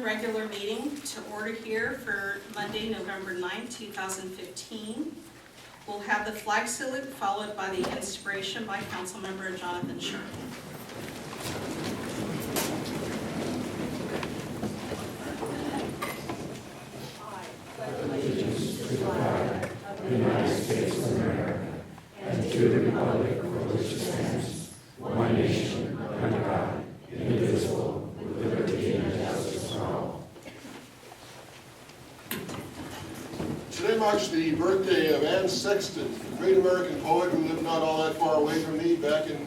regular meeting to order here for Monday, November 9th, 2015. We'll have the flag salute followed by the inspiration by Councilmember Jonathan Sharp. Allegiance to the flag of the United States of America and to the republic for which it stands, one nation, under God, indivisible, with liberty and justice for all. Today marks the birthday of Anne Sexton, the great American poet who lived not all that far away from me back in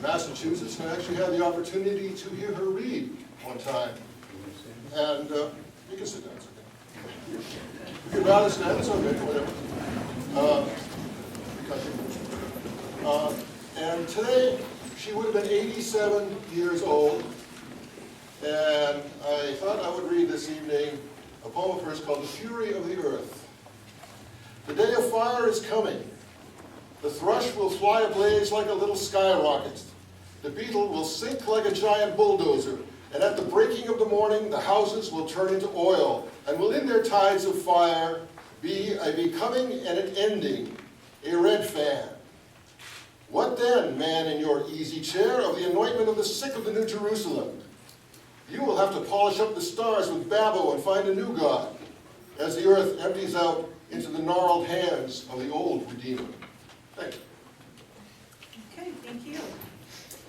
Massachusetts. And I actually had the opportunity to hear her read one time. And you can sit down, it's okay. If you'd rather stand, it's okay, whatever. And today, she would have been 87 years old. And I thought I would read this evening a poem of hers called The Fury of the Earth. The day of fire is coming. The thrush will fly ablaze like a little skyrocket. The beetle will sink like a giant bulldozer. And at the breaking of the morning, the houses will turn into oil, and will in their tides of fire be a becoming and an ending, a red fan. What then, man in your easy chair, of the anointment of the sick of the New Jerusalem? You will have to polish up the stars with Babel and find a new God, as the earth empties out into the gnarled hands of the old Redeemer. Thank you. Okay, thank you.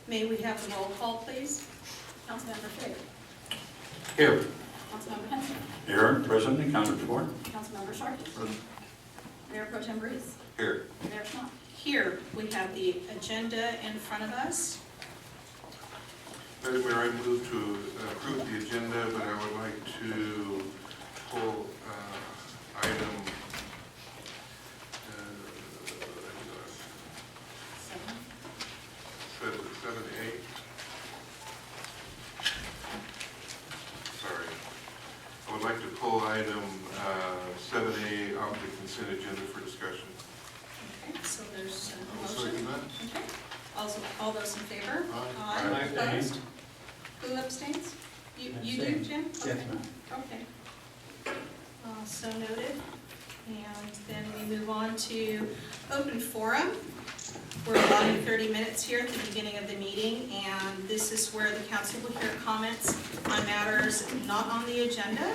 May we have the roll call, please? Councilmember Figg. Here. Councilmember Hansley. Here, present and accounted for. Councilmember Sharp. Mayor Pro Tem Breeze. Here. Mayor Schnapp. Here, we have the agenda in front of us. Madam Mayor, I move to approve the agenda, but I would like to pull item 7A. Sorry. I would like to pull item 7A off the consent agenda for discussion. Okay, so there's a I'll motion. second that. Okay. All those in favor? Aye. Opposed? Who abstains? You do, Jim? Okay. Okay. So noted. And then we move on to open forum. We're allotting 30 minutes here at the beginning of the meeting, and this is where the council will hear comments on matters not on the agenda.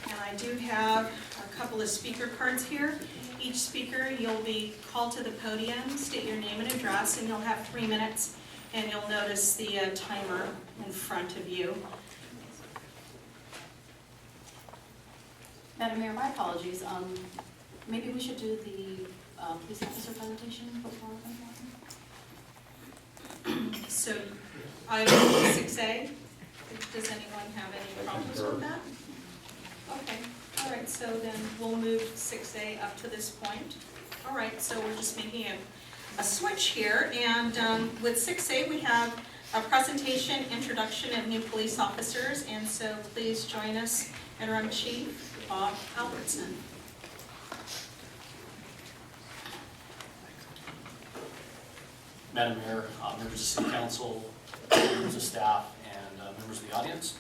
And I do have a couple of speaker cards here. Each speaker, you'll be called to the podium, state your name and address, and you'll have 3 minutes, and you'll notice the timer in front of you. Madam Mayor, my apologies. Maybe we should do the police officer presentation before we go on. So, item 6A, does anyone have any problems with that? Okay, all right, so then we'll move 6A up to this point. All right, so we're just making a switch here, and with 6A we have a presentation, introduction of new police officers, and so please join us, Interim Chief Bob Albertson. Madam Mayor, members of City Council, members of staff, and members of the audience.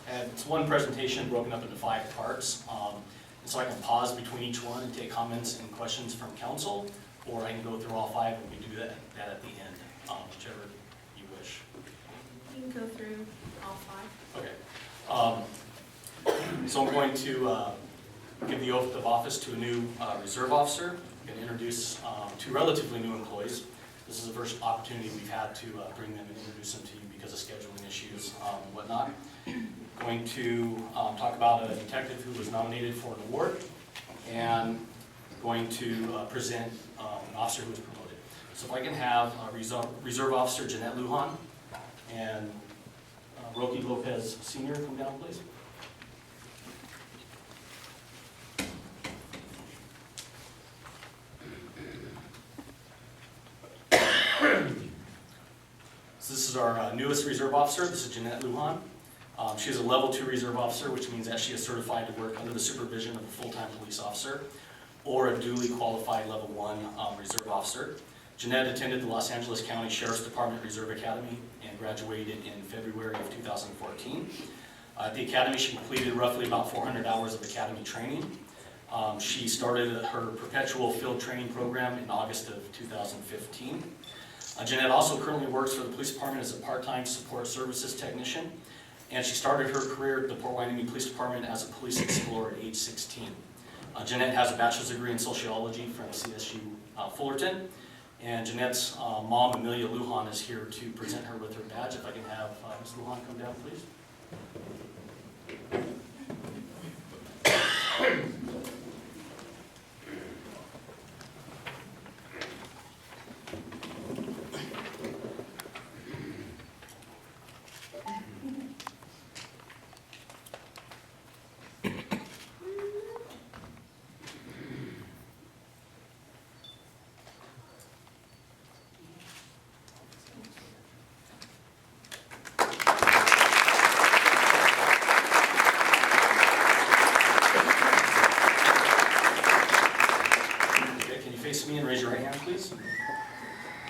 And it's one presentation broken up into 5 parts. And so I can pause between each one and take comments and questions from council, or I can go through all 5 and we can do that at the end, whichever you wish. You can go through all 5. Okay. So I'm going to give the oath of office to a new reserve officer. I'm going to introduce 2 relatively new employees. This is the first opportunity we've had to bring them and introduce them to you because of scheduling issues and whatnot. Going to talk about a detective who was nominated for an award, and going to present an officer who was promoted. So if I can have Reserve Officer Jeanette Lujan and Rocky Lopez Sr. come down, please. So this is our newest reserve officer. This is Jeanette Lujan. She is a level 2 reserve officer, which means that she is certified to work under the supervision of a full-time police officer or a duly qualified level 1 reserve officer. Jeanette attended the Los Angeles County Sheriff's Department Reserve Academy and graduated in February of 2014. At the academy, she completed roughly about 400 hours of academy training. She started her perpetual field training program in August of 2015. Jeanette also currently works for the police department as a part-time support services technician, and she started her career at the Port Hueneme Police Department as a police explorer at age 16. Jeanette has a bachelor's degree in sociology from CSU Fullerton, and Jeanette's mom, Amelia Lujan, is here to present her with her badge. If I can have Ms. Lujan come down, please. Me and raise your right hand, please.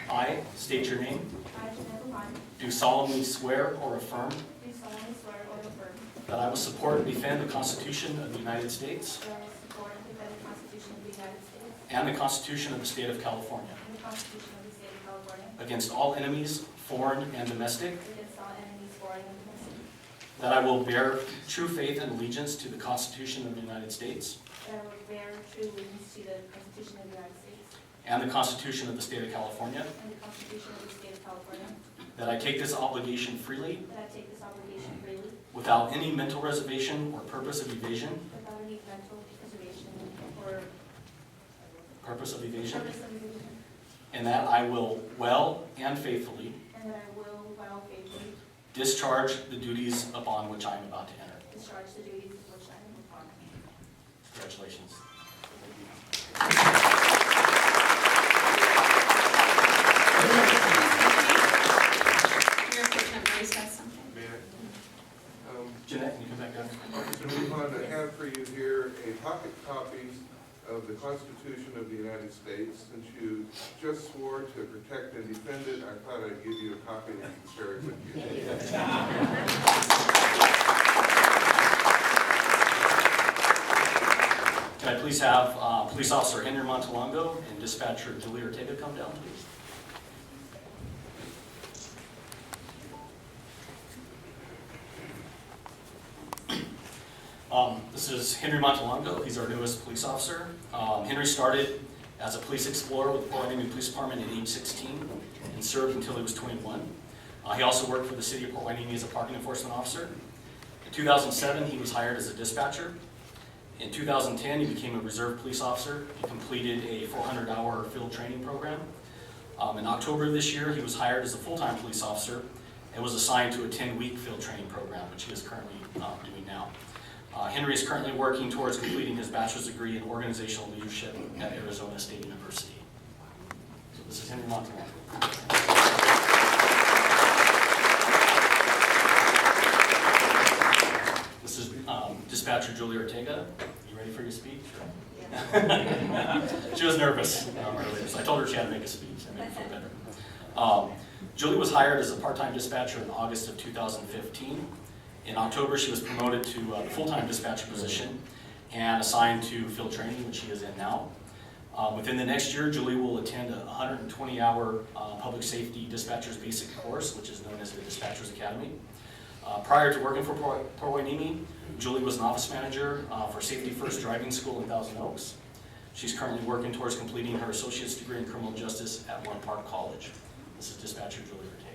I state your name. I, Jeanette Lujan, Do solemnly swear or affirm do solemnly swear or affirm that I will support and defend the Constitution of the United States that I will support and defend the Constitution of the United States and the Constitution of the State of California and the Constitution of the State of California against all enemies, foreign and domestic, against all enemies, foreign and domestic, that I will bear true faith and allegiance to the Constitution of the United States that I will bear true allegiance to the Constitution of the United States and the Constitution of the State of California, and the Constitution of the State of California, that I take this obligation freely that I take this obligation freely without any mental reservation or purpose of evasion, without any mental reservation or purpose of evasion, purpose of evasion, and that I will well and faithfully and that I will, while faithfully, discharge the duties upon which I am about to enter. discharge the duties of which I am upon. Congratulations. Your assistant Grace has something. May I? Jeanette, can you come back down? Officer Lujan, I have for you here a pocket copy of the Constitution of the United States. Since you just swore to protect and defend it, I thought I'd give you a copy and I can share it with you. Can I please have Police Officer Henry Montalongo and Dispatcher Julie Ortega come down, please? This is Henry Montalongo. He's our newest police officer. Henry started as a police explorer with the Port Hueneme Police Department at age 16 and served until he was 21. He also worked for the city of Port Hueneme as a parking enforcement officer. In 2007, he was hired as a dispatcher. In 2010, he became a reserve police officer. He completed a 400-hour field training program. In October of this year, he was hired as a full-time police officer and was assigned to a 10-week field training program, which he is currently doing now. Henry is currently working towards completing his bachelor's degree in organizational leadership at Arizona State University. So this is Henry Montalongo. This is Dispatcher Julie Ortega. You ready for your speech? She was nervous earlier, so I told her she had to make a speech. I made her feel better. Julie was hired as a part-time dispatcher in August of 2015. In October, she was promoted to the full-time dispatcher position and assigned to field training, which she is in now. Within the next year, Julie will attend a 120-hour public safety dispatcher's basic course, which is known as the Dispatcher's Academy. Prior to working for Port Hueneme, Julie was an office manager for Safety First Driving School in Thousand Oaks. She's currently working towards completing her associate's degree in criminal justice at One Park College. This is Dispatcher Julie Ortega.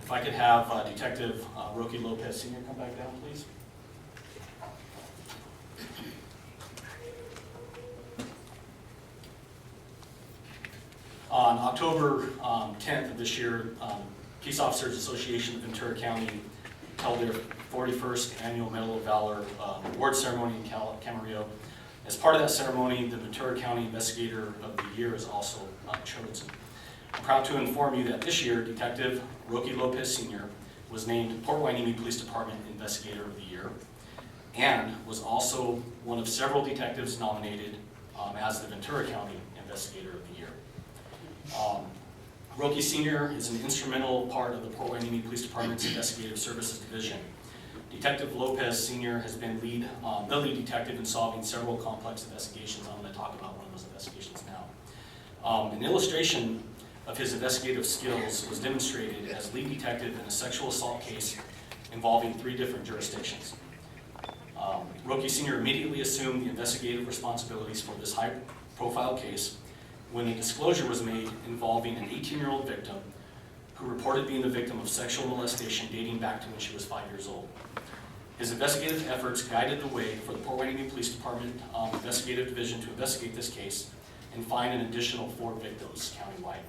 If I could have Detective Rocky Lopez Sr. come back down, please. On October 10th of this year, Peace Officers Association of Ventura County held their 41st Annual Medal of Valor award ceremony in Camarillo. As part of that ceremony, the Ventura County Investigator of the Year is also chosen. I'm proud to inform you that this year, Detective Rocky Lopez Sr. was named Port Hueneme Police Department Investigator of the Year. and was also one of several detectives nominated as the Ventura County Investigator of the Year. Roque Sr. is an instrumental part of the Port Hueneme Police Department's Investigative Services Division. Detective Lopez Sr. has been the lead detective in solving several complex investigations. I'm going to talk about one of those investigations now. An illustration of his investigative skills was demonstrated as lead detective in a sexual assault case involving 3 different jurisdictions. Roque Sr. immediately assumed the investigative responsibilities for this high-profile case when a disclosure was made involving an 18-year-old victim who reported being the victim of sexual molestation dating back to when she was 5 years old. His investigative efforts guided the way for the Port Hueneme Police Department Investigative Division to investigate this case and find an additional 4 victims countywide.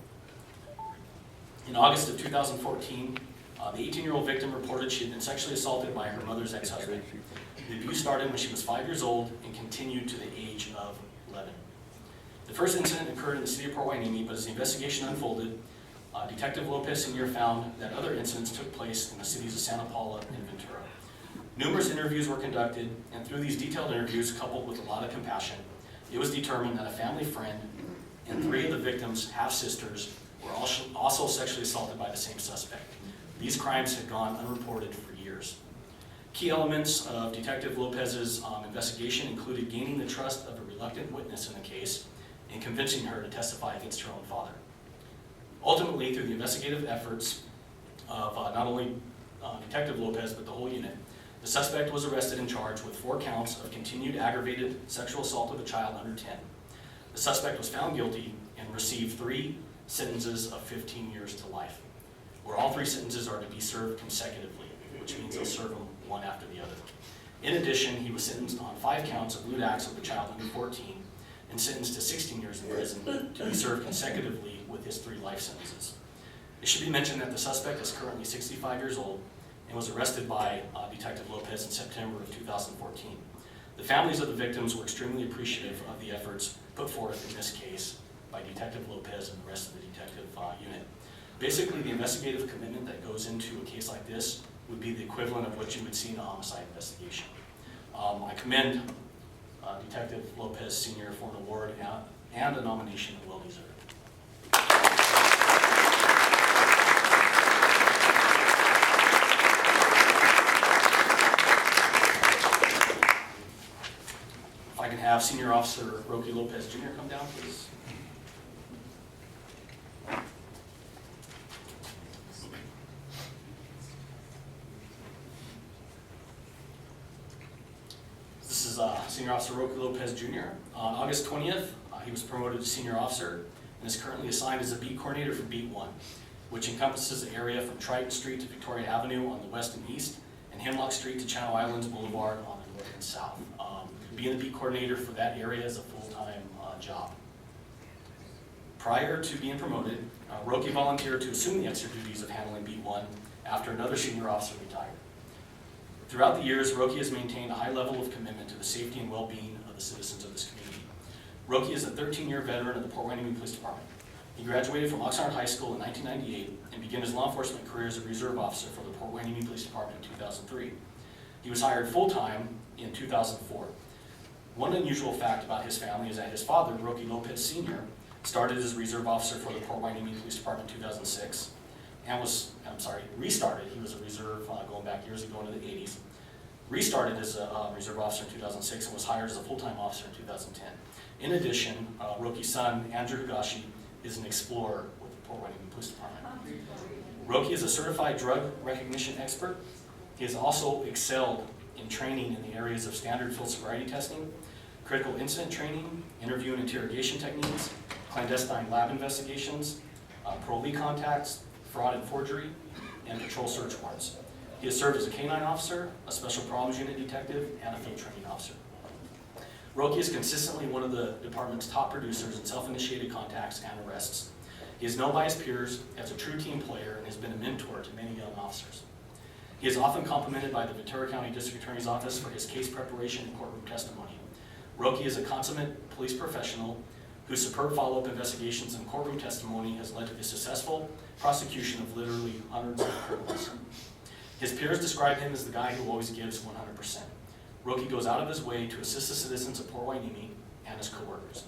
In August of 2014, the 18-year-old victim reported she had been sexually assaulted by her mother's ex-husband. The abuse started when she was 5 years old and continued to the age of 11. The first incident occurred in the city of Port Hueneme, but as the investigation unfolded, Detective Lopez Sr. found that other incidents took place in the cities of Santa Paula and Ventura. Numerous interviews were conducted, and through these detailed interviews, coupled with a lot of compassion, it was determined that a family friend and 3 of the victims' half-sisters were also sexually assaulted by the same suspect. These crimes had gone unreported for years. Key elements of Detective Lopez's investigation included gaining the trust of a reluctant witness in the case and convincing her to testify against her own father. Ultimately, through the investigative efforts of not only Detective Lopez, but the whole unit, the suspect was arrested and charged with 4 counts of continued aggravated sexual assault of a child under 10. The suspect was found guilty and received 3 sentences of 15 years to life, where all 3 sentences are to be served consecutively, which means they'll serve them one after the other. In addition, he was sentenced on 5 counts of lewd acts with a child under 14 and sentenced to 16 years in prison to be served consecutively with his 3 life sentences. It should be mentioned that the suspect is currently 65 years old and was arrested by Detective Lopez in September of 2014. The families of the victims were extremely appreciative of the efforts put forth in this case by Detective Lopez and the rest of the detective unit. Basically, the investigative commitment that goes into a case like this would be the equivalent of what you would see in a homicide investigation. I commend Detective Lopez Sr. for an award and a nomination well deserved. If I can have Senior Officer Roque Lopez Jr. come down, please. This is Senior Officer Roque Lopez Jr. On August 20th, he was promoted to Senior Officer and is currently assigned as a beat coordinator for Beat 1, which encompasses the area from Triton Street to Victoria Avenue on the west and east, and Hemlock Street to Channel Islands Boulevard on the north and south. Being the beat coordinator for that area is a full-time job. Prior to being promoted, Roque volunteered to assume the extra duties of handling Beat 1 after another senior officer retired. Throughout the years, Roque has maintained a high level of commitment to the safety and well-being of the citizens of this community. Roque is a 13-year veteran of the Port Hueneme Police Department. He graduated from Oxnard High School in 1998 and began his law enforcement career as a reserve officer for the Port Hueneme Police Department in 2003. He was hired full-time in 2004. One unusual fact about his family is that his father, Roque Lopez Sr., started as a reserve officer for the Port Hueneme Police Department in 2006 and restarted. He was a reserve going back years ago into the 80s. Restarted as a reserve officer in 2006 and was hired as a full-time officer in 2010. In addition, Roque's son, Andrew Higashi, is an explorer with the Port Hueneme Police Department. Roque is a certified drug recognition expert. He has also excelled in training in the areas of standard field sobriety testing, critical incident training, interview and interrogation techniques, clandestine lab investigations, parolee contacts, fraud and forgery, and patrol search warrants. He has served as a K-9 officer, a special problems unit detective, and a field training officer. Roque is consistently one of the department's top producers in self-initiated contacts and arrests. He is known by his peers as a true team player and has been a mentor to many young officers. He is often complimented by the Ventura County District Attorney's Office for his case preparation and courtroom testimony. Roque is a consummate police professional whose superb follow-up investigations and courtroom testimony has led to the successful prosecution of literally hundreds of criminals. His peers describe him as the guy who always gives 100%. Roki goes out of his way to assist the citizens of Port Hueneme and his coworkers.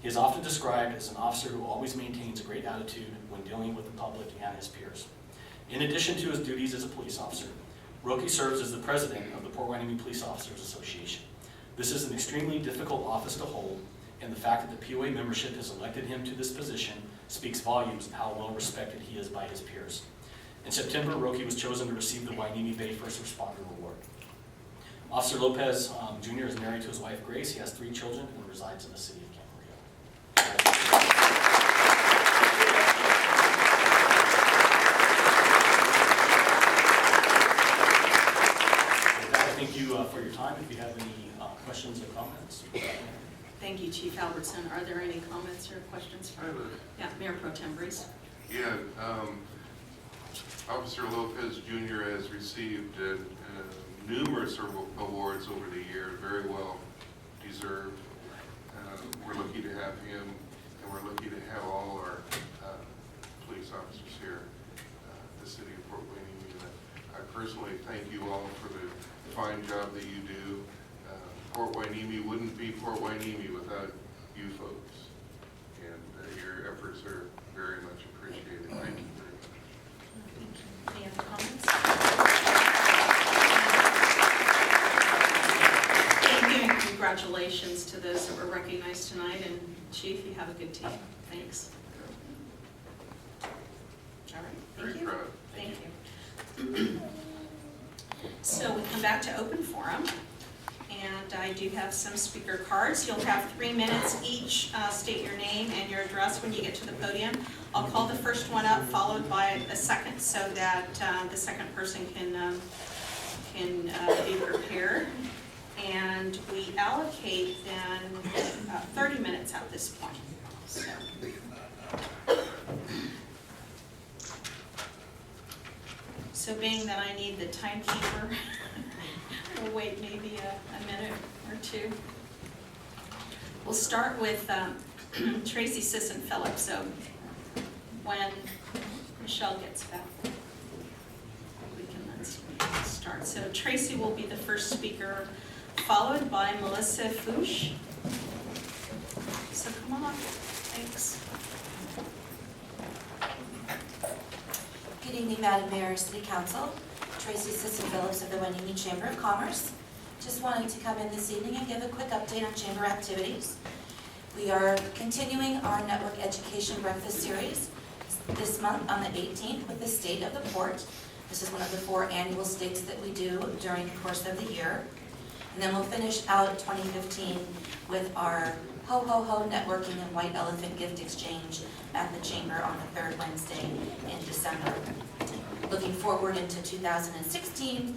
He is often described as an officer who always maintains a great attitude when dealing with the public and his peers. In addition to his duties as a police officer, Roki serves as the president of the Port Hueneme Police Officers Association. This is an extremely difficult office to hold, and the fact that the POA membership has elected him to this position speaks volumes of how well respected he is by his peers. In September, Roki was chosen to receive the Hueneme Bay First Responder Award. Officer Lopez Jr. is married to his wife Grace. He has 3 children and resides in the city of Camarillo. Thank you for your time. If you have any questions or comments. Thank you, Chief Albertson. Are there any comments or questions? Yeah, Mayor Pro Tem Breeze. Yeah, Officer Lopez Jr. has received numerous awards over the year, very well deserved. We're lucky to have him, and we're lucky to have all our police officers here at the city of Port Hueneme. I personally thank you all for the fine job that you do. Port Hueneme wouldn't be Port Hueneme without you folks, and your efforts are very much appreciated. Thank you very much. Any other comments? Thank you and congratulations to those that were recognized tonight. And Chief, you have a good team. Thanks. All right. Very Thank you. proud. Thank you. So we come back to open forum. And I do have some speaker cards. You'll have 3 minutes each. State your name and your address when you get to the podium. I'll call the first one up, followed by a second, so that the second person can be prepared. And we allocate then 30 minutes at this point. So being that I need the timekeeper, we'll wait maybe a minute or two. We'll start with Tracy Sisson Phillips. So when Michelle gets back, we can then start. So Tracy will be the first speaker, followed by Melissa Fouche. So come on up. Thanks. Good evening, Madam Mayor, City Council. Tracy Sisson Phillips of the Hueneme Chamber of Commerce. Just wanted to come in this evening and give a quick update on chamber activities. We are continuing our network education breakfast series this month on the 18th with the State of the Port. This is one of the 4 annual states that we do during the course of the year. And then we'll finish out 2015 with our Ho Ho Ho networking and White Elephant gift exchange at the Chamber on the 3rd Wednesday in December. Looking forward into 2016,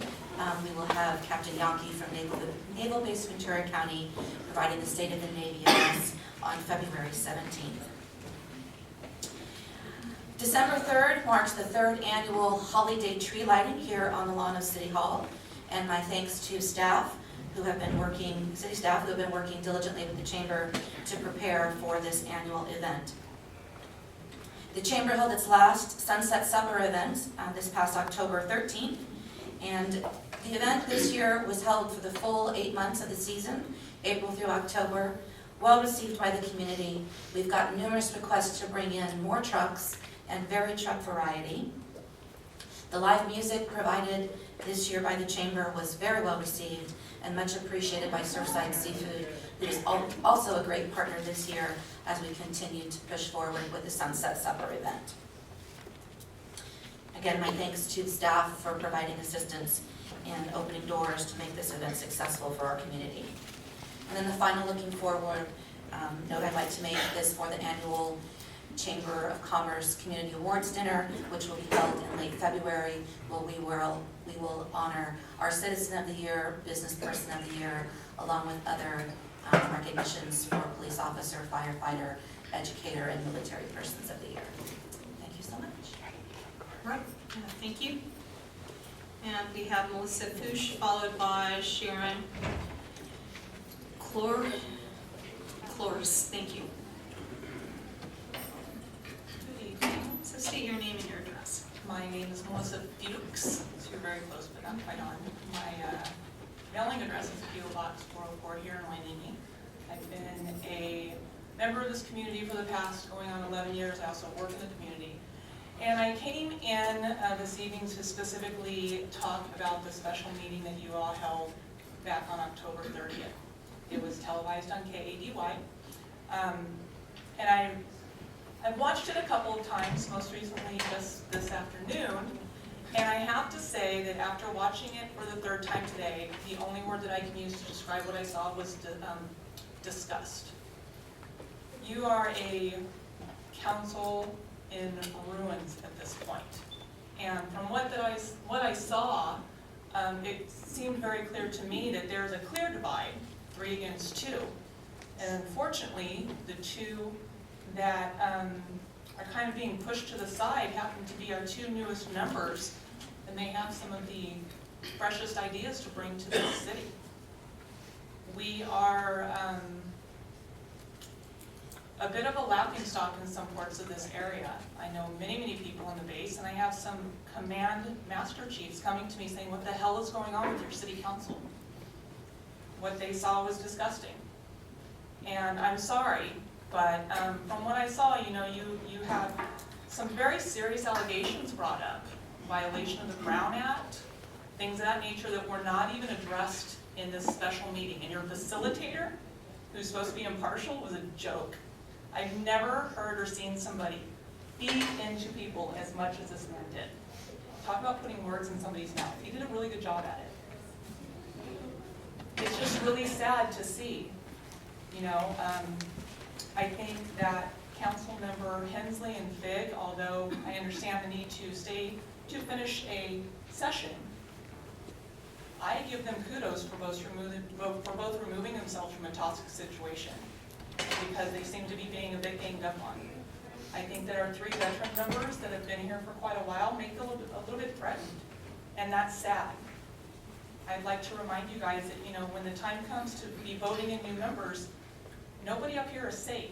we will have Captain Yankee from Naval Base Ventura County providing the State of the Navy address on February 17th. December 3rd marks the 3rd annual holiday tree lighting here on the lawn of City Hall, and my thanks to staff who have been working, city staff who have been working diligently with the Chamber to prepare for this annual event. The Chamber held its last Sunset Supper event this past October 13th, and the event this year was held for the full 8 months of the season, April through October, well received by the community. We've got numerous requests to bring in more trucks and varied truck variety. The live music provided this year by the Chamber was very well received and much appreciated by Surfside Seafood, who is also a great partner this year as we continue to push forward with the Sunset Supper event. Again, my thanks to the staff for providing assistance and opening doors to make this event successful for our community. And then the final looking forward note I'd like to make is for the annual Chamber of Commerce Community Awards Dinner, which will be held in late February, where we will honor our Citizen of the Year, Business Person of the Year, along with other recognitions for police officer, firefighter, educator, and military persons of the year. Thank you so much. Right. Thank you. And we have Melissa Fouche, followed by Sharon Clores. Thank you. Good evening. So state your name and your address. My name is Melissa Fuchs. So you're very close, but not quite on. My mailing address is P.O. Box 404 here in Hueneme. I've been a member of this community for the past going on 11 years. I also work in the community. And I came in this evening to specifically talk about the special meeting that you all held back on October 30th. It was televised on KADY. And I've watched it a couple of times, most recently just this afternoon. And I have to say that after watching it for the third time today, the only word that I can use to describe what I saw was disgust. You are a council in ruins at this point. And from what I saw, it seemed very clear to me that there's a clear divide, 3 against 2. And unfortunately, the 2 that are kind of being pushed to the side happen to be our 2 newest members, and they have some of the freshest ideas to bring to this city. We are a bit of a laughingstock in some parts of this area. I know many, many people in the base, and I have some command master chiefs coming to me saying, what the hell is going on with your city council? What they saw was disgusting. And I'm sorry, but from what I saw, you know, you have some very serious allegations brought up. Violation of the Brown Act, things of that nature that were not even addressed in this special meeting. And your facilitator, who's supposed to be impartial, was a joke. I've never heard or seen somebody feed into people as much as this man did. Talk about putting words in somebody's mouth. He did a really good job at it. It's just really sad to see. You know, I think that Council Member Hansley and Figg, although I understand the need to stay to finish a session, I give them kudos for both removing themselves from a toxic situation, because they seem to be being a bit ganged up on. I think that our 3 veteran members that have been here for quite a while may feel a little bit threatened, and that's sad. I'd like to remind you guys that, you know, when the time comes to be voting in new members, nobody up here is safe.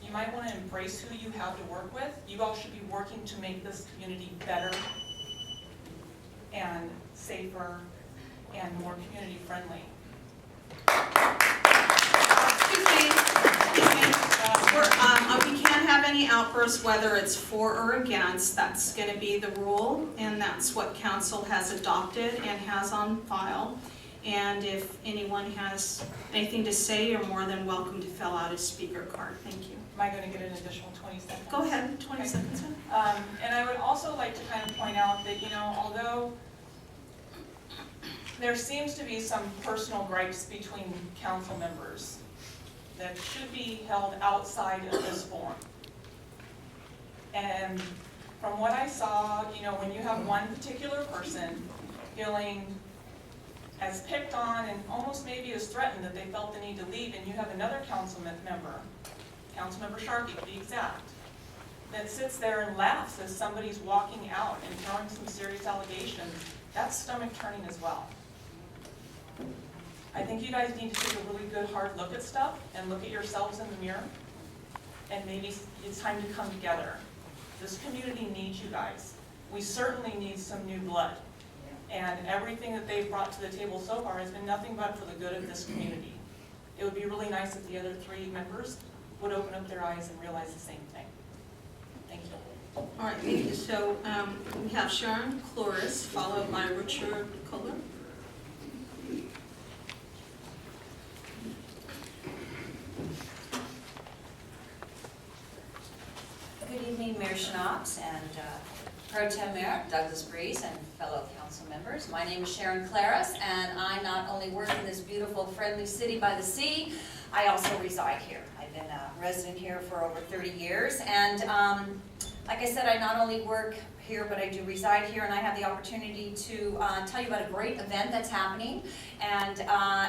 You might want to embrace who you have to work with. You all should be working to make this community better and safer and more community friendly. We can't have any outbursts, whether it's for or against. That's going to be the rule, and that's what council has adopted and has on file. And if anyone has anything to say, you're more than welcome to fill out a speaker card. Thank you. Am I going to get an additional 20 seconds? Go ahead, 20 seconds. And I would also like to kind of point out that, you know, although there seems to be some personal gripes between council members that should be held outside of this forum. And from what I saw, you know, when you have one particular person feeling as picked on and almost maybe as threatened that they felt the need to leave, and you have another council member, Councilmember Sharkey to be exact, that sits there and laughs as somebody's walking out and throwing some serious allegations, that's stomach turning as well. I think you guys need to take a really good hard look at stuff and look at yourselves in the mirror, and maybe it's time to come together. This community needs you guys. We certainly need some new blood. And everything that they've brought to the table so far has been nothing but for the good of this community. It would be really nice if the other 3 members would open up their eyes and realize the same thing. Thank you. All right, thank you. So we have Sharon Flores, followed by Richard Kohler. Good evening, Mayor Schnapps and Pro Tem Mayor Douglas Breeze and fellow council members. My name is Sharon Claris, and I not only work in this beautiful, friendly city by the sea, I also reside here. I've been a resident here for over 30 years, and like I said, I not only work here, but I do reside here, and I have the opportunity to tell you about a great event that's happening, and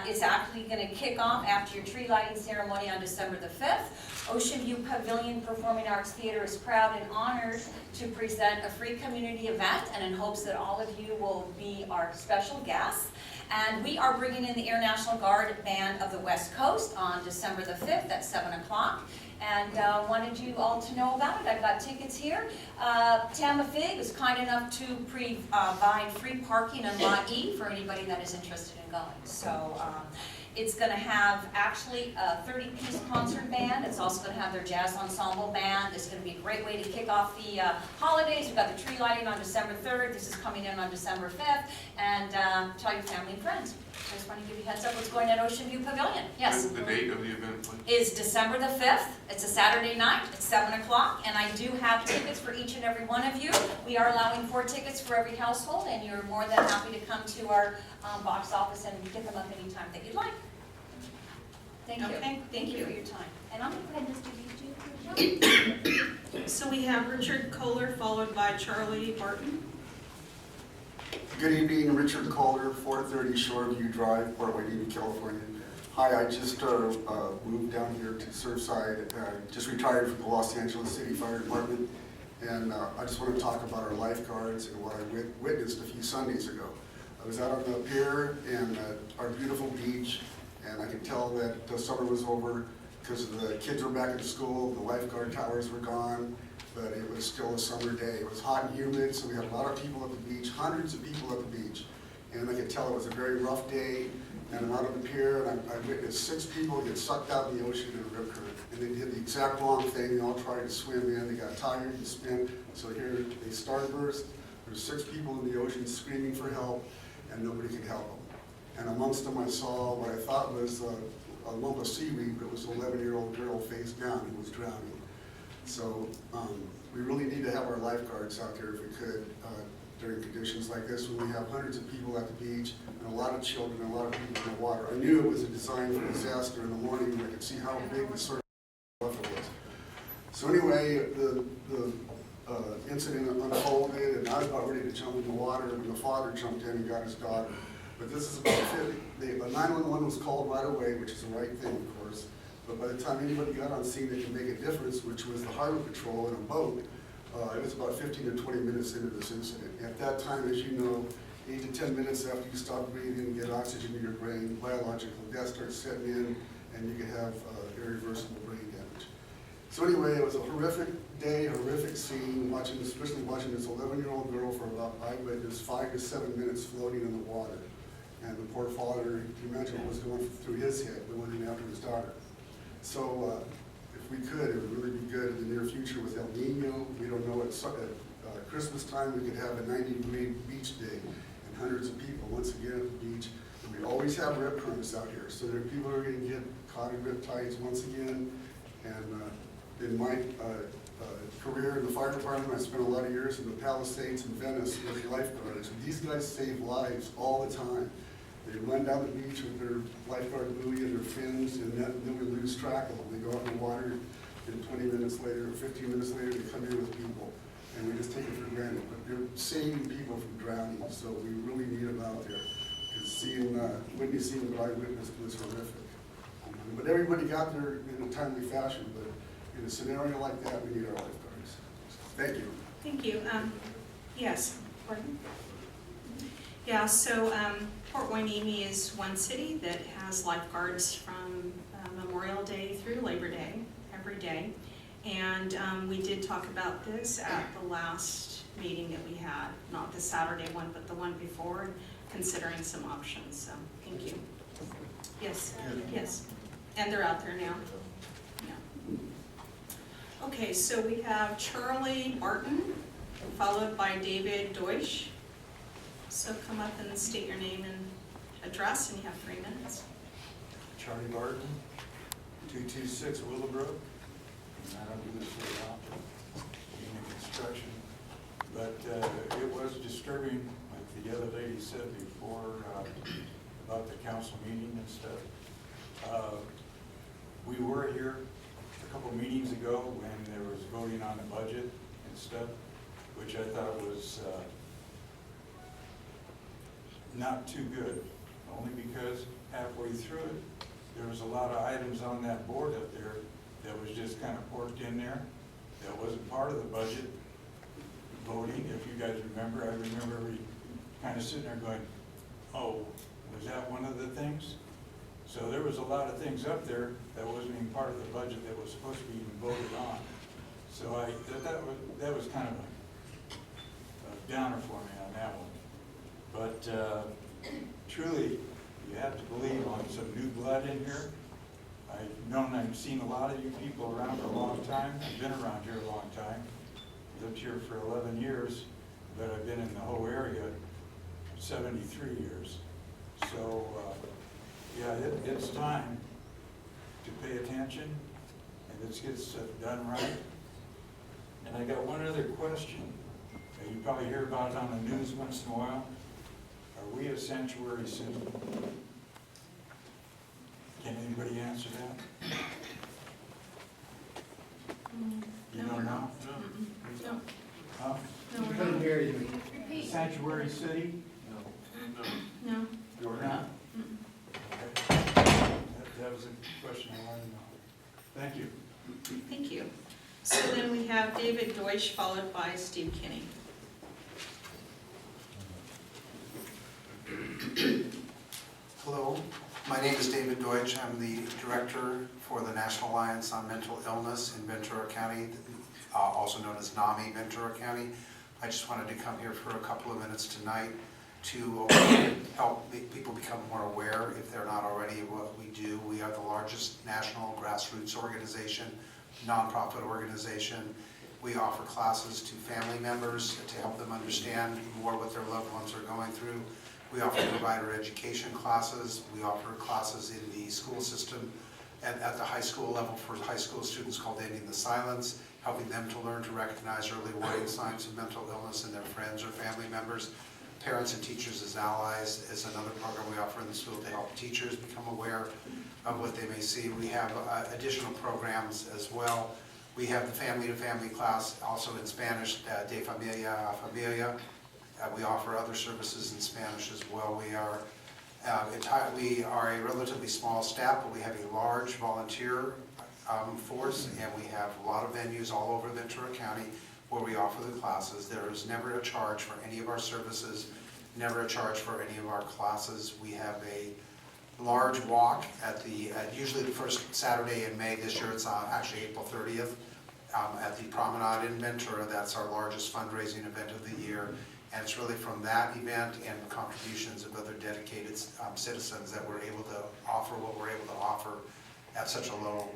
it's actually going to kick off after your tree lighting ceremony on December the 5th. Ocean View Pavilion Performing Arts Theater is proud and honored to present a free community event, and in hopes that all of you will be our special guests. And we are bringing in the Air National Guard Band of the West Coast on December the 5th at 7 o'clock. And wanted you all to know about it. I've got tickets here. Figg was kind enough to provide free parking on Lot E for anybody that is interested in going. So it's going to have actually a 30-piece concert band. It's also going to have their jazz ensemble band. It's going to be a great way to kick off the holidays. We've got the tree lighting on December 3rd. This is coming in on December 5th. And tell your family and friends. I just want to give you a heads up what's going on at Ocean View Pavilion. Yes? The date of the event, please? Is December the 5th. It's a Saturday night at 7 o'clock, and I do have tickets for each and every one of you. We are allowing 4 tickets for every household, and you're more than happy to come to our box office and get them up anytime that you'd like. Thank you. Okay, thank you for your time. And I'm going to go ahead and distribute you. So we have Richard Kohler, followed by Charlie Barton. Good evening, Richard Calder, 430 Shoreview Drive, Port Hueneme, California. Hi, I just moved down here to Surfside. Just retired from the Los Angeles City Fire Department, and I just want to talk about our lifeguards and what I witnessed a few Sundays ago. I was out on the pier and our beautiful beach, and I could tell that the summer was over because the kids were back in school, the lifeguard towers were gone, but it was still a summer day. It was hot and humid, so we had a lot of people at the beach, hundreds of people at the beach. And I could tell it was a very rough day, and I'm out on the pier, and I witnessed 6 people get sucked out in the ocean in a rip current. And they did the exact wrong thing. They all tried to swim in. They got tired and spent. So here they starburst. There's 6 people in the ocean screaming for help, and nobody could help them. And amongst them I saw what I thought was a lump of seaweed, but it was an 11-year-old girl face down who was drowning. So we really need to have our lifeguards out there if we could during conditions like this when we have hundreds of people at the beach and a lot of children and a lot of people in the water. I knew it was a design for disaster in the morning, and I could see how big the surf was. So anyway, the incident unfolded, and I was about ready to jump in the water when the father jumped in and got his daughter. But this is about 50. The 911 was called right away, which is the right thing, of course. But by the time anybody got on scene that could make a difference, which was the harbor patrol in a boat, it was about 15 to 20 minutes into this incident. At that time, as you know, 8 to 10 minutes after you stop breathing and get oxygen to your brain, biological death starts setting in, and you can have irreversible brain damage. So anyway, it was a horrific day, horrific scene, especially watching this 11-year-old girl for about, I witnessed 5 to 7 minutes floating in the water. And the poor father, you imagine what was going through his head, going in after his daughter. So if we could, it would really be good in the near future with El Nino. We don't know, at Christmas time we could have a 90-degree beach day and hundreds of people once again at the beach. And we always have rip currents out here, so there are people who are going to get caught in rip tides once again. And in my career in the fire department, I spent a lot of years in the Palisades in Venice with the lifeguards. And these guys save lives all the time. They run down the beach with their lifeguard buoy and their fins, and then we lose track of them. They go out in the water, and 20 minutes later, or 15 minutes later, they come in with people, and we just take it for granted. But they're saving people from drowning, so we really need them out there. Because witnessing what I witnessed was horrific. But everybody got there in a timely fashion, but in a scenario like that, we need our lifeguards. Thank you. Thank you. Yes, pardon? Yeah, so Port Hueneme is one city that has lifeguards from Memorial Day through Labor Day, every day. And we did talk about this at the last meeting that we had, not the Saturday one, but the one before, considering some options, so thank you. Yes, yes, and they're out there now. Yeah. Okay, so we have Charlie Barton, followed by David Deutsch. So come up and state your name and address, and you have 3 minutes. Charlie Barton, 226 Willowbrook. And I don't do this very often in construction, but it was disturbing, like the other lady said before, about the council meeting and stuff. We were here a couple meetings ago when there was voting on the budget and stuff, which I thought was not too good, only because halfway through it, there was a lot of items on that board up there that was just kind of porked in there. That wasn't part of the budget voting, if you guys remember. I remember kind of sitting there going, oh, Was that one of the things? So there was a lot of things up there that wasn't even part of the budget that was supposed to be even voted on. So that was kind of a downer for me on that one. But truly, you have to believe on some new blood in here. I've seen a lot of you people around for a long time. I've been around here a long time. Lived here for 11 years, but I've been in the whole area 73 years. So, yeah, it's time to pay attention and let's get stuff done right. And I got one other question. You probably hear about it on the news once in a while. Are we a sanctuary city? Can anybody answer that? You don't know? No. Huh? No, we're Couldn't not. hear you. Sanctuary city? No. You're not? Mm-mm. Okay. That was a question I wanted to know. Thank you. Thank you. So then we have David Deutsch followed by Steve Kinney. Hello, my name is David Deutsch. I'm the director for the National Alliance on Mental Illness in Ventura County, also known as NAMI Ventura County. I just wanted to come here for a couple of minutes tonight to help people become more aware, if they're not already, of what we do. We are the largest national grassroots organization, nonprofit organization. We offer classes to family members to help them understand more what their loved ones are going through. We offer provider education classes. We offer classes in the school system at the high school level for high school students called Ending the Silence, helping them to learn to recognize early warning signs of mental illness in their friends or family members. Parents and Teachers as Allies is another program we offer in the school to help teachers become aware of what they may see. We have additional programs as well. We have the family-to-family class, also in Spanish, De Familia a Familia. We offer other services in Spanish as well. We are a relatively small staff, but we have a large volunteer force, and we have a lot of venues all over Ventura County where we offer the classes. There is never a charge for any of our services, never a charge for any of our classes. We have a large walk at usually the first Saturday in May. This year it's actually April 30th at the Promenade in Ventura. That's our largest fundraising event of the year. And it's really from that event and contributions of other dedicated citizens that we're able to offer what we're able to offer at such a low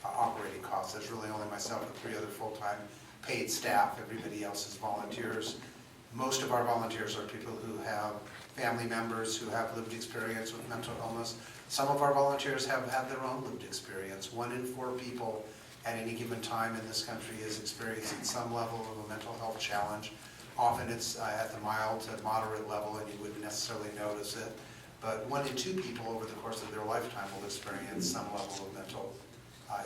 operating cost. There's really only myself and 3 other full-time paid staff. Everybody else is volunteers. Most of our volunteers are people who have family members who have lived experience with mental illness. Some of our volunteers have had their own lived experience. 1 in 4 people at any given time in this country is experiencing some level of a mental health challenge. Often it's at the mild to moderate level and you wouldn't necessarily notice it. But 1 in 2 people over the course of their lifetime will experience some level of mental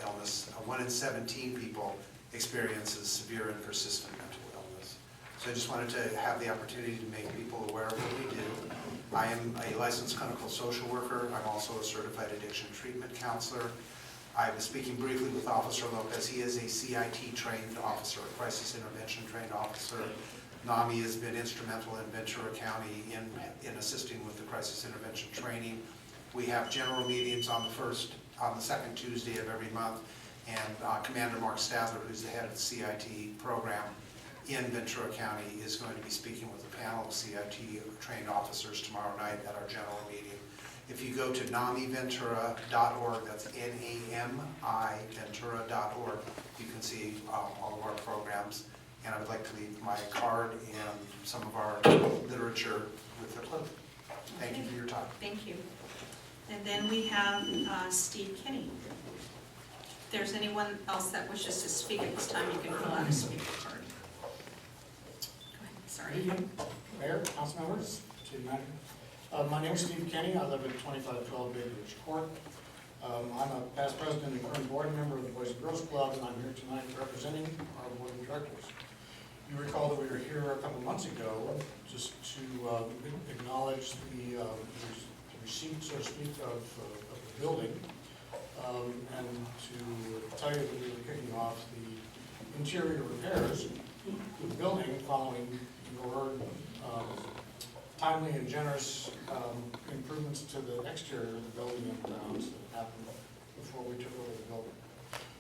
illness. 1 in 17 people experiences severe and persistent mental illness. So I just wanted to have the opportunity to make people aware of what we do. I am a licensed clinical social worker. I'm also a certified addiction treatment counselor. I was speaking briefly with Officer Lopez. He is a CIT trained officer, a crisis intervention trained officer. NAMI has been instrumental in Ventura County in assisting with the crisis intervention training. We have general meetings on the second Tuesday of every month, and Commander Mark Stadler, who's the head of the CIT program in Ventura County, is going to be speaking with a panel of CIT trained officers tomorrow night at our general meeting. If you go to namiventura.org, that's N-A-M-I Ventura.org, you can see all of our programs. And I would like to leave my card and some of our literature with the clip. Thank you for your time. Thank you. And then we have Steve Kinney. If there's anyone else that wishes to speak at this time, you can fill out a speaker card. Go ahead, sorry. Good evening, Mayor, council members, city manager. My name is Steve Kinney. I live at 2512 Baker Ridge Court. I'm a past president and current board member of the Boys and Girls Club, and I'm here tonight representing our board of directors. You recall that we were here a couple months ago just to acknowledge the receipt, so to speak, of the building, and to tell you that we were kicking off the interior repairs to the building following your timely and generous improvements to the exterior of the building and grounds that happened before we took over the building.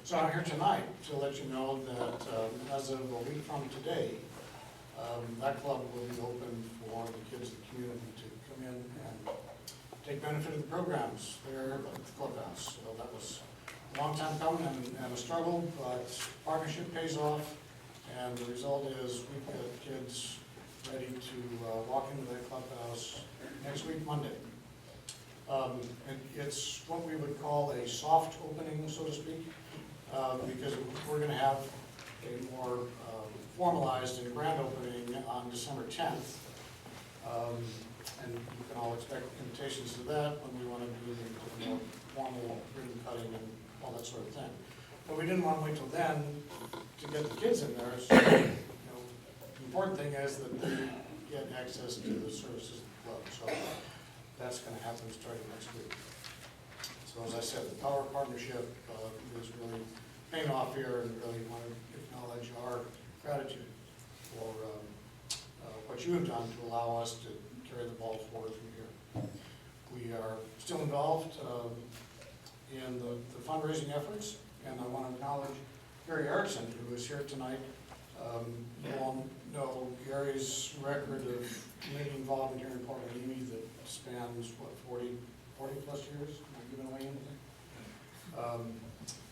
So I'm here tonight to let you know that as of a week from today, that club will be open for the kids of the community to come in and take benefit of the programs there at the clubhouse. So that was a long time coming and a struggle, but partnership pays off, and the result is we've got kids ready to walk into that clubhouse next week, Monday. And it's what we would call a soft opening, so to speak, because we're going to have a more formalized and grand opening on December 10th. And you can all expect invitations to that when we want to do the more formal ribbon cutting and all that sort of thing. But we didn't want to wait till then to get the kids in there. So, the important thing is that they get access to the services of the club. So that's going to happen starting next week. So as I said, the power partnership is really paying off here, and really want to acknowledge our gratitude for what you have done to allow us to carry the ball forward from here. We are still involved in the fundraising efforts, and I want to acknowledge Gary Erickson, who is here tonight. You all know Gary's record of community involvement here in Port Hueneme that spans, what, 40 plus years? Am I giving away anything?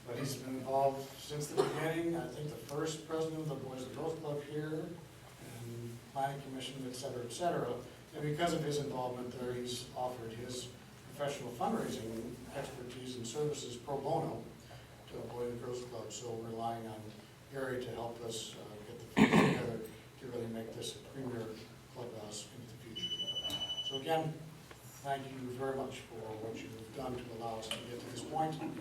But he's been involved since the beginning. I think the first president of the Boys and Girls Club here, and planning commission, et cetera, et cetera. And because of his involvement there, he's offered his professional fundraising expertise and services pro bono to the Boys and Girls Club. So we're relying on Gary to help us get the funds together to really make this a premier clubhouse into the future. So again, thank you very much for what you've done to allow us to get to this point. And,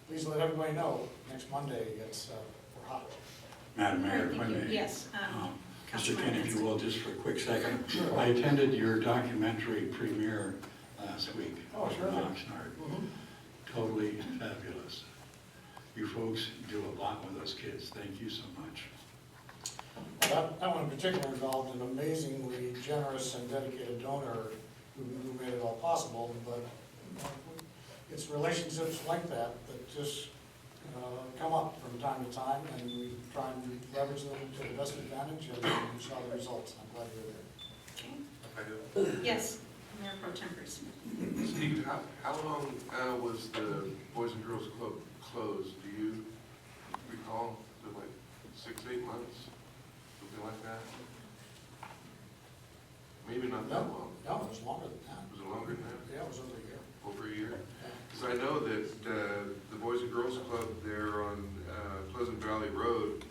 please let everybody know next Monday we're hot. Madam Mayor, if I may. Yes. Mr. Kenny, if you will, just for a quick second. I attended your documentary premiere last week. Oh, sure. In Oxnard. Totally fabulous. You folks do a lot with those kids. Thank you so much. That one in particular involved an amazingly generous and dedicated donor who made it all possible. But it's relationships like that just come up from time to time, and we try and leverage them to the best advantage, and we saw the results. I'm glad you're there. Okay. Yes, Mayor Pro Tempers. Steve, how long was the Boys and Girls Club closed? Do you recall? Was it like 6, 8 months? Something like that? Maybe not that long. No, it was longer than that. Was it longer than that? Yeah, it was over a year. Over a year? Because I know that the Boys and Girls Club there on Pleasant Valley Road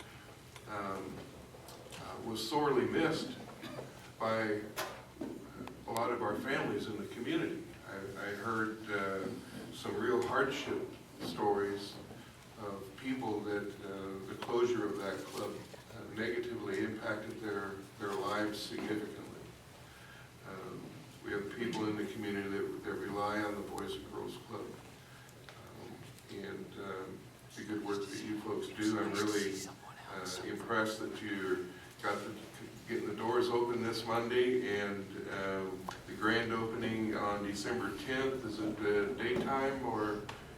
was sorely missed by a lot of our families in the community. I heard some real hardship stories of people that the closure of that club negatively impacted their lives significantly. We have people in the community that rely on the Boys and Girls Club. And the good work that you folks do. I'm really impressed that you're getting the doors open this Monday, and the grand opening on December 10th. Is it daytime or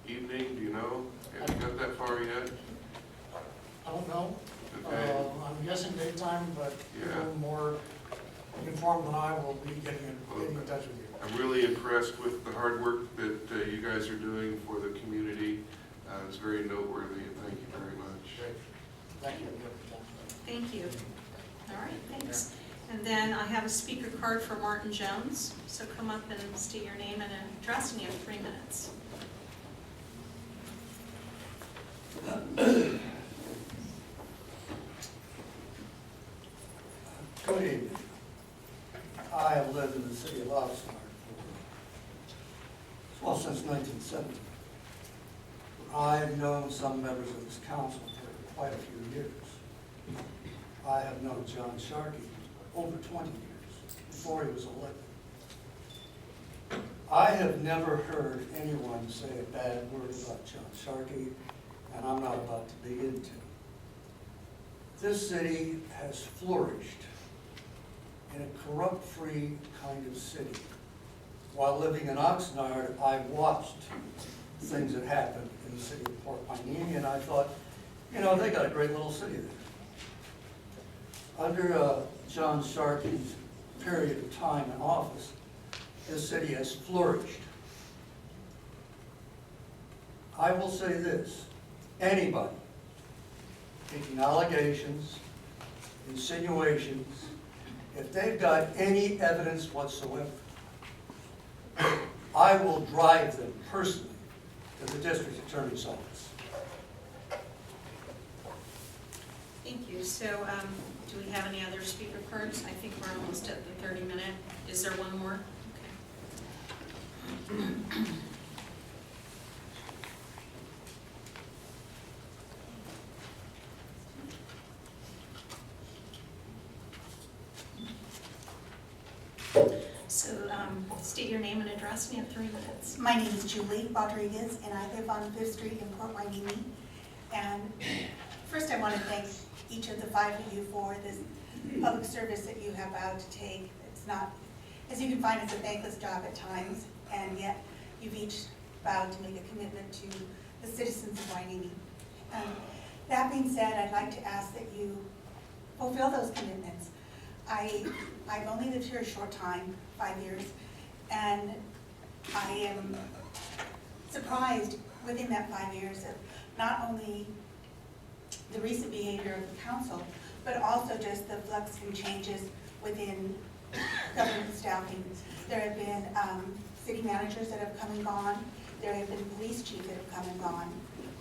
evening? Do you know? Have you got that far yet? I don't know. Okay. I'm guessing daytime, but Yeah. people more informed than I will be getting in touch with you. I'm really impressed with the hard work that you guys are doing for the community. It's very noteworthy, and thank you very much. Great. Thank you. Thank you. All right, thanks. And then I have a speaker card for Martin Jones. So come up and state your name and address, and you have 3 minutes. Good evening. I have lived in the city of Oxnard since 1970. I've known some members of this council for quite a few years. I have known John Sharkey for over 20 years, before he was elected. I have never heard anyone say a bad word about John Sharkey, and I'm not about to begin to. This city has flourished in a corrupt-free kind of city. While living in Oxnard, I watched things that happened in the city of Port Hueneme, and I thought, you know, they got a great little city there. Under John Sharkey's period of time in office, this city has flourished. I will say this, anybody making allegations, insinuations, if they've got any evidence whatsoever, I will drive them personally to the district attorney's office. Thank you. So do we have any other speaker cards? I think we're almost at the 30-minute. Is there one more? Okay. So state your name and address, and you have 3 minutes. My name is Julie Rodriguez, and I live on 5th Street in Port Hueneme. And first I want to thank each of the 5 of you for this public service that you have vowed to take. It's not, as you can find, it's a thankless job at times, and yet you've each vowed to make a commitment to the citizens of Hueneme. That being said, I'd like to ask that you fulfill those commitments. I've only lived here a short time, 5 years, and I am surprised within that 5 years of not only the recent behavior of the council, but also just the flux and changes within government staffing. There have been city managers that have come and gone. There have been police chiefs that have come and gone,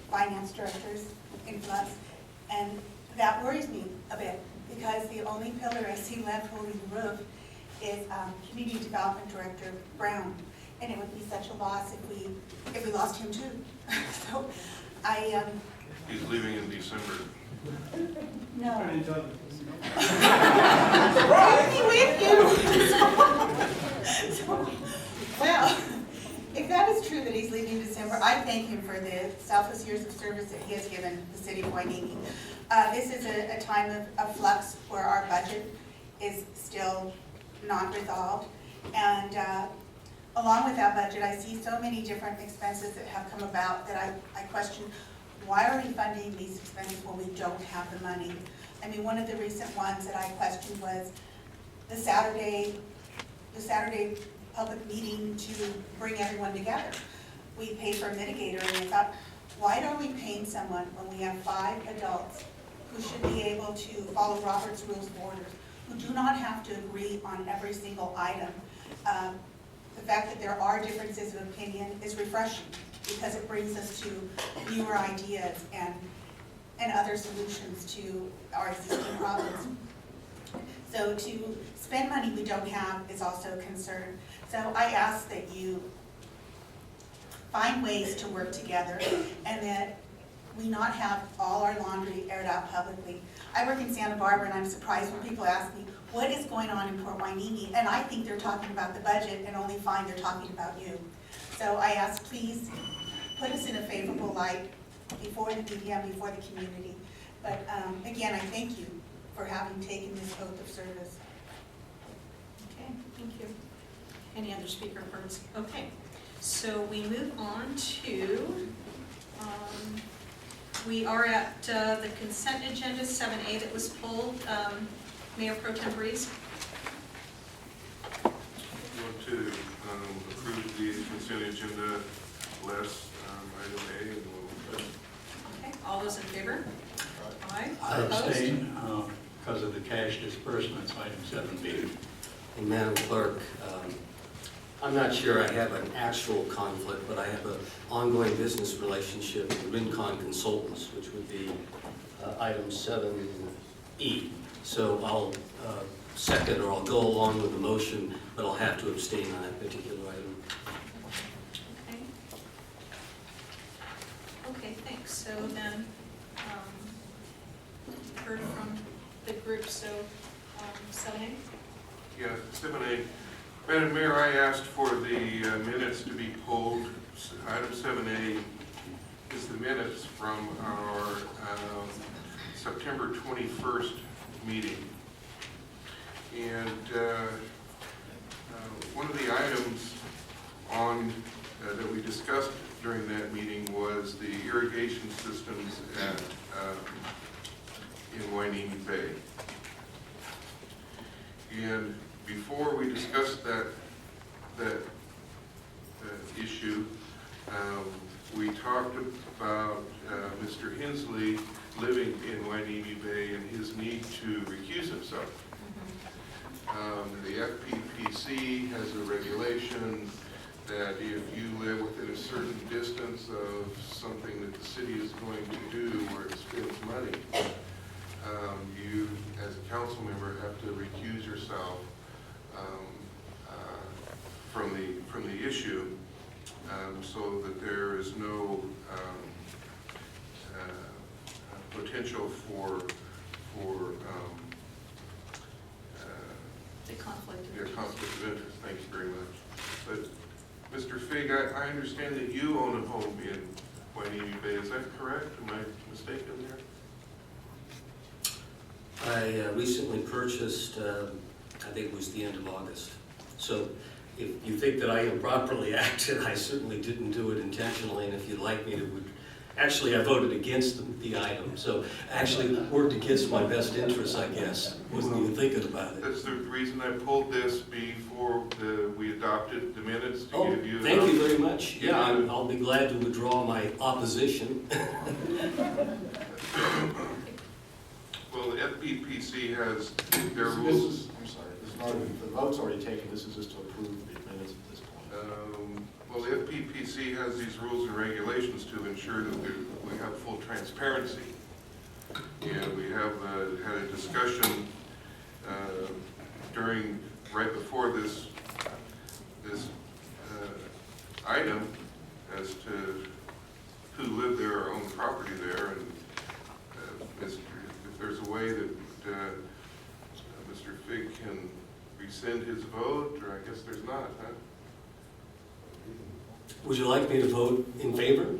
finance directors in flux, and that worries me a bit, because the only pillar I see left holding the roof is Community Development Director Brown, and it would be such a loss if we lost him too. So He's leaving in December. No. Bring me with you. So, well, if that is true that he's leaving in December, I thank him for the selfless years of service that he has given the city of Hueneme. This is a time of flux where our budget is still not resolved. And along with that budget, I see so many different expenses that have come about that I question, why are we funding these expenses when we don't have the money? I mean, one of the recent ones that I questioned was the Saturday public meeting to bring everyone together. We pay for a mitigator, and I thought, why are we paying someone when we have 5 adults who should be able to follow Robert's Rules of Order, who do not have to agree on every single item? The fact that there are differences of opinion is refreshing, because it brings us to newer ideas and other solutions to our existing problems. So to spend money we don't have is also a concern. So I ask that you find ways to work together, and that we not have all our laundry aired out publicly. I work in Santa Barbara, and I'm surprised when people ask me, what is going on in Port Hueneme? And I think they're talking about the budget, and only find they're talking about you. So I ask, please put us in a favorable light before the media, before the community. But again, I thank you for having taken this oath of service. Okay, thank you. Any other speaker cards? Okay, so we move on to, we are at the consent agenda, 7A that was pulled. Mayor Pro Tem Breeze. I want to approve the consent agenda less item A, and we'll... Okay, all those in favor? Aye. I abstain because of the cash disbursements, item 7B. And Madam Clerk, I'm not sure I have an actual conflict, but I have an ongoing business relationship with Rincon Consultants, which would be item 7E. So I'll second, or I'll go along with the motion, but I'll have to abstain on that particular item. Okay. Okay, thanks. So then, heard from the group, so 7A? Yeah, 7A. Madam Mayor, I asked for the minutes to be pulled. Item 7A is the minutes from our September 21st meeting. And one of the items on that we discussed during that meeting was the irrigation systems at in Hueneme Bay. And before we discussed that issue, we talked about Mr. Hansley living in Hueneme Bay and his need to recuse himself. The FPPC has a regulation that if you live within a certain distance of something that the city is going to do where it spends money, you, as a council member, have to recuse yourself from the issue, so that there is no potential for The conflict of yeah, interest. conflict of interest. Thank you very much. But Mr. Figg, I understand that you own a home in Hueneme Bay. Is that correct? Am I mistaken there? I recently purchased, I think it was the end of August. So if you think that I improperly acted, I certainly didn't do it intentionally, and if you'd like me to, actually I voted against the item, so actually worked against my best interests, I guess. Wasn't even thinking about it. That's the reason I pulled this before we adopted the minutes to give you. Thank you very much. Yeah, I'll be glad to withdraw my opposition. Well, the FPPC has their This rules. is, I'm sorry, this is not, the vote's already taken, this is just to approve the minutes at this point. Well, the FPPC has these rules and regulations to ensure that we have full transparency. And we have had a discussion right before this item as to who lived there or owned property there, and if there's a way that Mr. Figg can rescind his vote, or I guess there's not, huh? Would you like me to vote in favor?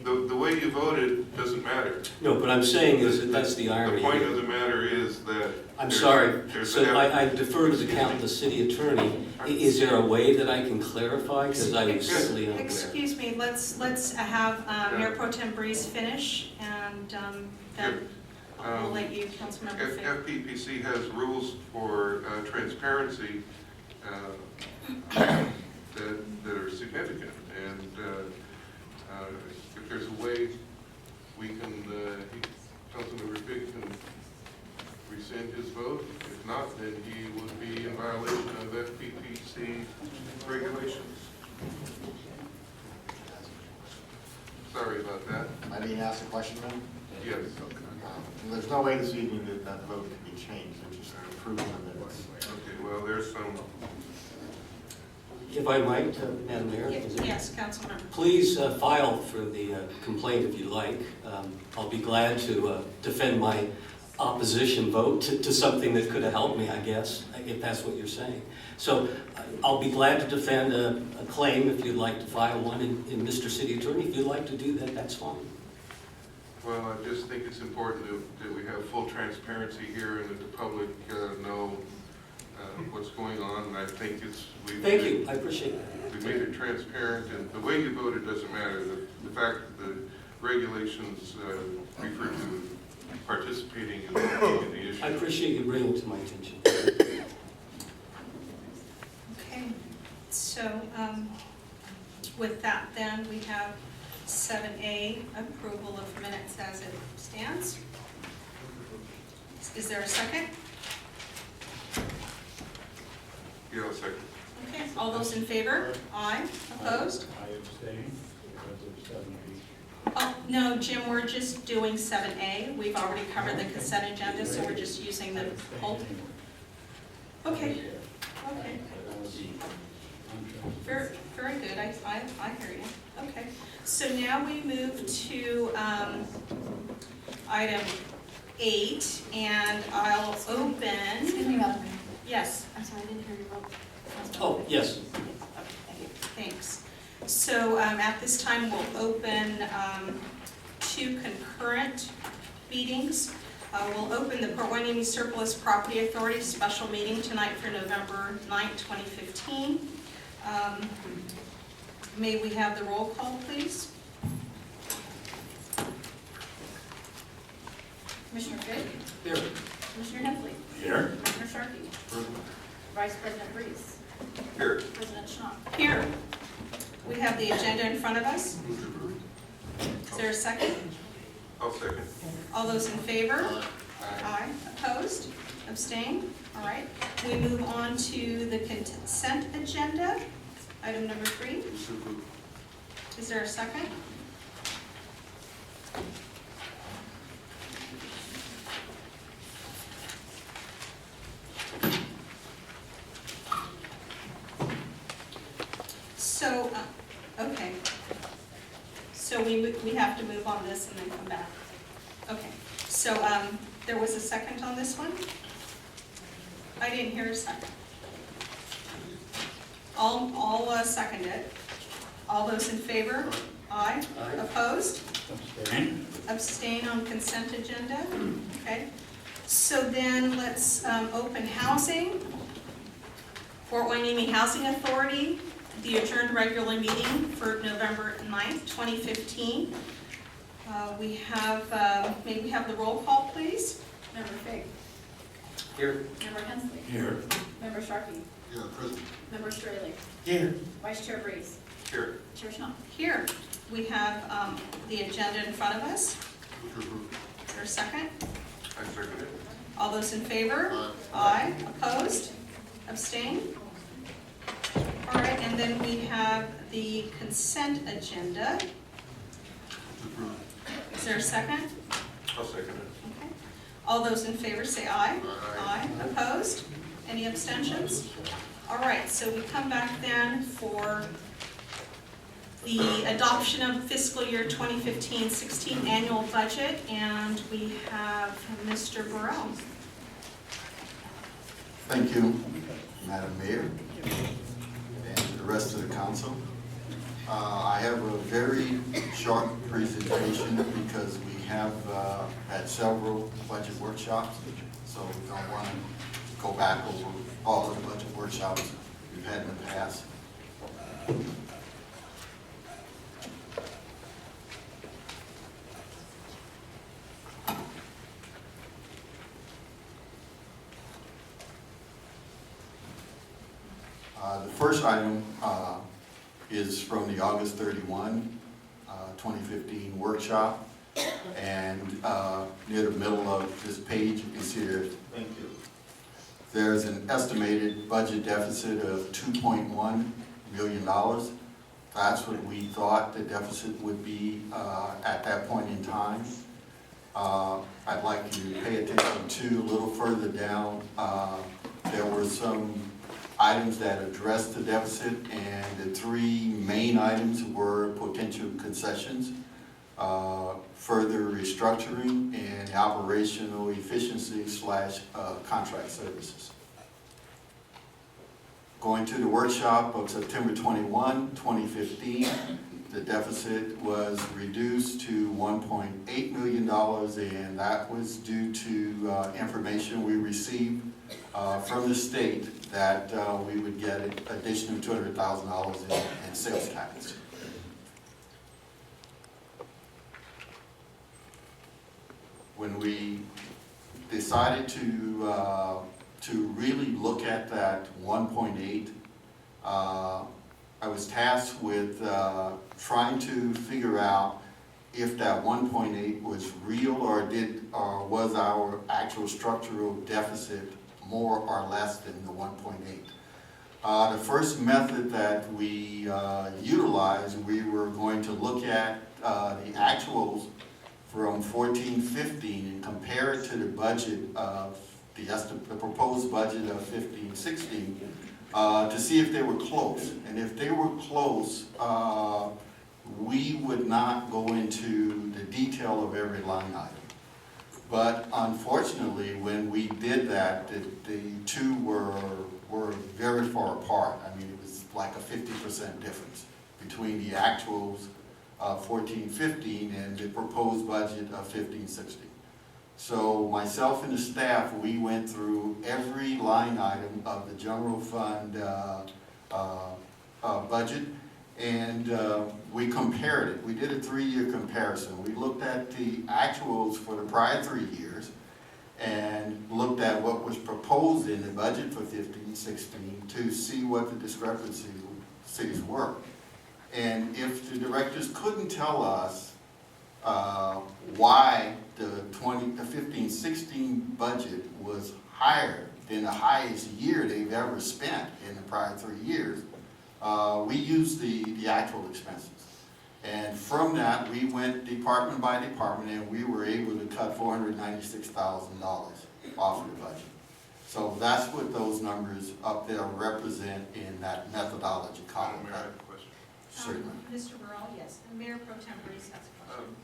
The way you voted doesn't matter. No, but I'm saying is that that's the irony. The point of the matter is that... I'm sorry, so I defer to the city attorney. Is there a way that I can clarify? Because I was simply unclear. Excuse me, let's have Mayor Pro Tem Breeze finish, and then we'll let you, Councilmember Figg. FPPC has rules for transparency that are significant, and if there's a way we can, Councilmember Figg can rescind his vote. If not, then he would be in violation of FPPC regulations. Sorry about that. Am I being asked a question then? Yes. There's no way this evening that that vote can be changed, they're just approving the minutes. Okay, well, there's some... If I might, Madam Mayor? Yes, Councilmember. Please file for the complaint if you like. I'll be glad to defend my opposition vote to something that could have helped me, I guess, if that's what you're saying. So I'll be glad to defend a claim if you'd like to file one, and Mr. City Attorney, if you'd like to do that, that's fine. Well, I just think it's important that we have full transparency here and that the public know what's going on, and I think Thank you, I appreciate that. We made it transparent, and the way you voted doesn't matter. The fact that the regulations refer to participating in the issue. I appreciate you bringing it to my attention. Okay, so with that then, we have 7A, approval of minutes as it stands. Is there a second? Yeah, I'll second. Okay, all those in favor? Aye. Opposed? I abstain because of 7A. Oh, no, Jim, we're just doing 7A. We've already covered the consent agenda, so we're just using the hold. Okay, okay. Very good, I hear you. Okay, so now we move to item 8, and I'll open. Excuse me, Madam Mayor. Yes. I'm sorry, I didn't hear your vote. Oh, yes. Okay, thank you. Thanks. So at this time, we'll open 2 concurrent meetings. We'll open the Port Hueneme Surplus Property Authority special meeting tonight for November 9th, 2015. May we have the roll call, please? Commissioner Figg? Here. Commissioner Hansley? Here. Commissioner Sharkey? Vice President Breeze? Here. President Schnapp? Here. We have the agenda in front of us. Is there a second? I'll second. All those in favor? Aye. Opposed? Abstain? All right. We move on to the consent agenda, item number 3. Is there a second? So, okay. So we have to move on this and then come back. Okay. So there was a second on this one? I didn't hear a second. All seconded. All those in favor? Aye. Aye. Opposed? Abstain. Abstain on consent agenda? Okay. So then let's open housing. Port Hueneme Housing Authority, the adjourned regular meeting for November 9th, 2015. We have, may we have the roll call, please? Member Figg? Here. Member Hansley? Here. Member Sharkey? Yeah, present. Member Straley? Here. Vice Chair Breeze? Here. Chair Schnapp? Here. We have the agenda in front of us. Is there a second? I second it. All those in favor? Aye. Opposed? Abstain? All right, and then we have the consent agenda. Is there a second? I'll second it. Okay. All those in favor say aye. Aye. Opposed? Any abstentions? All right, so we come back then for the adoption of fiscal year 2015-16 annual budget, and we have Mr. Burrell. Thank you, Madam Mayor, and the rest of the council. I have a very short presentation because we have had several budget workshops, so we don't want to go back over all of the budget workshops we've had in the past. The first item is from the August 31, 2015 workshop. And near the middle of this page, you can see there's an estimated budget deficit of $2.1 million. That's what we thought the deficit would be at that point in time. I'd like you to pay attention to a little further down. There were some items that addressed the deficit, and the 3 main items were potential concessions, further restructuring, and operational efficiency / contract services. Going to the workshop of September 21, 2015, the deficit was reduced to $1.8 million, and that was due to information we received from the state that we would get an additional $200,000 in sales tax. When we decided to really look at that 1.8, I was tasked with trying to figure out if that 1.8 was real or was our actual structural deficit more or less than the 1.8. The first method that we utilized, we were going to look at the actuals from 14-15 and compare it to the budget of the proposed budget of 15-16 to see if they were close. And if they were close, we would not go into the detail of every line item. But unfortunately, when we did that, the two were very far apart. I mean, it was like a 50% difference between the actuals of 14-15 and the proposed budget of 15-16. So myself and the staff, we went through every line item of the general fund budget, and we compared it. We did a 3-year comparison. We looked at the actuals for the prior 3 years and looked at what was proposed in the budget for 15-16 to see what the discrepancies were. And if the directors couldn't tell us why the 15-16 budget was higher than the highest year they've ever spent in the prior 3 years, we used the actual expenses. And from that, we went department by department, and we were able to cut $496,000 off of the budget. So that's what those numbers up there represent in that methodology column. Mayor, I have a question. Certainly. Mr. Burrell, yes. And Mayor Pro Tem Breeze has a question.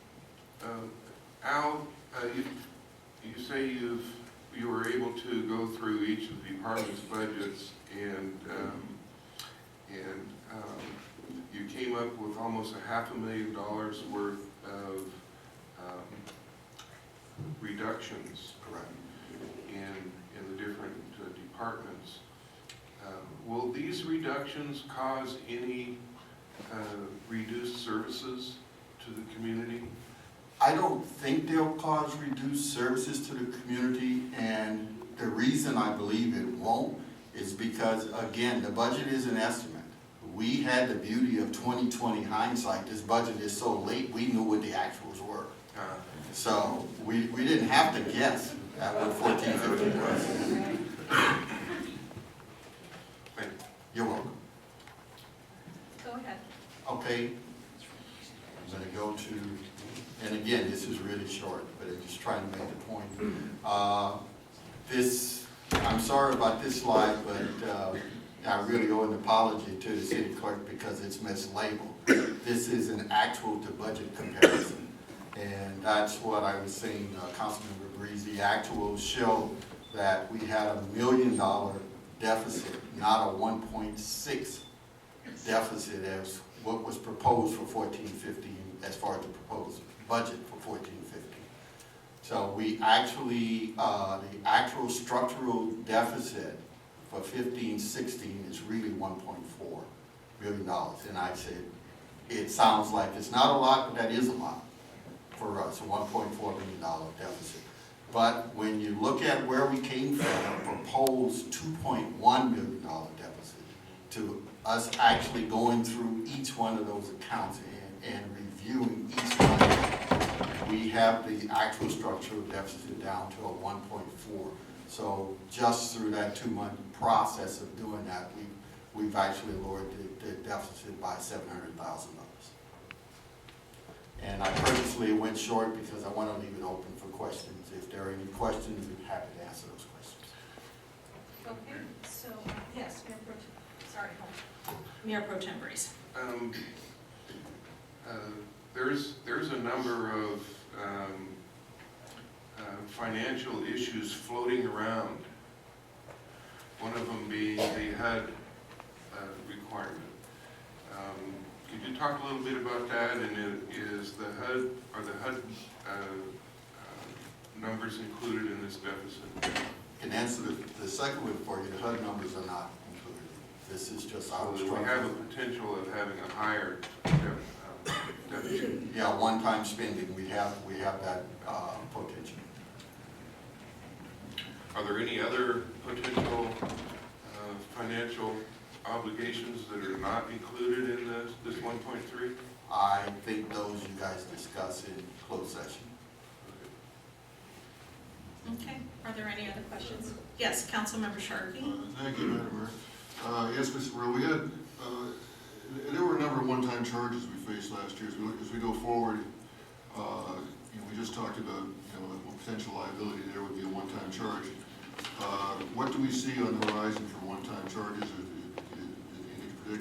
Al, you say you were able to go through each of the department's budgets and you came up with almost $500,000 worth of reductions. Correct. In the different departments. Will these reductions cause any reduced services to the community? I don't think they'll cause reduced services to the community, and the reason I believe it won't is because, again, the budget is an estimate. We had the beauty of 20/20 hindsight. This budget is so late, we knew what the actuals were. So we didn't have to guess at what 1450 was. You're welcome. Go ahead. Okay. I'm going to go to, and again, this is really short, but I'm just trying to make the point. I'm sorry about this slide, but I really owe an apology to the city clerk because it's mislabeled. This is an actual to budget comparison. And that's what I was saying, Councilmember Breeze. The actuals show that we had $1 million deficit, not a 1.6 deficit as what was proposed for 14-15 as far as the proposed budget for 14-15. So we actually, the actual structural deficit for 15-16 is really $1.4 million. And I said, it sounds like it's not a lot, but that is a lot for us, a $1.4 million deficit. But when you look at where we came from, a proposed $2.1 million deficit, to us actually going through each one of those accounts and reviewing each one, we have the actual structural deficit down to a 1.4. So just through that 2-month process of doing that, we've actually lowered the deficit by $700,000. And I purposely went short because I want to leave it open for questions. If there are any questions, we're happy to answer those questions. Okay, so, yes, Mayor Pro Tem, sorry, Mayor Pro Tem Breeze. There's a number of financial issues floating around. One of them being the HUD requirement. Could you talk a little bit about that? And is the HUD, are the HUD numbers included in this deficit? I can answer the second one for you. The HUD numbers are not included. This is just our So we have a potential of having a higher deficit. Yeah, one-time spending. We have that potential. Are there any other potential financial obligations that are not included in this 1.3? I think those you guys discuss in closed session. Okay, are there any other questions? Yes, Councilmember Sharkey. Thank you, Madam Mayor. Yes, Mr. Burrell, we had, there were a number of one-time charges we faced last year. As we go forward, we just talked about, a potential liability there would be a one-time charge. What do we see on the horizon for one-time charges? Do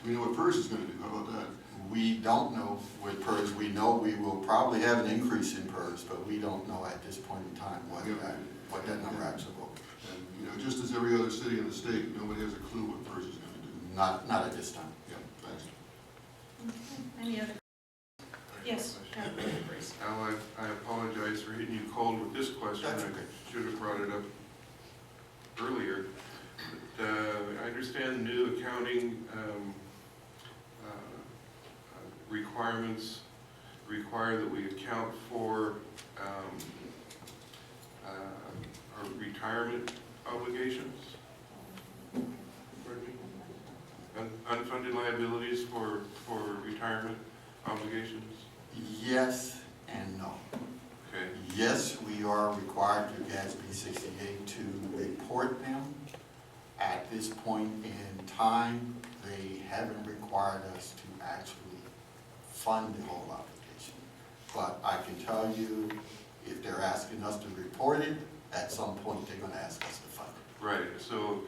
we know what PERS is going to do? How about that? We don't know with PERS. We know we will probably have an increase in PERS, but we don't know at this point in time what that number actually will be. And, just as every other city in the state, nobody has a clue what PERS is going to do. Not at this time. Yeah, thanks. Okay. Any other? Yes, Councilmember Breeze. Al, I apologize apologize for hitting you cold with this question. That's okay. I should have brought it up earlier. But, I understand new accounting requirements require that we account for our retirement obligations. Pardon me? Unfunded liabilities for retirement obligations? Yes and no. Okay. Yes, we are required through GASB 68 to report them. At this point in time, they haven't required us to actually fund the whole obligation. But I can tell you, if they're asking us to report it, at some point they're going to ask us to fund it. Right. So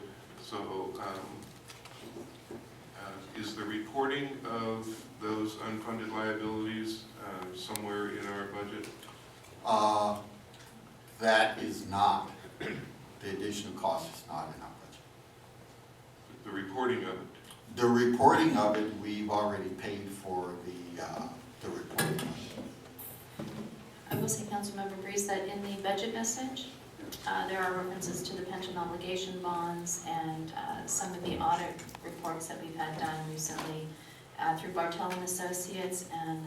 is the reporting of those unfunded liabilities somewhere in our budget? That is not. The additional cost is not in our budget. The reporting of it? The reporting of it, we've already paid for the reporting of it. I will say, Councilmember Breeze, that in the budget message, there are references to the pension obligation bonds and some of the audit reports that we've had done recently through Bartel and Associates and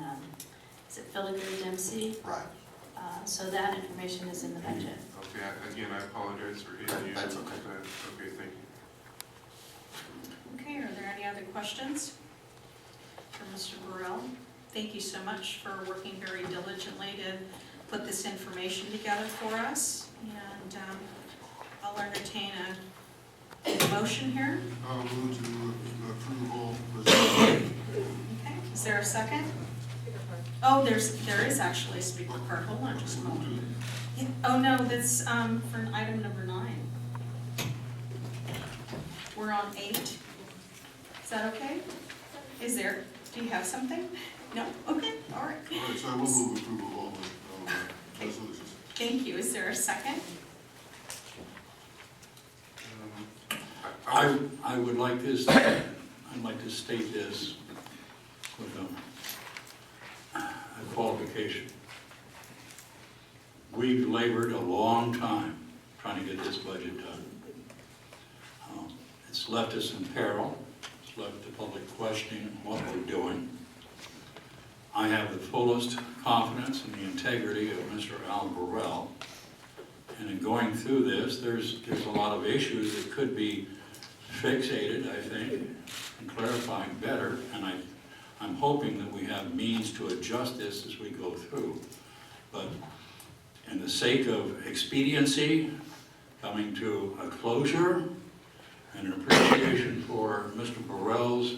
is it Figg Dempsey? Right. So that information is in the budget. Okay, again, I apologize for hitting you. That's okay. Okay, thank you. Okay, are there any other questions for Mr. Burrell? Thank you so much for working very diligently to put this information together for us. And I'll entertain a motion here. I'll move to approval. Okay, is there a second? Oh, there is actually a speaker card. Hold on just a moment. Yeah. Oh, no, that's for item number 9. We're on 8. Is that okay? Do you have something? No? Okay, all right. All right, so I will move approval of the resolutions. Thank you. Is there a second? I would like this, I'd like to state this with a qualification. We've labored a long time trying to get this budget done. It's left us in peril. It's left the public questioning what we're doing. I have the fullest confidence in the integrity of Mr. Al Burrell. And in going through this, there's a lot of issues that could be fixated, I think, and clarifying better. And I'm hoping that we have means to adjust this as we go through. But in the sake of expediency, coming to a closure, and an appreciation for Mr. Burrell's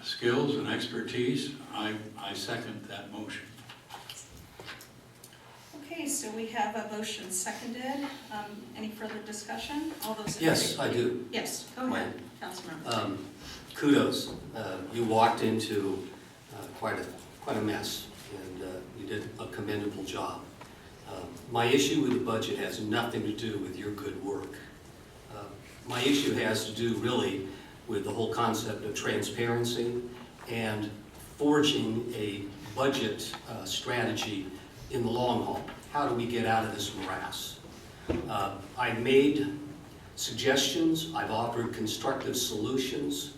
skills and expertise, I second that motion. Okay, so we have a motion seconded. Any further discussion? All those in Yes, favor? I do. Yes, go ahead, Councilmember. Kudos. You walked into quite a mess, and you did a commendable job. My issue with the budget has nothing to do with your good work. My issue has to do really with the whole concept of transparency and forging a budget strategy in the long haul. How do we get out of this morass? I've made suggestions, I've offered constructive solutions,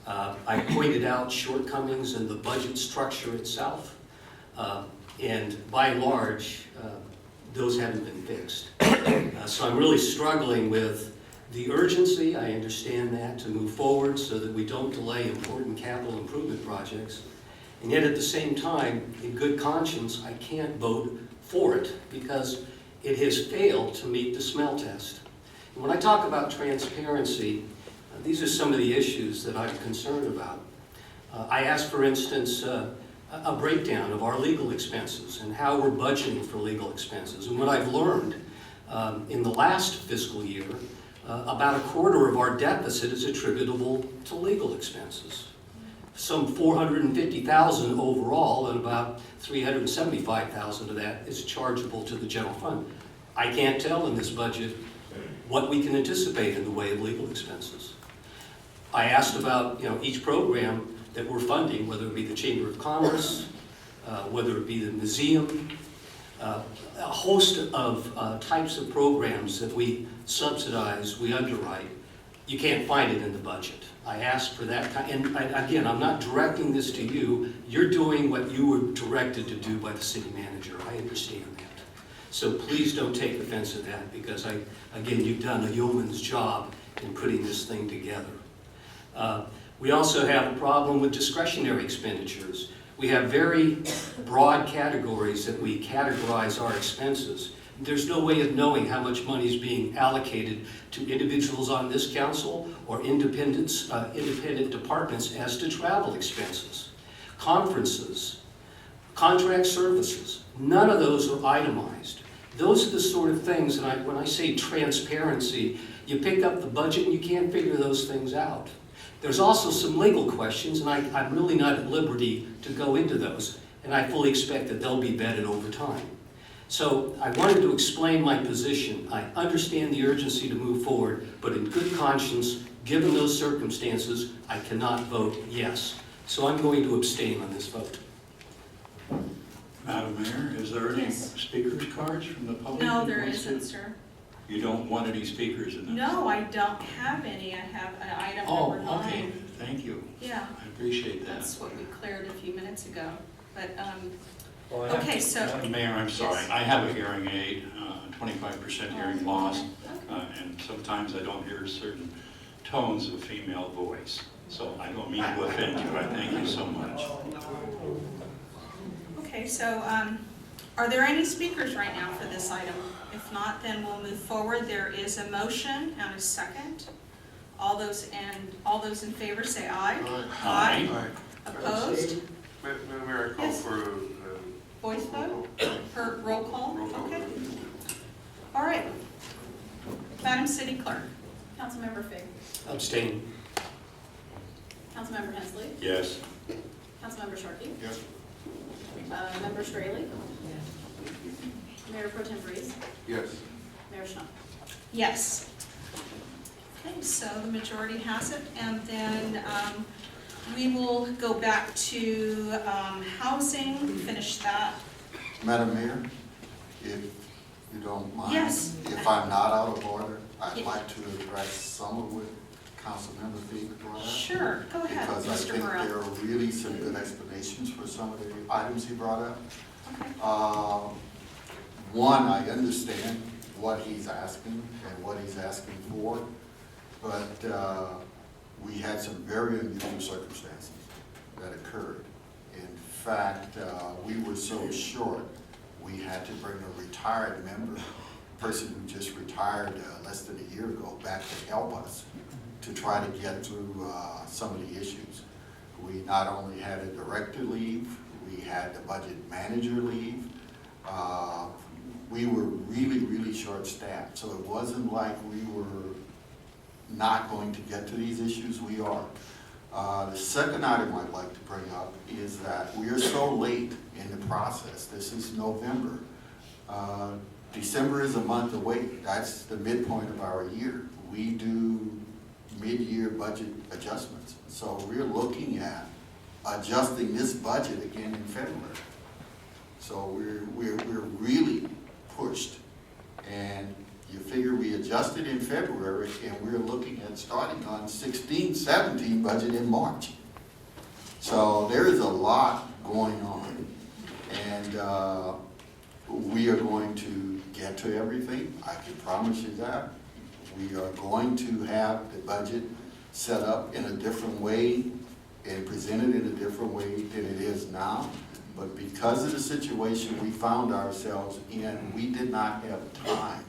I've pointed out shortcomings in the budget structure itself, and by and large, those haven't been fixed. So I'm really struggling with the urgency, I understand that, to move forward so that we don't delay important capital improvement projects. And yet at the same time, in good conscience, I can't vote for it because it has failed to meet the smell test. And when I talk about transparency, these are some of the issues that I'm concerned about. I asked, for instance, a breakdown of our legal expenses and how we're budgeting for legal expenses. And what I've learned in the last fiscal year, about a quarter of our deficit is attributable to legal expenses. Some $450,000 overall, and about $375,000 of that is chargeable to the general fund. I can't tell in this budget what we can anticipate in the way of legal expenses. I asked about each program that we're funding, whether it be the Chamber of Commerce, whether it be the museum, host of types of programs that we subsidize, we underwrite. You can't find it in the budget. I asked for that kind, and again, I'm not directing this to you. You're doing what you were directed to do by the city manager. I understand that. So please don't take offense at that, because again, you've done a yeoman's job in putting this thing together. We also have a problem with discretionary expenditures. We have very broad categories that we categorize our expenses. There's no way of knowing how much money is being allocated to individuals on this council or independent departments as to travel expenses, conferences, contract services. None of those are itemized. Those are the sort of things that when I say transparency, you pick up the budget and you can't figure those things out. There's also some legal questions, and I'm really not at liberty to go into those, and I fully expect that they'll be vetted over time. So I wanted to explain my position. I understand the urgency to move forward, but in good conscience, given those circumstances, I cannot vote yes. So I'm going to abstain on this vote. Madam Mayor, is there any Yes. speakers cards from the public? No, that there wants to- isn't, sir. You don't want any speakers in this? No, I don't have any. I have item Oh, number 9. okay, thank you. Yeah, I appreciate that. that's what we cleared a few minutes ago. But, Well, I have- okay, so. Madam Mayor, I'm sorry, Yes. I have a hearing aid, 25% hearing loss, Okay. and sometimes I don't hear certain tones of female voice. So I don't mean to offend you, I thank you so much. Okay, so are there any speakers right now for this item? If not, then we'll move forward. There is a motion and a second. All those in favor say aye. Aye. Opposed? Madam Mayor, I call Yes. for Voice vote? For roll call? roll call. Okay. All right. Madam City Clerk. Councilmember Figg. Abstain. Councilmember Hansley. Yes. Councilmember Sharkey. Yes. Member Straley. Mayor Pro Tem Breeze. Yes. Mayor Schnapp. Yes. Okay, so the majority has it, and then we will go back to housing, finish that. Madam Mayor, if you don't mind. Yes. If I'm not out of order, I'd Yeah. like to address some of what Councilmember Figg brought up. Sure, go ahead, Because I Mr. think Burrell. there are really some good explanations for some of the items he brought up. Okay. One, I understand what he's asking and what he's asking for, but we had some very unusual circumstances that occurred. In fact, we were so short, we had to bring a retired member, a person who just retired less than a year ago, back to help us to try to get through some of the issues. We not only had a director leave, we had the budget manager leave. We were really, really short-staffed, so it wasn't like we were not going to get to these issues. We are. The second item I'd like to bring up is that we are so late in the process. This is November. December is a month away. That's the midpoint of our year. We do mid-year budget adjustments. So we're looking at adjusting this budget again in February. So we're really pushed. And you figure we adjusted in February, and we're looking at starting on 16-17 budget in March. So there is a lot going on. And we are going to get to everything. I can promise you that. We are going to have the budget set up in a different way and presented in a different way than it is now. But because of the situation we found ourselves in, we did not have time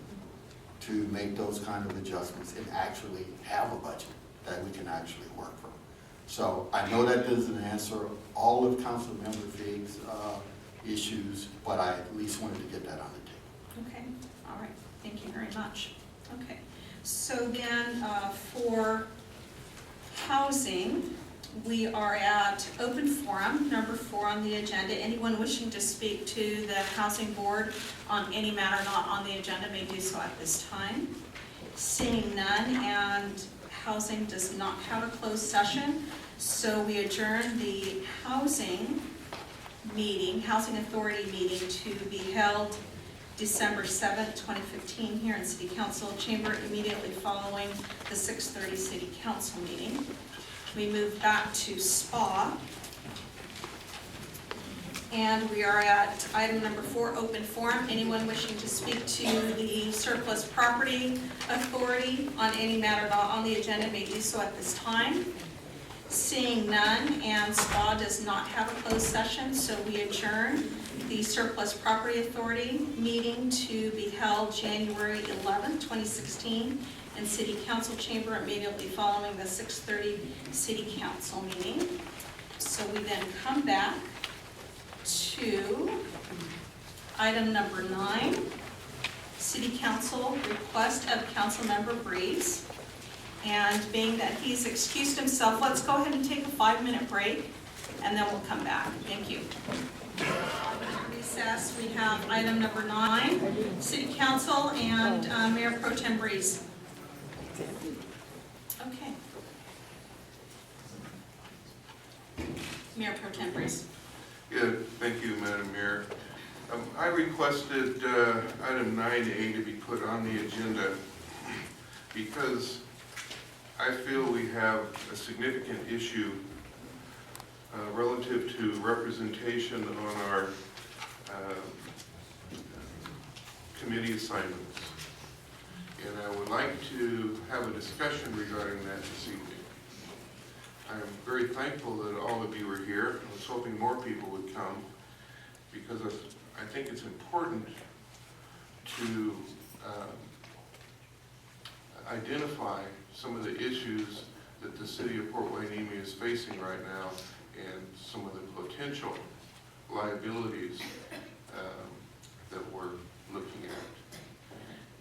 to make those kind of adjustments and actually have a budget that we can actually work from. So I know that doesn't answer all of Councilmember Figg's issues, but I at least wanted to get that on the table. Okay, all right, thank you very much. Okay, so then for housing, we are at open forum, number 4 on the agenda. Anyone wishing to speak to the housing board on any matter not on the agenda may do so at this time. Seeing none, and housing does not have a closed session, so we adjourn the housing meeting, housing authority meeting, to be held December 7th, 2015, here in City Council Chamber, immediately following the 6:30 City Council meeting. We move back to SPA. And we are at item number 4, open forum. Anyone wishing to speak to the Surplus Property Authority on any matter not on the agenda may do so at this time. Seeing none, and SPA does not have a closed session, so we adjourn the Surplus Property Authority meeting to be held January 11th, 2016 in City Council Chamber immediately following the 6:30 City Council meeting. So we then come back to item number 9, City Council request of Councilmember Breeze. And being that he's excused himself, let's go ahead and take a 5-minute break, and then we'll come back. Thank you. Recess, we have item number 9, City Council and Mayor Pro Tem Breeze. Okay. Mayor Pro Tem Breeze. Yeah, thank you, Madam Mayor. I requested item 9A to be put on the agenda because I feel we have a significant issue relative to representation on our committee assignments. And I would like to have a discussion regarding that this evening. I'm very thankful that all of you are here. I was hoping more people would come because I think it's important to identify some of the issues that the city of Port Hueneme is facing right now and some of the potential liabilities that we're looking at.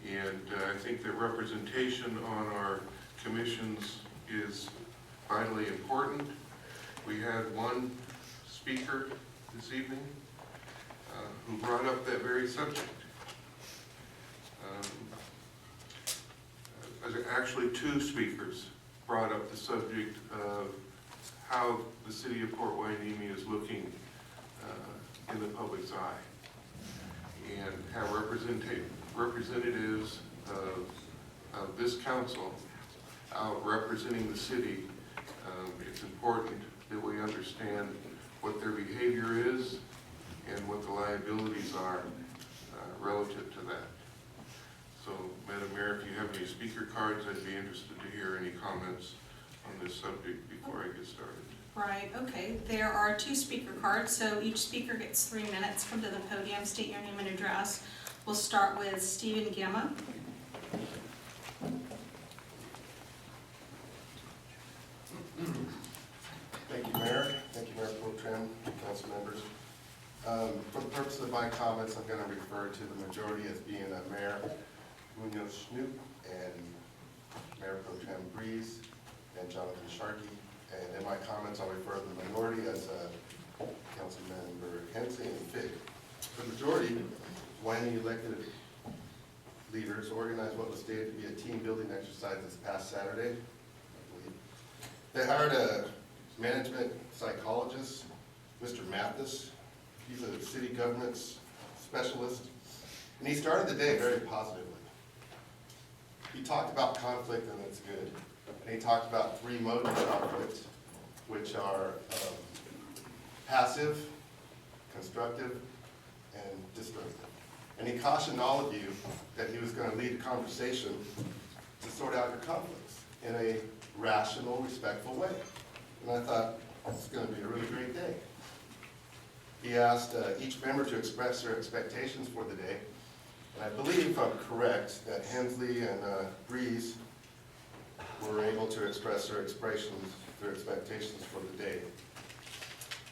And I think that representation on our commissions is vitally important. We had one speaker this evening who brought up that very subject. Actually, 2 speakers brought up the subject of how the city of Port Hueneme is looking in the public's eye, and how representatives of this council out representing the city, it's important that we understand what their behavior is and what the liabilities are relative to that. So, Madam Mayor, if you have any speaker cards, I'd be interested to hear any comments on this subject before I get started. Right, okay. There are 2 speaker cards, so each speaker gets 3 minutes. Come to the podium, state your name and address. We'll start with Stephen Gemma. Thank you, Mayor. Thank you, Mayor Pro Tem, council members. For the purpose of my comments, I'm going to refer to the majority as being Mayor Munoz Snoop and Mayor Pro Tem Breeze and Jonathan Sharkey. And in my comments, I'll refer to the minority as Councilmember Hansley and Figg. The majority, Hueneme elected leaders organized what was stated to be a team-building exercise this past Saturday, I believe. They hired a management psychologist, Mr. Mathis. He's a city governance specialist, and he started the day very positively. He talked about conflict, and it's good, and he talked about 3 modes of conflict, which are passive, constructive, and destructive. And he cautioned all of you that he was going to lead a conversation to sort out your conflicts in a rational, respectful way. And I thought, it's going to be a really great day. He asked each member to express their expectations for the day. And I believe, if I'm correct, that Hansley and Breeze were able to express their expectations for the day.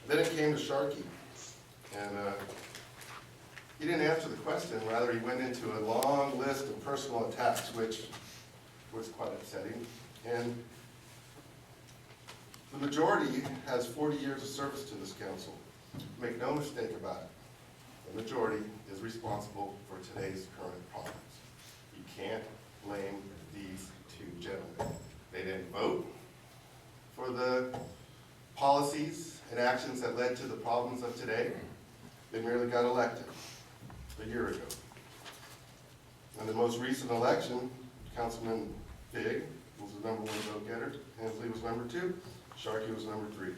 Then it came to Sharkey. And he didn't answer the question, rather he went into a long list of personal attacks, which was quite upsetting. And the majority has 40 years of service to this council. Make no mistake about it. The majority is responsible for today's current problems. You can't blame these 2 gentlemen. They didn't vote for the policies and actions that led to the problems of today. They merely got elected a year ago. In the most recent election, Councilman Figg was the number 1 vote getter, Hansley was number 2, Sharkey was number 3.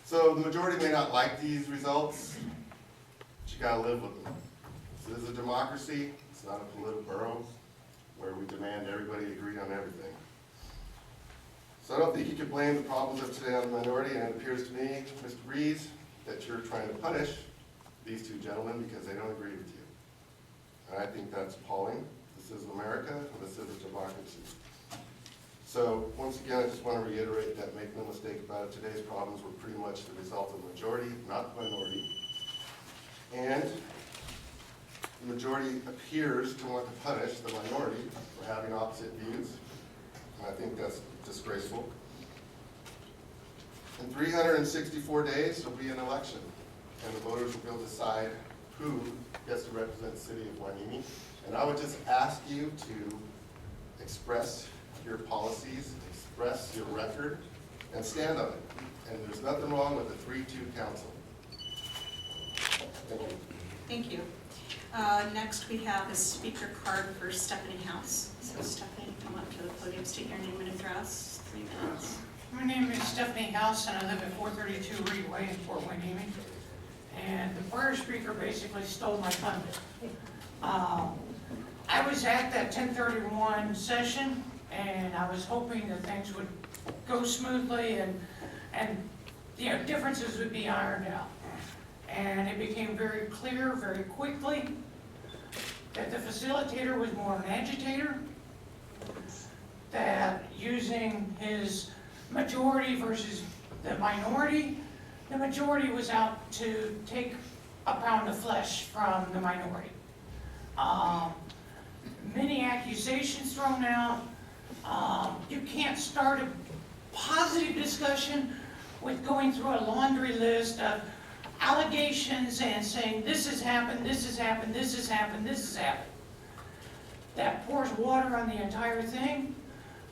So the majority may not like these results, but you gotta live with them. This is a democracy, it's not a political borough where we demand everybody agree on everything. So I don't think you can blame the problems of today on the minority, and it appears to me, Mr. Breeze, that you're trying to punish these 2 gentlemen because they don't agree with you. And I think that's appalling. This is America, and this is a democracy. So once again, I just want to reiterate that, make no mistake about it, today's problems were pretty much the result of the majority, not the minority. And the majority appears to want to punish the minority for having opposite views. And I think that's disgraceful. In 364 days, there'll be an election, and the voters will decide who gets to represent the city of Hueneme. And I would just ask you to express your policies, express your record, and stand on it. And there's nothing wrong with a 3-2 council. Thank you. Thank you. Next, we have a speaker card for Stephanie House. So Stephanie, come up to the podium, state your name and address, 3 minutes. My name is Stephanie House, and I live at 432 Reed Way in Port Hueneme. And the prior speaker basically stole my thunder. I was at that 1031 session, and I was hoping that things would go smoothly and you know, differences would be ironed out. And it became very clear very quickly that the facilitator was more of an agitator, that using his majority versus the minority, the majority was out to take a pound of flesh from the minority. Many accusations thrown out. You can't start a positive discussion with going through a laundry list of allegations and saying this has happened, this has happened, this has happened, this has happened. That pours water on the entire thing.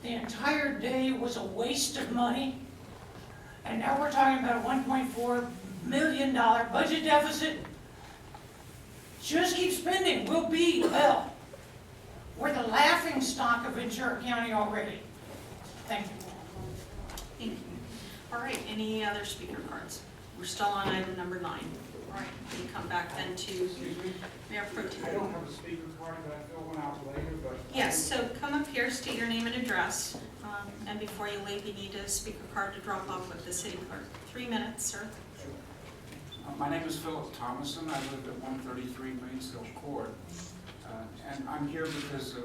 The entire day was a waste of money. And now we're talking about a $1.4 million budget deficit. Just keep spending. We'll be, well, we're the laughing stock of Ventura County already. Thank you. Thank you. All right, any other speaker cards? We're still on item number 9. All right, we come back then to Mayor Pro Tem. I don't have a speaker card, but I fill one out later, but... Yes, so come up here, state your name and address, and before you leave, you need a speaker card to drop off with the city clerk. 3 minutes, sir. My name is Philip Thomason. I live at 133 Mainsail Court. And I'm here because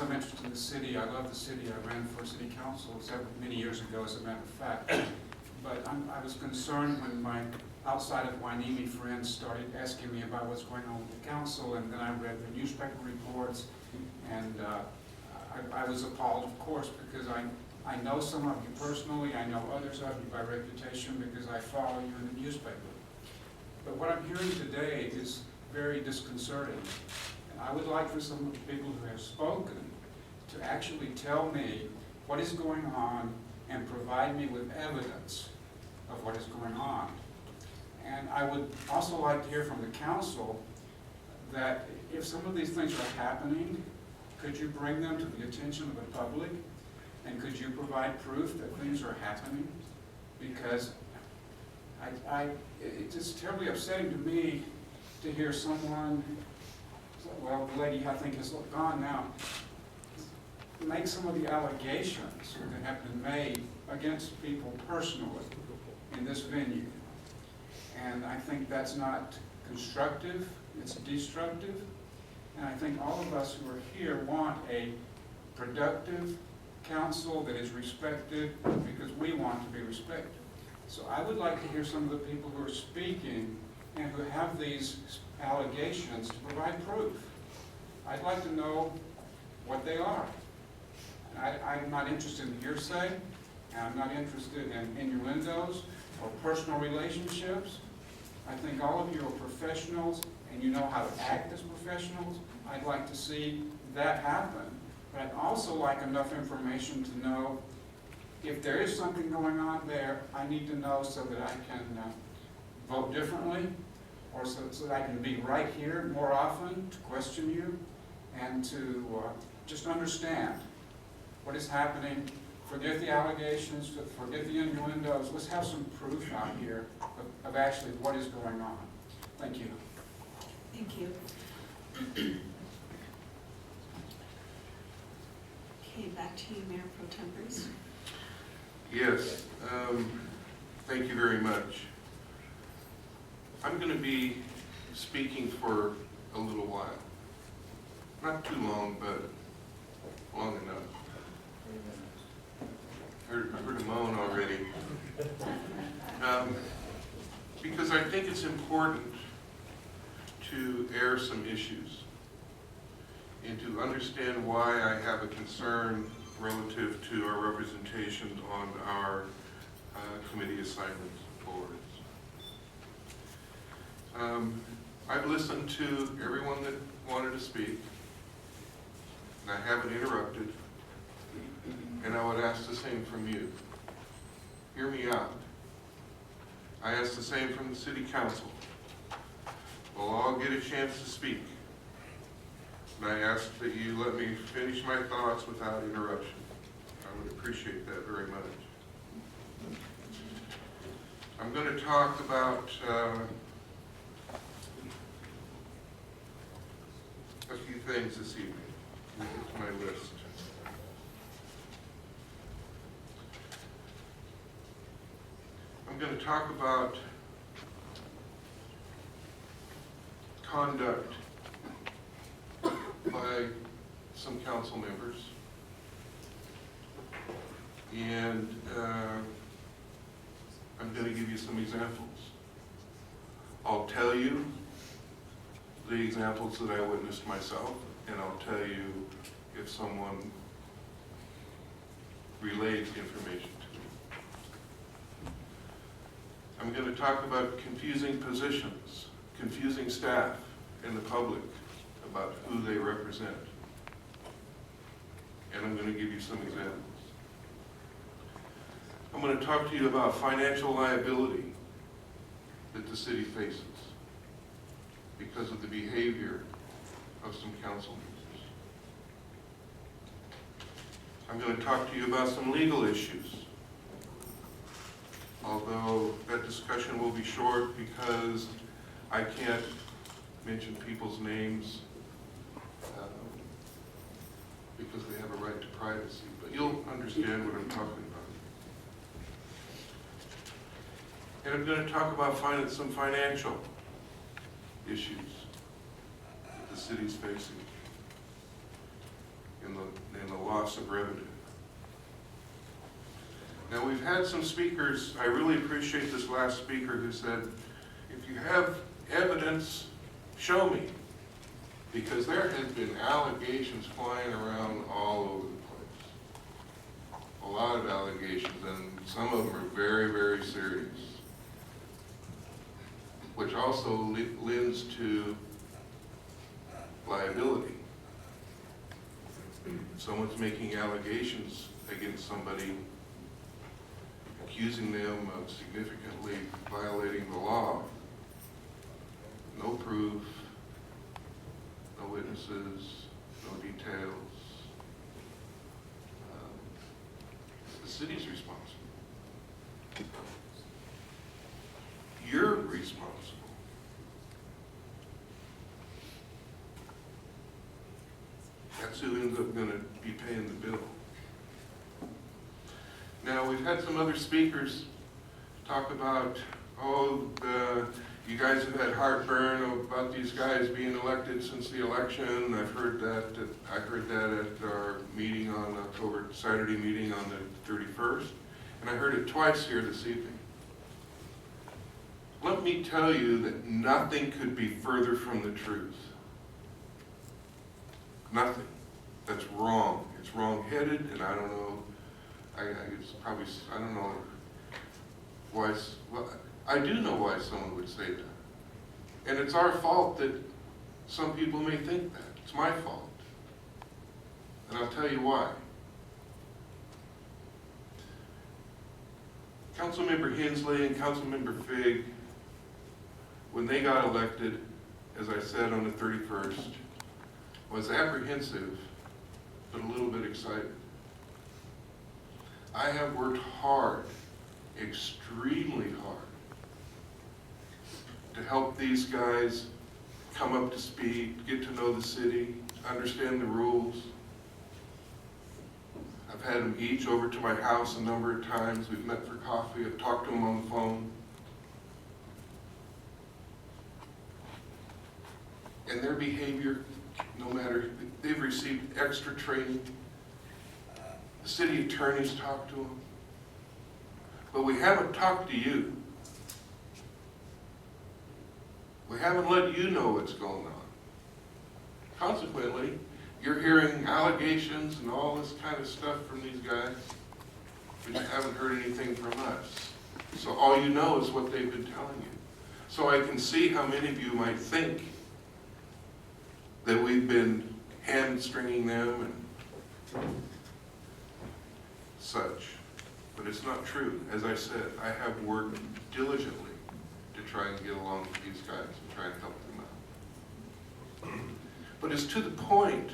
I'm interested in the city. I love the city. I ran for city council many years ago, as a matter of fact. But I was concerned when my outside of Hueneme friends started asking me about what's going on with the council, and then I read the newspaper reports, and I was appalled, of course, because I know some of you personally, I know others of you by reputation because I follow you in the newspaper. But what I'm hearing today is very disconcerting. And I would like for some of the people who have spoken to actually tell me what is going on and provide me with evidence of what is going on. And I would also like to hear from the council that if some of these things are happening, could you bring them to the attention of the public? And could you provide proof that things are happening? Because it's just terribly upsetting to me to hear someone, well, the lady I think is gone now, make some of the allegations that have been made against people personally in this venue. And I think that's not constructive, it's destructive. And I think all of us who are here want a productive council that is respected because we want to be respected. So I would like to hear some of the people who are speaking and who have these allegations to provide proof. I'd like to know what they are. I'm not interested in hearsay, and I'm not interested in innuendos or personal relationships. I think all of you are professionals and you know how to act as professionals. I'd like to see that happen. But I'd also like enough information to know if there is something going on there, I need to know so that I can vote differently or so that I can be right here more often to question you and to just understand what is happening. Forget the allegations, forget the innuendos. Let's have some proof out here of actually what is going on. Thank you. Thank you. Okay, back to you, Mayor Pro Tem Bruce. Yes, thank you very much. I'm going to be speaking for a little while. Not too long, but long enough. I heard a moan already. Because I think it's important to air some issues and to understand why I have a concern relative to our representation on our committee assignment boards. I've listened to everyone that wanted to speak, and I haven't interrupted, and I would ask the same from you. Hear me out. I ask the same from the City Council. We'll all get a chance to speak. And I ask that you let me finish my thoughts without interruption. I would appreciate that very much. I'm going to talk about a few things this evening. This is my list. I'm going to talk about conduct by some council members, and I'm going to give you some examples. I'll tell you the examples that I witnessed myself, and I'll tell you if someone relays information to me. I'm going to talk about confusing positions, confusing staff and the public about who they represent. And I'm going to give you some examples. I'm going to talk to you about financial liability that the city faces because of the behavior of some council members. I'm going to talk to you about some legal issues, although that discussion will be short because I can't mention people's names because they have a right to privacy, but you'll understand what I'm talking about. And I'm going to talk about some financial issues that the city's facing in the loss of revenue. Now, we've had some speakers. I really appreciate this last speaker who said, if you have evidence, show me. Because there have been allegations flying around all over the place. A lot of allegations, and some of them are very, very serious. Which also lends to liability. If someone's making allegations against somebody, accusing them of significantly violating the law, no proof, no witnesses, no details. The city's responsible. You're responsible. That's who ends up going to be paying the bill. Now, we've had some other speakers talk about, you guys have had heartburn about these guys being elected since the election. I've heard that. I heard that at our meeting on Saturday meeting on the 31st, and I heard it twice here this evening. Let me tell you that nothing could be further from the truth. Nothing. That's wrong. It's wrong-headed, and I don't know. I don't know why. Well, I do know why someone would say that. And it's our fault that some people may think that. It's my fault. And I'll tell you why. Councilmember Hansley and Councilmember Figg when they got elected, as I said on the 31st, was apprehensive, but a little bit excited. I have worked hard, extremely hard, to help these guys come up to speed, get to know the city, understand the rules. I've had them each over to my house a number of times. We've met for coffee. I've talked to them on the phone. And their behavior, no matter, they've received extra training. The city attorneys talk to them. But we haven't talked to you. We haven't let you know what's going on. Consequently, you're hearing allegations and all this kind of stuff from these guys, but you haven't heard anything from us. So all you know is what they've been telling you. So I can see how many of you might think that we've been hamstringing them and such. But it's not true. As I said, I have worked diligently to try and get along with these guys and try and help them out. But it's to the point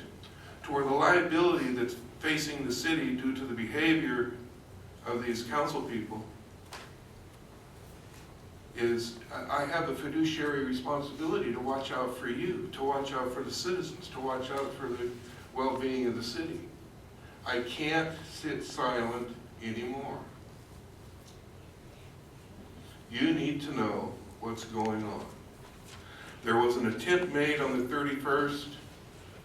to where the liability that's facing the city due to the behavior of these council people is, I have a fiduciary responsibility to watch out for you, to watch out for the citizens, to watch out for the well-being of the city. I can't sit silent anymore. You need to know what's going on. There was an attempt made on the 31st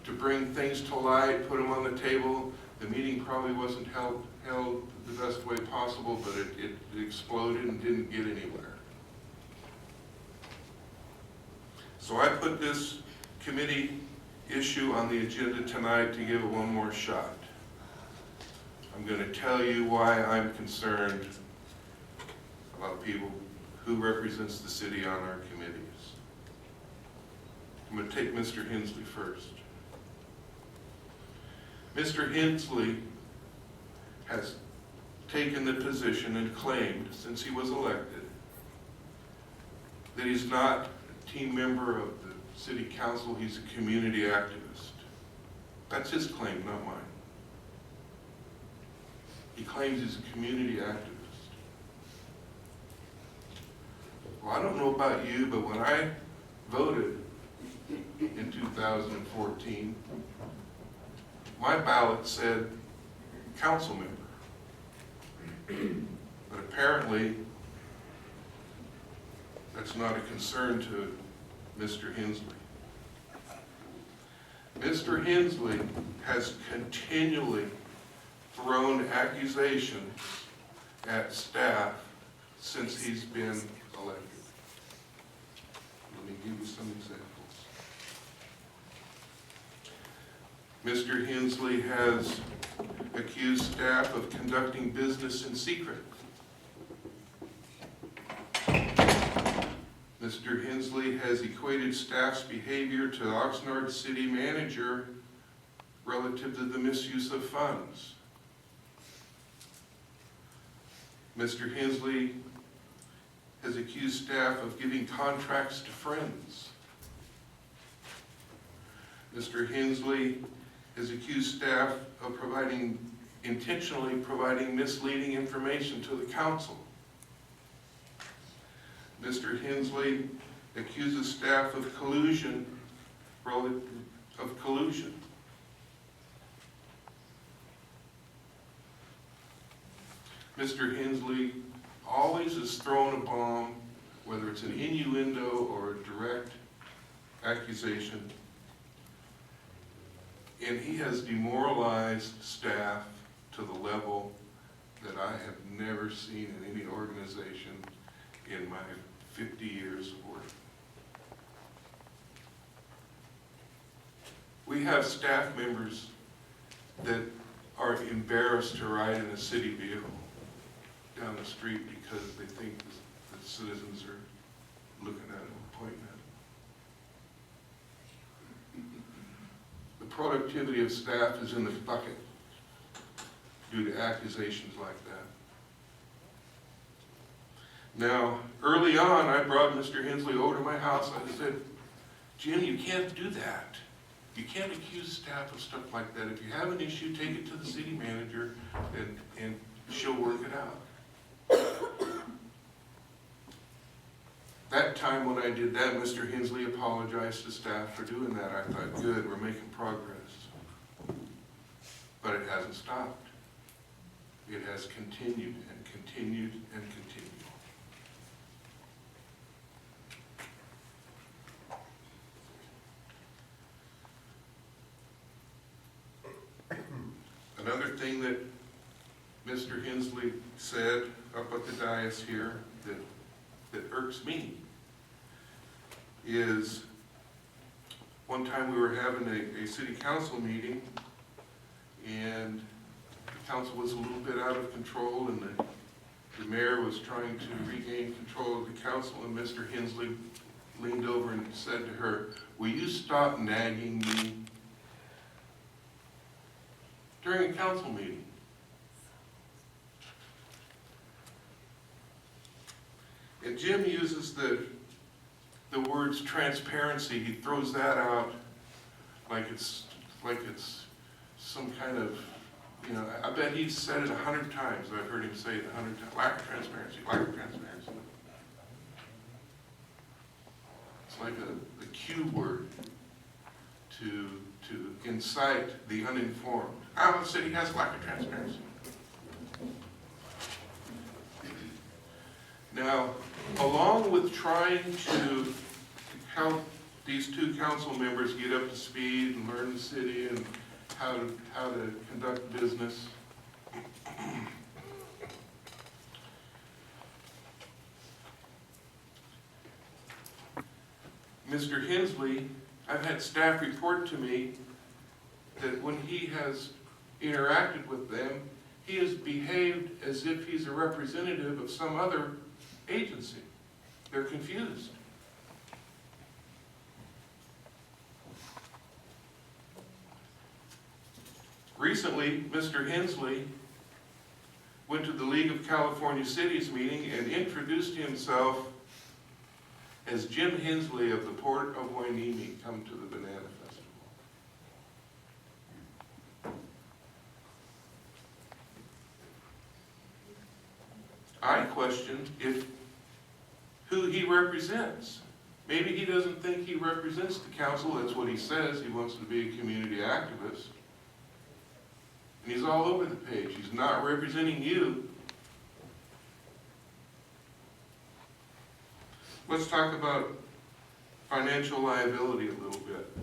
to bring things to light, put them on the table. The meeting probably wasn't held the best way possible, but it exploded and didn't get anywhere. So I put this committee issue on the agenda tonight to give it one more shot. I'm going to tell you why I'm concerned about people who represents the city on our committees. I'm going to take Mr. Hansley first. Mr. Hansley has taken the position and claimed, since he was elected, that he's not a team member of the city council, he's a community activist. That's his claim, not mine. He claims he's a community activist. Well, I don't know about you, but when I voted in 2014, my ballot said council member. But apparently, that's not a concern to Mr. Hansley. Mr. Hansley has continually thrown accusations at staff since he's been elected. Let me give you some examples. Mr. Hansley has accused staff of conducting business in secret. Mr. Hansley has equated staff's behavior to the Oxnard city manager relative to the misuse of funds. Mr. Hansley has accused staff of giving contracts to friends. Mr. Hansley has accused staff of intentionally providing misleading information to the council. Mr. Hansley accuses staff of collusion. Mr. Hansley always has thrown a bomb, whether it's an innuendo or a direct accusation, and he has demoralized staff to the level that I have never seen in any organization in my 50 years of work. We have staff members that are embarrassed to ride in a city vehicle down the street because they think the citizens are looking at them, pointing at them. The productivity of staff is in the bucket due to accusations like that. Now, early on, I brought Mr. Hansley over to my house. I said, Jim, you can't do that. You can't accuse staff of stuff like that. If you have an issue, take it to the city manager and she'll work it out. That time when I did that, Mr. Hansley apologized to staff for doing that. I thought, good, we're making progress. But it hasn't stopped. It has continued and continued and continued. Another thing that Mr. Hansley said up at the dais here that irks me is one time we were having a city council meeting and the council was a little bit out of control and the mayor was trying to regain control of the council, and Mr. Hansley leaned over and said to her, "Will you stop nagging me?" During a council meeting. And Jim uses the words transparency. He throws that out like it's some kind of, you know, I bet he's said it 100 times. I've heard him say it 100 times. Lack of transparency, lack of transparency. It's like a cue word to incite the uninformed. The city has lack of transparency. Now, along with trying to help these two council members get up to speed and learn the city and how to conduct business, Mr. Hansley, I've had staff report to me that when he has interacted with them, he has behaved as if he's a representative of some other agency. They're confused. Recently, Mr. Hansley went to the League of California Cities meeting and introduced himself as Jim Hansley of the Port of Hueneme, come to the Banana Festival. I question who he represents. Maybe he doesn't think he represents the council. That's what he says. He wants to be a community activist. And he's all over the page. He's not representing you. Let's talk about financial liability a little bit.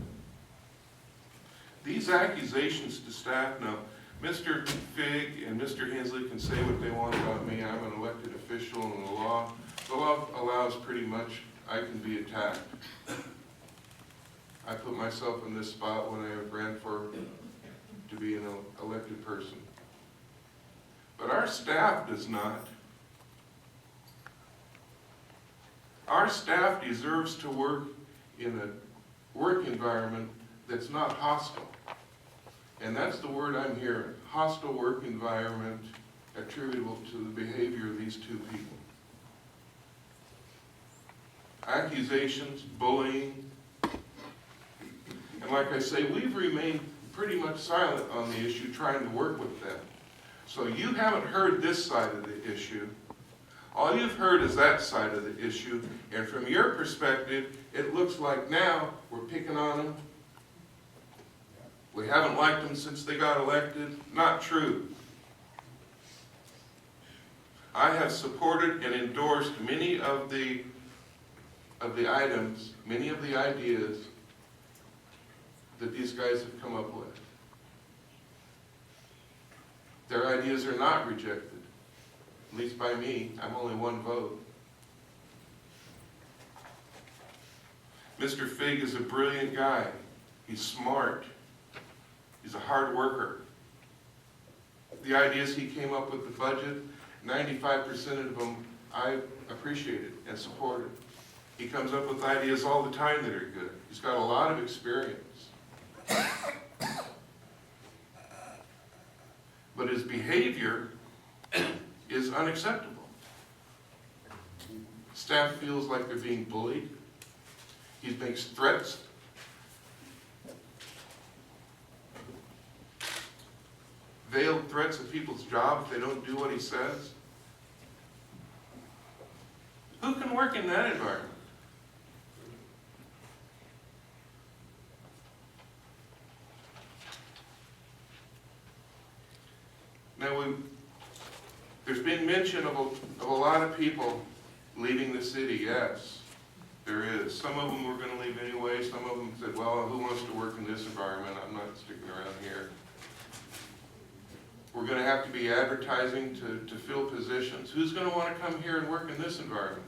These accusations to staff, now, Mr. Figg and Mr. Hansley can say what they want about me. I'm an elected official, and the law allows pretty much I can be attacked. I put myself in this spot when I ran to be an elected person. But our staff does not. Our staff deserves to work in a work environment that's not hostile. And that's the word I'm hearing, hostile work environment attributable to the behavior of these two people. Accusations, bullying, and like I say, we've remained pretty much silent on the issue, trying to work with them. So you haven't heard this side of the issue. All you've heard is that side of the issue, and from your perspective, it looks like now we're picking on them. We haven't liked them since they got elected. Not true. I have supported and endorsed many of the items, many of the ideas that these guys have come up with. Their ideas are not rejected, at least by me. I'm only one vote. Mr. Figg is a brilliant guy. He's smart. He's a hard worker. The ideas he came up with, the budget, 95% of them I appreciated and supported. He comes up with ideas all the time that are good. He's got a lot of experience. But his behavior is unacceptable. Staff feels like they're being bullied. He makes threats. Veiled threats of people's jobs if they don't do what he says. Who can work in that environment? Now, there's been mention of a lot of people leaving the city. Yes, there is. Some of them were going to leave anyway. Some of them said, well, who wants to work in this environment? I'm not sticking around here. We're going to have to be advertising to fill positions. Who's going to want to come here and work in this environment?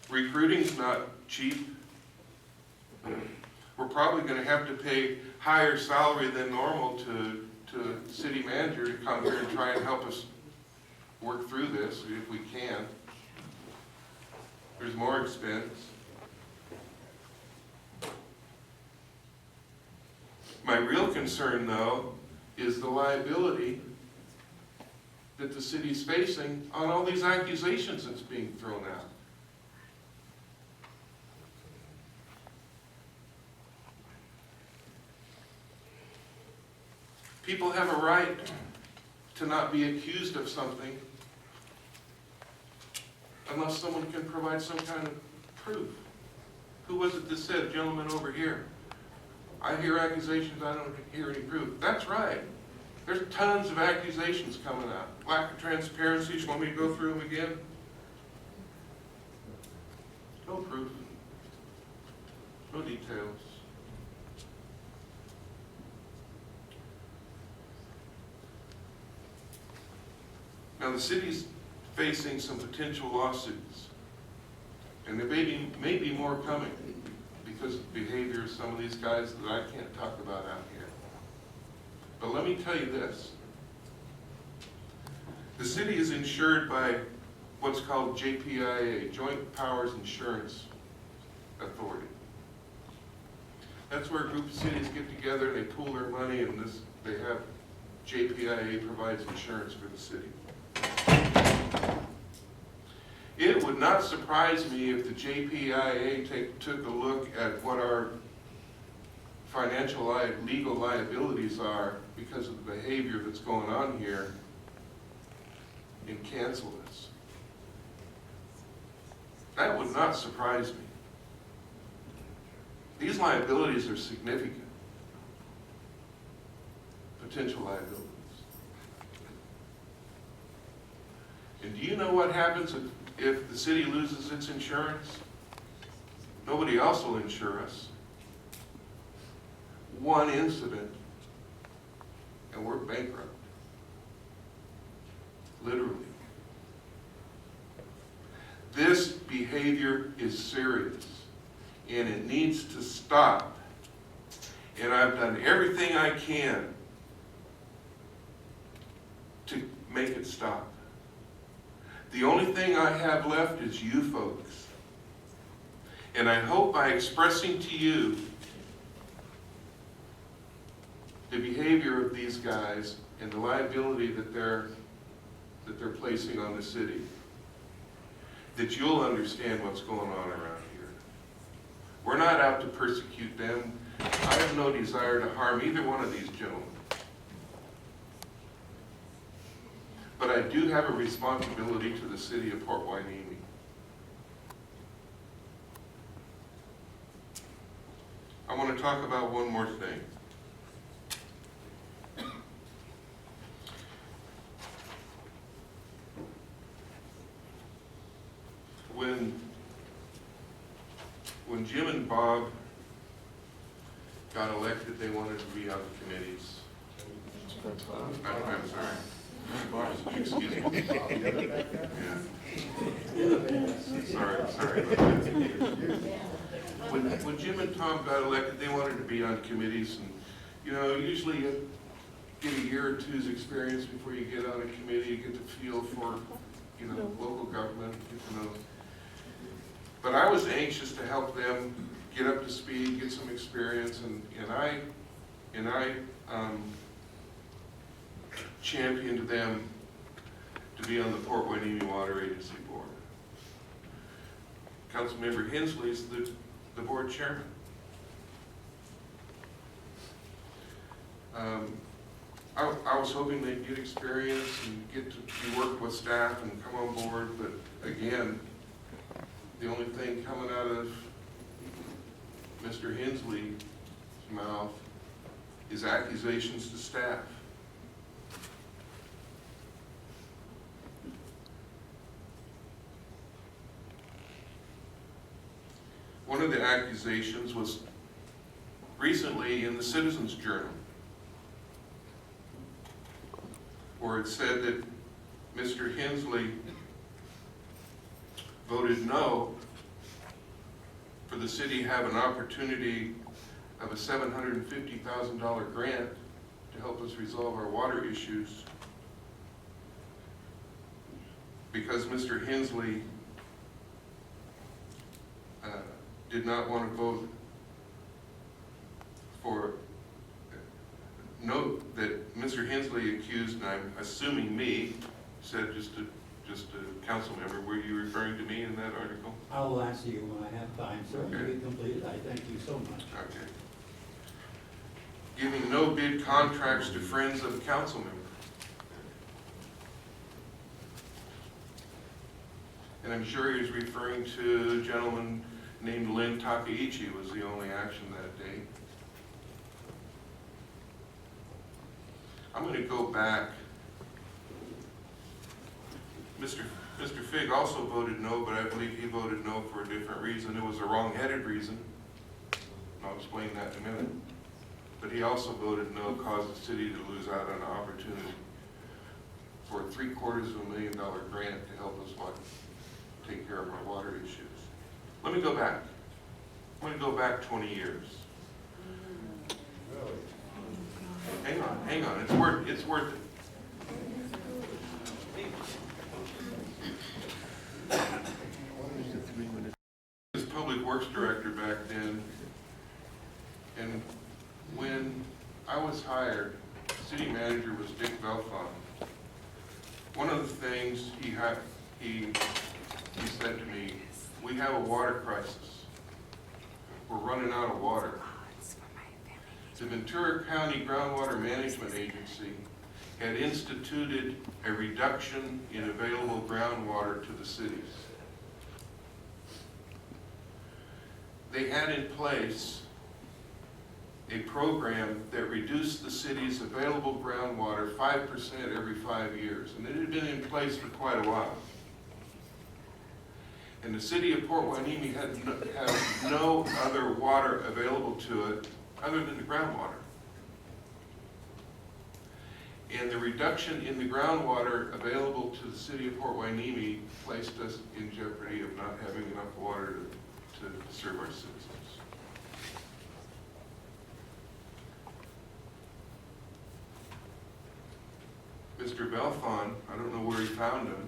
Recruiting's not cheap. We're probably going to have to pay higher salary than normal to the city manager to come here and try and help us work through this if we can. There's more expense. My real concern, though, is the liability that the city's facing on all these accusations that's being thrown out. People have a right to not be accused of something unless someone can provide some kind of proof. Who was it that said, gentleman over here, I hear accusations, I don't hear any proof? That's right. There's tons of accusations coming out. Lack of transparency. You want me to go through them again? No proof. No details. Now the city's facing some potential lawsuits, and there may be more coming because of the behavior of some of these guys that I can't talk about out here. But let me tell you this. The city is insured by what's called JPIA, Joint Powers Insurance Authority. That's where a group of cities get together and they pool their money, and they have JPIA provides insurance for the city. It would not surprise me if the JPIA took a look at what our financial legal liabilities are because of the behavior that's going on here and cancel us. That would not surprise me. These liabilities are significant. Potential liabilities. And do you know what happens if the city loses its insurance? Nobody else will insure us. One incident, and we're bankrupt. Literally. This behavior is serious, and it needs to stop. And I've done everything I can to make it stop. The only thing I have left is you folks. And I hope by expressing to you the behavior of these guys and the liability that they're placing on the city, that you'll understand what's going on around here. We're not out to persecute them. I have no desire to harm either one of these gentlemen. But I do have a responsibility to the city of Port Hueneme. I want to talk about one more thing. When Jim and Bob got elected, they wanted to be on the committees. I'm sorry. Excuse me. Yeah. Sorry about that. When Jim and Tom got elected, they wanted to be on committees, and usually you get a year or two's experience before you get on a committee, you get the feel for local government, get to know. But I was anxious to help them get up to speed, get some experience, and I championed them to be on the Port Hueneme Water Agency Board. Councilmember Hansley is the board chairman. I was hoping they'd get experience and get to work with staff and come on board, but again, the only thing coming out of Mr. Hansley's mouth is accusations to staff. One of the accusations was recently in the CitizensJournal, where it said that Mr. Hansley voted no for the city to have an opportunity of a $750,000 grant to help us resolve our water issues because Mr. Hansley did not want to vote for, note that Mr. Hansley accused, and I'm assuming me, said just a council member, were you referring to me in that article? I will answer you when I have time, sir. Okay. To be completed, I thank you so much. Okay. Giving no bid contracts to friends of the council member. And I'm sure he was referring to a gentleman named Lynn Takaichi was the only action that day. I'm going to go back. Mr. Figg also voted no, but I believe he voted no for a different reason. It was a wrong-headed reason. I'll explain that in a minute. But he also voted no, caused the city to lose out on an opportunity for a $750,000 grant to help us take care of our water issues. Let me go back. I'm going to go back 20 years. Hang on. It's worth it. I was public works director back then, and when I was hired, city manager was Dick Belfont. One of the things he said to me, we have a water crisis. We're running out of water. The Ventura County Groundwater Management Agency had instituted a reduction in available groundwater to the cities. They had in place a program that reduced the city's available groundwater 5% every 5 years, and it had been in place for quite a while. And the city of Port Hueneme had no other water available to it other than the groundwater. And the reduction in the groundwater available to the city of Port Hueneme placed us in jeopardy of not having enough water to serve our citizens. Mr. Belfont, I don't know where he found him,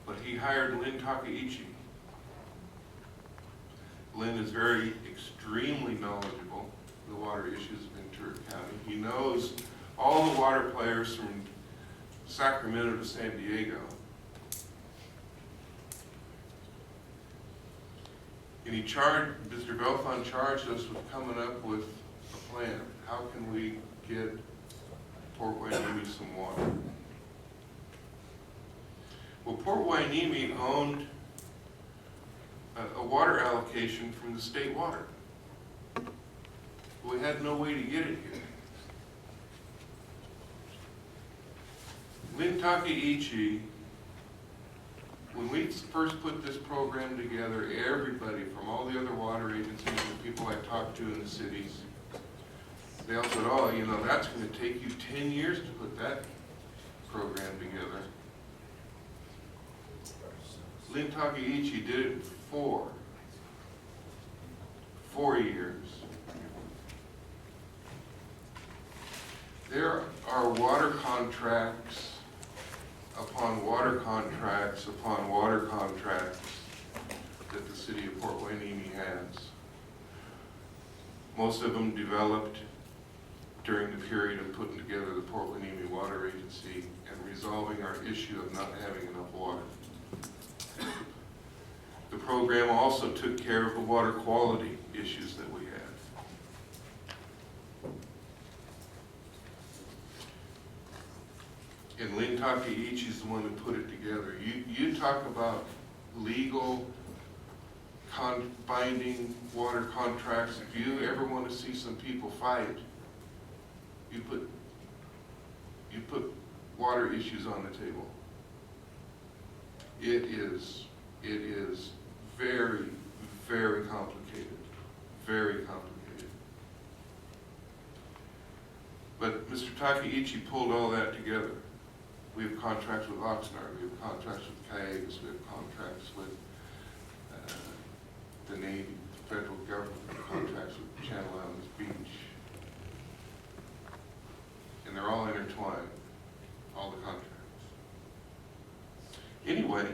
but he hired Lynn Takaichi. Lynn is extremely knowledgeable of the water issues of Ventura County. He knows all the water players from Sacramento to San Diego. And Mr. Belfont charged us with coming up with a plan. How can we get Port Hueneme some water? Well, Port Hueneme owned a water allocation from the state water. We had no way to get it here. Lynn Takaichi, when we first put this program together, everybody from all the other water agencies and the people I talked to in the cities, they all said, oh, that's going to take you 10 years to put that program together. Lynn Takaichi did it in 4 years. There are water contracts upon water contracts upon water contracts that the city of Port Hueneme has. Most of them developed during the period of putting together the Port Hueneme Water Agency and resolving our issue of not having enough water. The program also took care of the water quality issues that we had. And Lynn Takeichi is the one who put it together. You talk about legal binding water contracts. If you ever want to see some people fight, you put water issues on the table. It is very, very complicated. Very complicated. But Mr. Takeichi pulled all that together. We have contracts with Oxnard, we have contracts with Cayugas, we have contracts with the Navy, the federal government, contracts with Channel Islands Beach. And they're all intertwined, all the contracts. Anyway,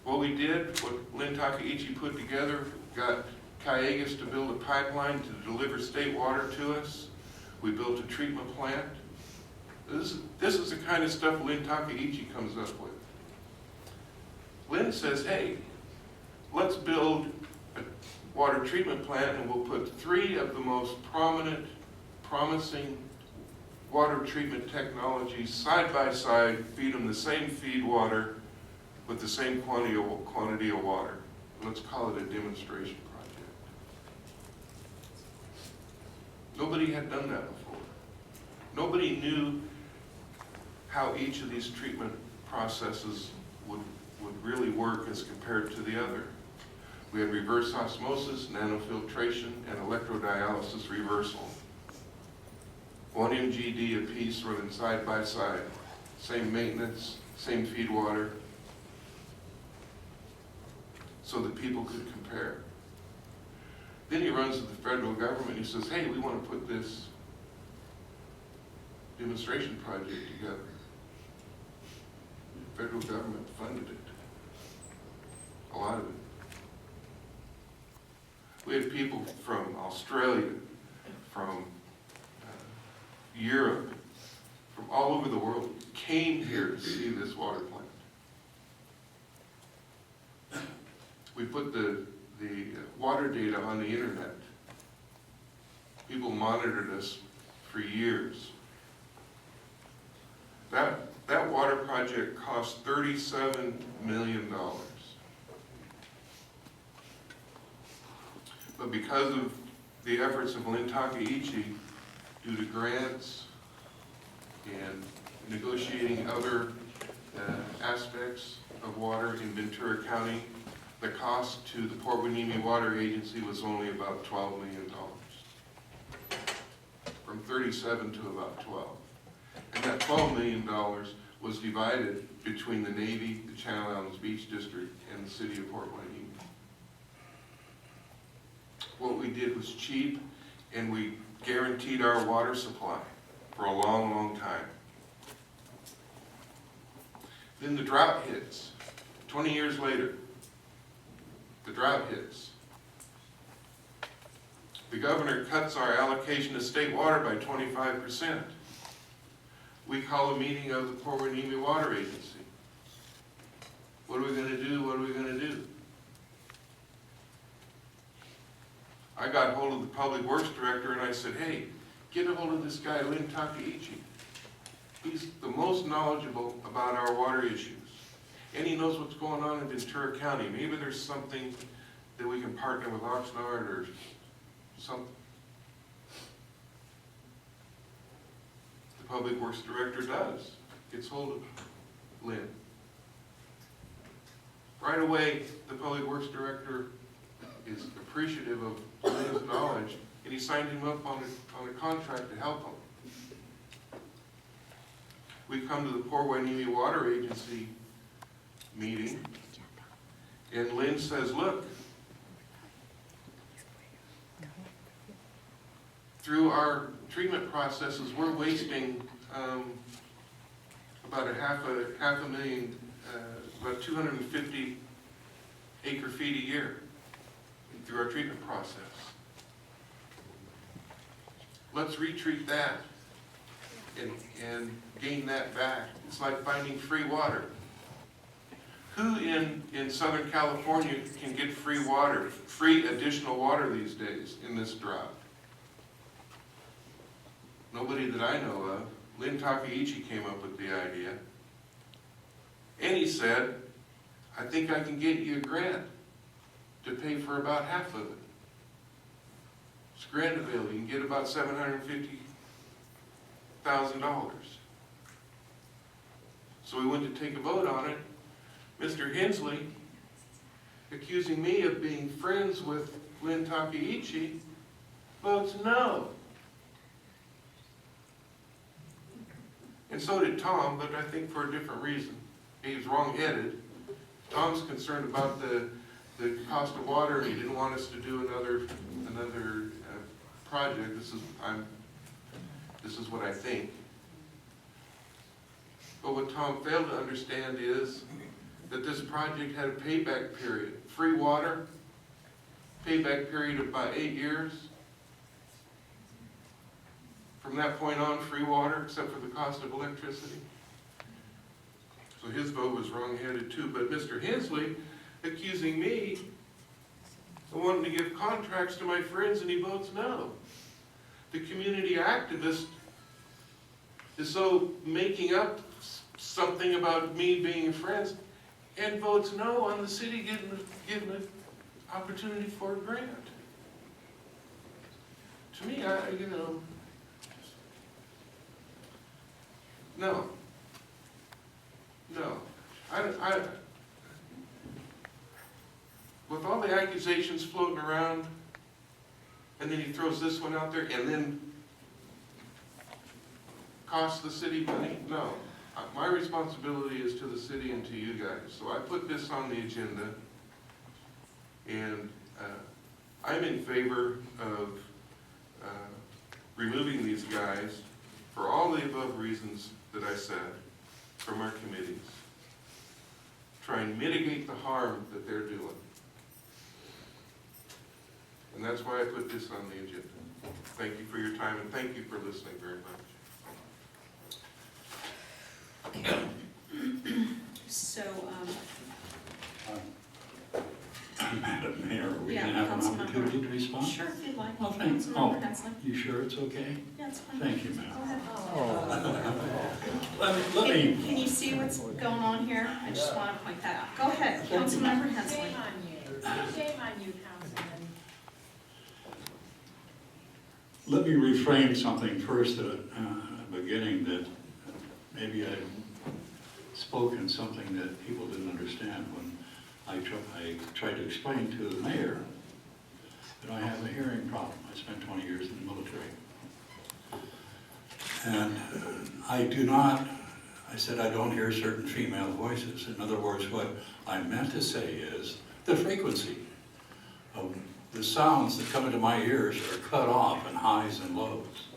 what we did, what Lynn Takeichi put together, got Cayugas to build a pipeline to deliver state water to us. We built a treatment plant. This is the kind of stuff Lynn Takeichi comes up with. Lynn says, hey, let's build a water treatment plant and we'll put 3 of the most promising water treatment technologies side by side, feed them the same feed water with the same quantity of water. Let's call it a demonstration project. Nobody had done that before. Nobody knew how each of these treatment processes would really work as compared to the other. We had reverse osmosis, nanofiltration, and electrodialysis reversal. 1 MGD apiece running side by side. Same maintenance, same feed water, so that people could compare. Then he runs to the federal government and he says, hey, we want to put this demonstration project together. The federal government funded it. A lot of it. We had people from Australia, from Europe, from all over the world came here to see this water plant. We put the water data on the internet. People monitored us for years. That water project cost $37 million. But because of the efforts of Lynn Takeichi, due to grants and negotiating other aspects of water in Ventura County, the cost to the Port Hueneme Water Agency was only about $12 million. From 37 to about 12. And that $12 million was divided between the Navy, the Channel Islands Beach District, and the city of Port Hueneme. What we did was cheap, and we guaranteed our water supply for a long, long time. Then the drought hits. 20 years later, the drought hits. The governor cuts our allocation of state water by 25%. We call a meeting of the Port Hueneme Water Agency. What are we going to do? What are we going to do? I got hold of the public works director and I said, hey, get a hold of this guy, Lynn Takeichi. He's the most knowledgeable about our water issues. And he knows what's going on in Ventura County. Maybe there's something that we can partner with Oxnard or something. The public works director does. Gets hold of Lynn. Right away, the public works director is appreciative of Lynn's knowledge, and he signed him up on a contract to help him. We come to the Port Hueneme Water Agency meeting, and Lynn says, look, through our treatment processes, we're wasting about half a million, about 250 acre feet a year through our treatment process. let's retreat that and gain that back. It's like finding free water. Who in Southern California can get free water, free additional water these days in this drought? Nobody that I know of. Lynn Takaichi came up with the idea. And he said, I think I can get you a grant to pay for about half of it. It's grant available. You can get about $750,000. So we went to take a vote on it. Mr. Hansley, accusing me of being friends with Lynn Takaichi, votes no. And so did Tom, but I think for a different reason. He was wrong-headed. Tom's concerned about the cost of water, and he didn't want us to do another project. This is what I think. But what Tom failed to understand is that this project had a payback period. Free water, payback period of about 8 years. From that point on, free water, except for the cost of electricity. So his vote was wrong-headed too. But Mr. Hansley accusing me of wanting to give contracts to my friends, and he votes no. The community activist is so making up something about me being friends and votes no on the city getting an opportunity for a grant. To me, no. With all the accusations floating around, and then he throws this one out there, and then costs the city money, no. My responsibility is to the city and to you guys. So I put this on the agenda, and I'm in favor of removing these guys for all the above reasons that I said from our committees. Try and mitigate the harm that they're doing. And that's why I put this on the agenda. Thank you for your time, and thank you for listening very much. So, Madam Mayor, are we yeah, going to have an Councilmember. opportunity to respond? Sure, if you'd like. Well, thanks. Councilmember Hansley. You sure it's okay? Yeah, it's fine. Thank you, ma'am. Go ahead. Let me. Can you see what's going on here? I just want to point that out. Go ahead, Councilmember Hansley. Shame on you. Shame on you, Councilman. Let me reframe something first at the beginning, that maybe I spoke in something that people didn't understand when I tried to explain to the mayor that I have a hearing problem. I spent 20 years in the military. And I said I don't hear certain female voices. In other words, what I meant to say is the frequency of the sounds that come into my ears are cut off in highs and lows.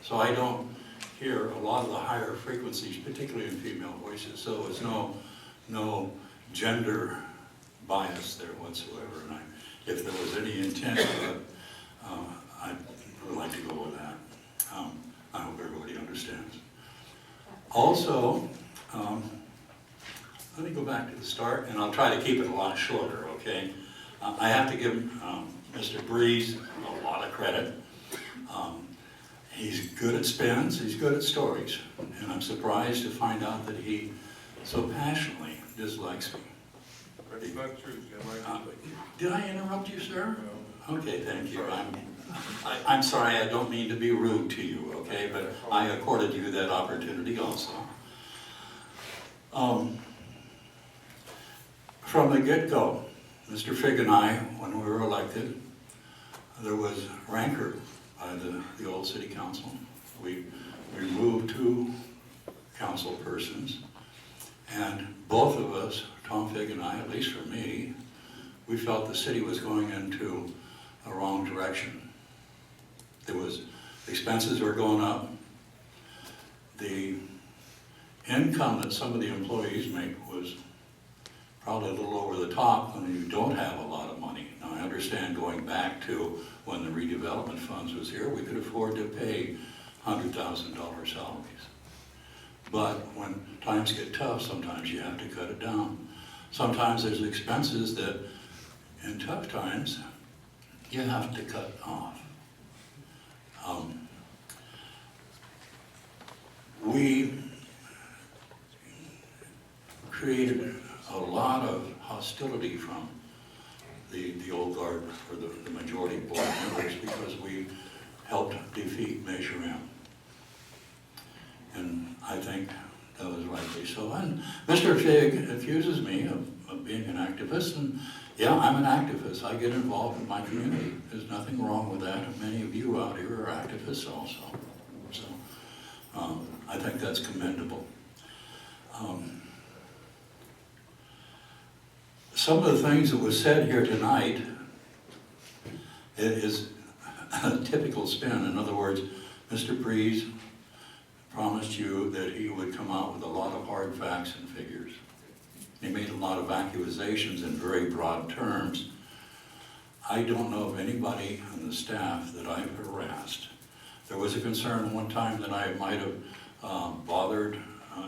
So I don't hear a lot of the higher frequencies, particularly in female voices. So there's no gender bias there whatsoever. And if there was any intent of it, I would like to go with that. I hope everybody understands. Also, let me go back to the start, and I'll try to keep it a lot shorter, okay? I have to give Mr. Breeze a lot of credit. He's good at spins, he's good at stories, and I'm surprised to find out that he so passionately dislikes me. That's not true, Jim. Did I interrupt you, sir? Okay, thank you. I'm sorry, I don't mean to be rude to you, okay, but I accorded you that opportunity also. From the get-go, Mr. Figg and I, when we were elected, there was rancor by the old city council. We moved 2 council persons, and both of us, Tom Figg and I, at least for me, we felt the city was going into a wrong direction. Expenses were going up. The income that some of the employees make was probably a little over the top when you don't have a lot of money. Now, I understand going back to when the redevelopment funds was here, we could afford to pay $100,000 salaries. But when times get tough, sometimes you have to cut it down. Sometimes there's expenses that, in tough times, you have to cut off. We created a lot of hostility from the old guard, or the majority board members, because we helped defeat Measure M. And I think that was rightly so. And Mr. Figg accuses me of being an activist, and yeah, I'm an activist. I get involved in my community. There's nothing wrong with that. And many of you out here are activists also. So I think that's commendable. Some of the things that was said here tonight is a typical spin. In other words, Mr. Breeze promised you that he would come out with a lot of hard facts and figures. He made a lot of accusations in very broad terms. I don't know of anybody on the staff that I've harassed. There was a concern one time that I might have bothered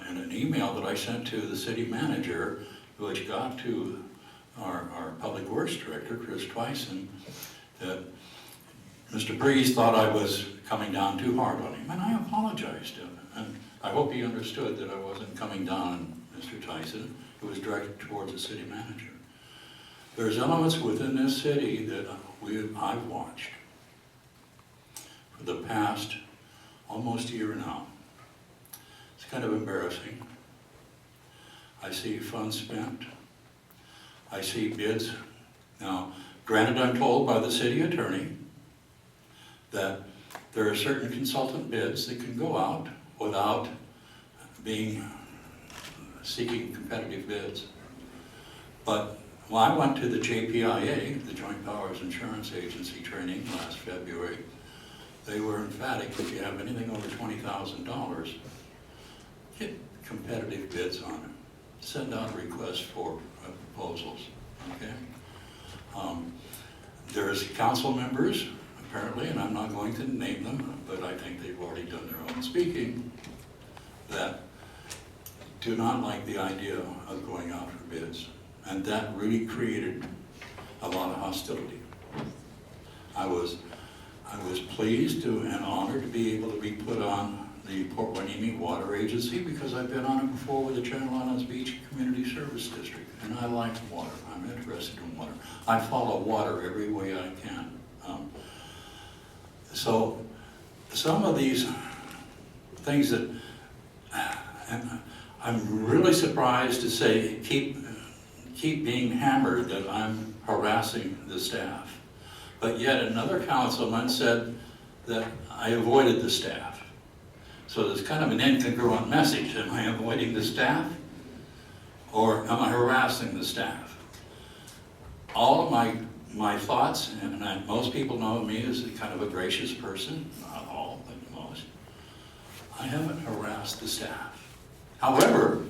in an email that I sent to the city manager, which got to our public works director, Chris Twyson, that Mr. Breeze thought I was coming down too hard on him, and I apologized to him. And I hope he understood that I wasn't coming down on Mr. Tyson. It was directed towards the city manager. There's elements within this city that I've watched for the past almost year now. It's kind of embarrassing. I see funds spent. I see bids. Now, granted, I'm told by the city attorney that there are certain consultant bids that can go out without seeking competitive bids. But when I went to the JPIA, the Joint Powers Insurance Agency training last February, they were emphatic: if you have anything over $20,000, get competitive bids on it. Send out requests for proposals, okay? There's council members, apparently, and I'm not going to name them, but I think they've already done their own speaking, that do not like the idea of going out for bids. And that really created a lot of hostility. I was pleased and honored to be able to be put on the Port Hueneme Water Agency, because I've been on it before with the Channel Islands Beach Community Service District, and I like water. I'm interested in water. I follow water every way I can. So some of these things that, and I'm really surprised to say, keep being hammered that I'm harassing the staff. But yet another councilman said that I avoided the staff. So there's kind of an incongruent message. Am I avoiding the staff? Or am I harassing the staff? All of my thoughts, and most people know me as a kind of a gracious person, not all, but most. I haven't harassed the staff. However,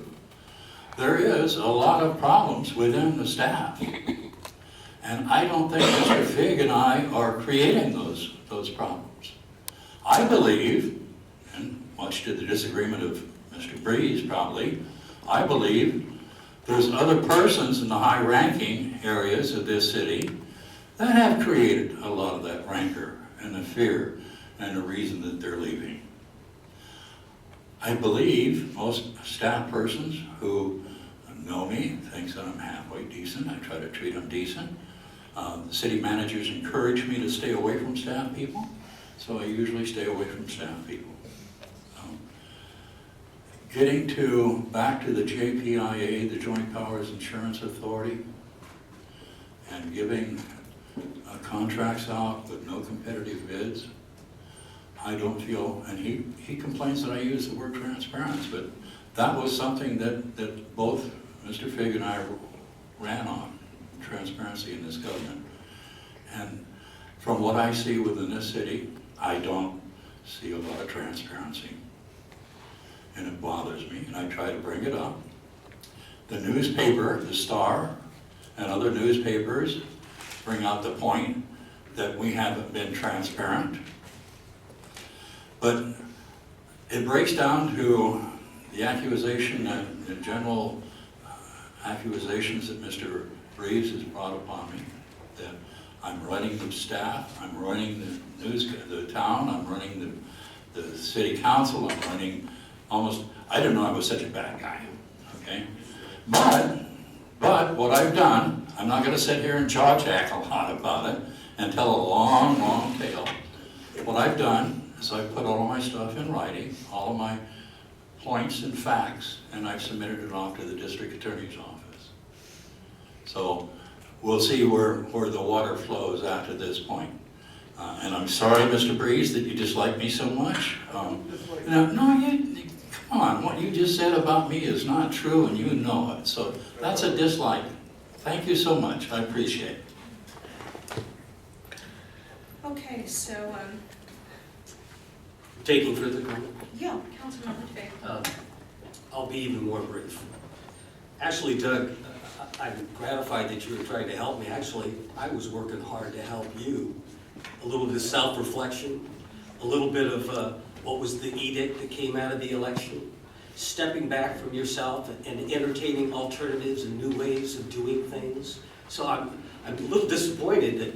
there is a lot of problems within the staff. And I don't think Mr. Figg and I are creating those problems. I believe, and much to the disagreement of Mr. Breeze probably, I believe there's other persons in the high-ranking areas of this city that have created a lot of that rancor and the fear and the reason that they're leaving. I believe most staff persons who know me think that I'm halfway decent. I try to treat them decent. The city managers encourage me to stay away from staff people, so I usually stay away from staff people. Getting back to the JPIA, the Joint Powers Insurance Authority, and giving contracts out with no competitive bids, I don't feel, and he complains that I use the word transparency, but that was something that both Mr. Figg and I ran on, transparency in this government. And from what I see within this city, I don't see a lot of transparency. And it bothers me, and I try to bring it up. The newspaper, the Star, and other newspapers bring out the point that we haven't been transparent. But it breaks down to the accusation, the general accusations that Mr. Reeves has brought upon me, that I'm running the staff, I'm running the town, I'm running the city council, I'm running almost, I didn't know I was such a bad guy, okay? But what I've done, I'm not gonna sit here and jaw-jack a lot about it and tell a long, long tale. What I've done is I've put all of my stuff in writing, all of my points and facts, and I've submitted it off to the district attorney's office. So we'll see where the water flows after this point. And I'm sorry, Mr. Breeze, that you dislike me so much. Come on, what you just said about me is not true, and you know it. So that's a dislike. Thank you so much. I appreciate it. Okay, so, Taking further comment? yeah, Councilmember Figg. I'll be even more brief. Actually, Doug, I'm gratified that you were trying to help me. Actually, I was working hard to help you. A little bit of self-reflection, a little bit of what was the edict that came out of the election, stepping back from yourself and entertaining alternatives and new ways of doing things. So I'm a little disappointed that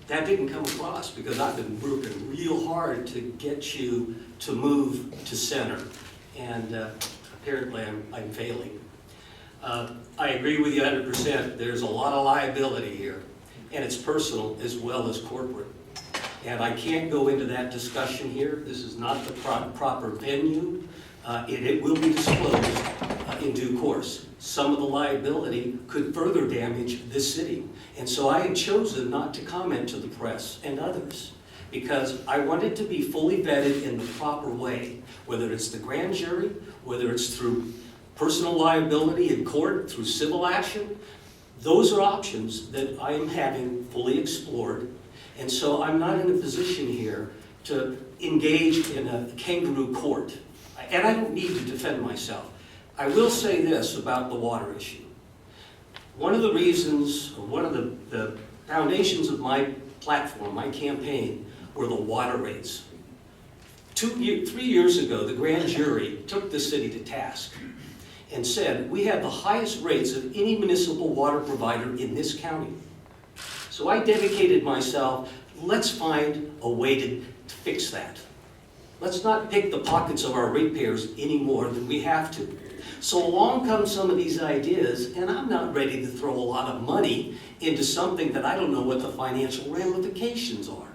that didn't come across, because I've been working real hard to get you to move to center, and apparently I'm failing. I agree with you 100%. There's a lot of liability here, and it's personal as well as corporate. And I can't go into that discussion here. This is not the proper venue. It will be disclosed in due course. Some of the liability could further damage this city. And so I had chosen not to comment to the press and others, because I wanted to be fully vetted in the proper way, whether it's the grand jury, whether it's through personal liability in court, through civil action. Those are options that I am having fully explored. And so I'm not in a position here to engage in a kangaroo court. And I don't need to defend myself. I will say this about the water issue. One of the reasons, or one of the foundations of my platform, my campaign, were the water rates. 3 years ago, the grand jury took the city to task and said, we have the highest rates of any municipal water provider in this county. So I dedicated myself, let's find a way to fix that. Let's not pick the pockets of our ratepayers any more than we have to. So along come some of these ideas, and I'm not ready to throw a lot of money into something that I don't know what the financial ramifications are.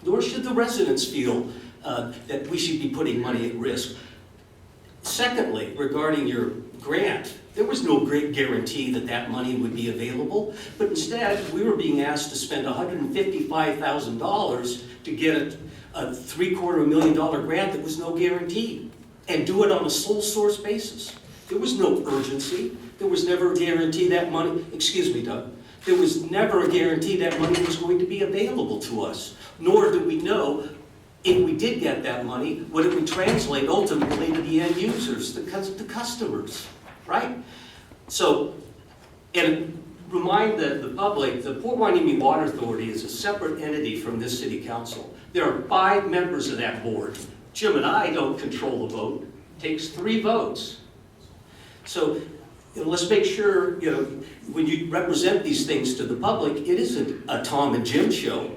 Nor should the residents feel that we should be putting money at risk. Secondly, regarding your grant, there was no great guarantee that that money would be available, but instead we were being asked to spend $155,000 to get a $750,000 grant that was no guarantee, and do it on a sole source basis. There was no urgency. There was never a guarantee that money, excuse me, Doug, there was never a guarantee that money was going to be available to us, nor do we know if we did get that money, what it would translate ultimately to the end users, the customers, right? So, and remind the public, the Port Hueneme Water Authority is a separate entity from this city council. There are 5 members of that board. Jim and I don't control the vote. It takes 3 votes. So let's make sure, when you represent these things to the public, it isn't a Tom and Jim show.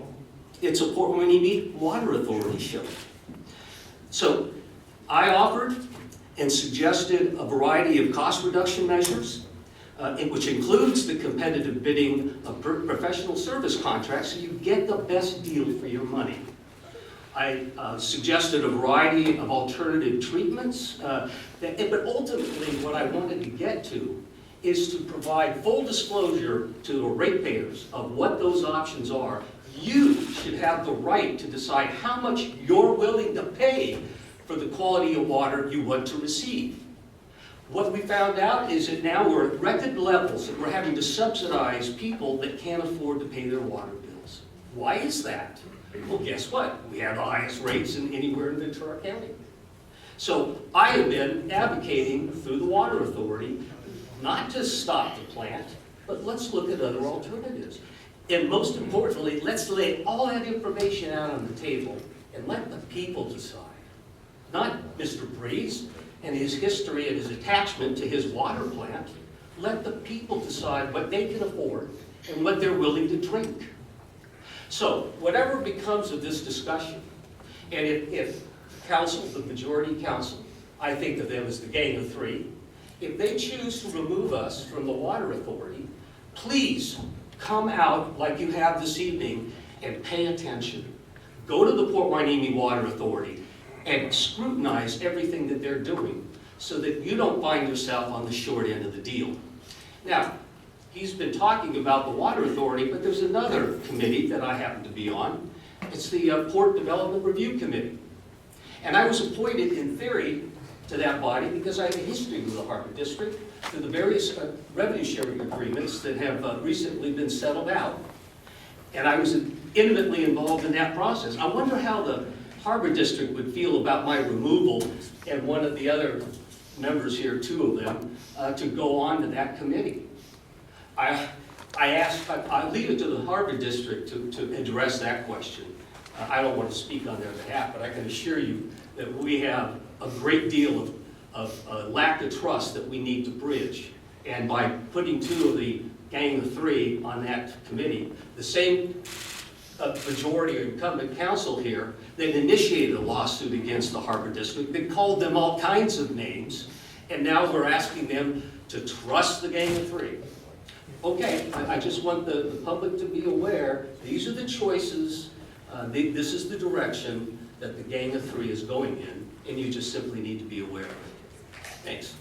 It's a Port Hueneme Water Authority show. So I offered and suggested a variety of cost reduction measures, which includes the competitive bidding of professional service contracts, so you get the best deal for your money. I suggested a variety of alternative treatments, but ultimately what I wanted to get to is to provide full disclosure to the ratepayers of what those options are. You should have the right to decide how much you're willing to pay for the quality of water you want to receive. What we found out is that now we're at record levels that we're having to subsidize people that can't afford to pay their water bills. Why is that? Well, guess what? We have the highest rates anywhere in Ventura County. So I have been advocating through the Water Authority not to stop the plant, but let's look at other alternatives. And most importantly, let's lay all that information out on the table and let the people decide. Not Mr. Breeze and his history and his attachment to his water plant. Let the people decide what they can afford and what they're willing to drink. So, whatever becomes of this discussion, and if council, the majority council, I think of them as the gang of three, if they choose to remove us from the water authority, please come out like you have this evening and pay attention. Go to the Port Hueneme Water Authority and scrutinize everything that they're doing so that you don't find yourself on the short end of the deal. Now, he's been talking about the Water Authority, but there's another committee that I happen to be on. It's the Port Development Review Committee. And I was appointed in theory to that body because I have a history with the Harbor District through the various revenue sharing agreements that have recently been settled out. And I was intimately involved in that process. I wonder how the Harbor District would feel about my removal and one of the other members here, two of them, to go on to that committee. I leave it to the Harbor District to address that question. I don't want to speak on their behalf, but I can assure you that we have a great deal of lack of trust that we need to bridge. And by putting two of the gang of three on that committee, the same majority or incumbent council here that initiated a lawsuit against the Harbor District, that called them all kinds of names, and now we're asking them to trust the gang of three. Okay, I just want the public to be aware, these are the choices, this is the direction that the gang of three is going in, and you just simply need to be aware of it. Thanks.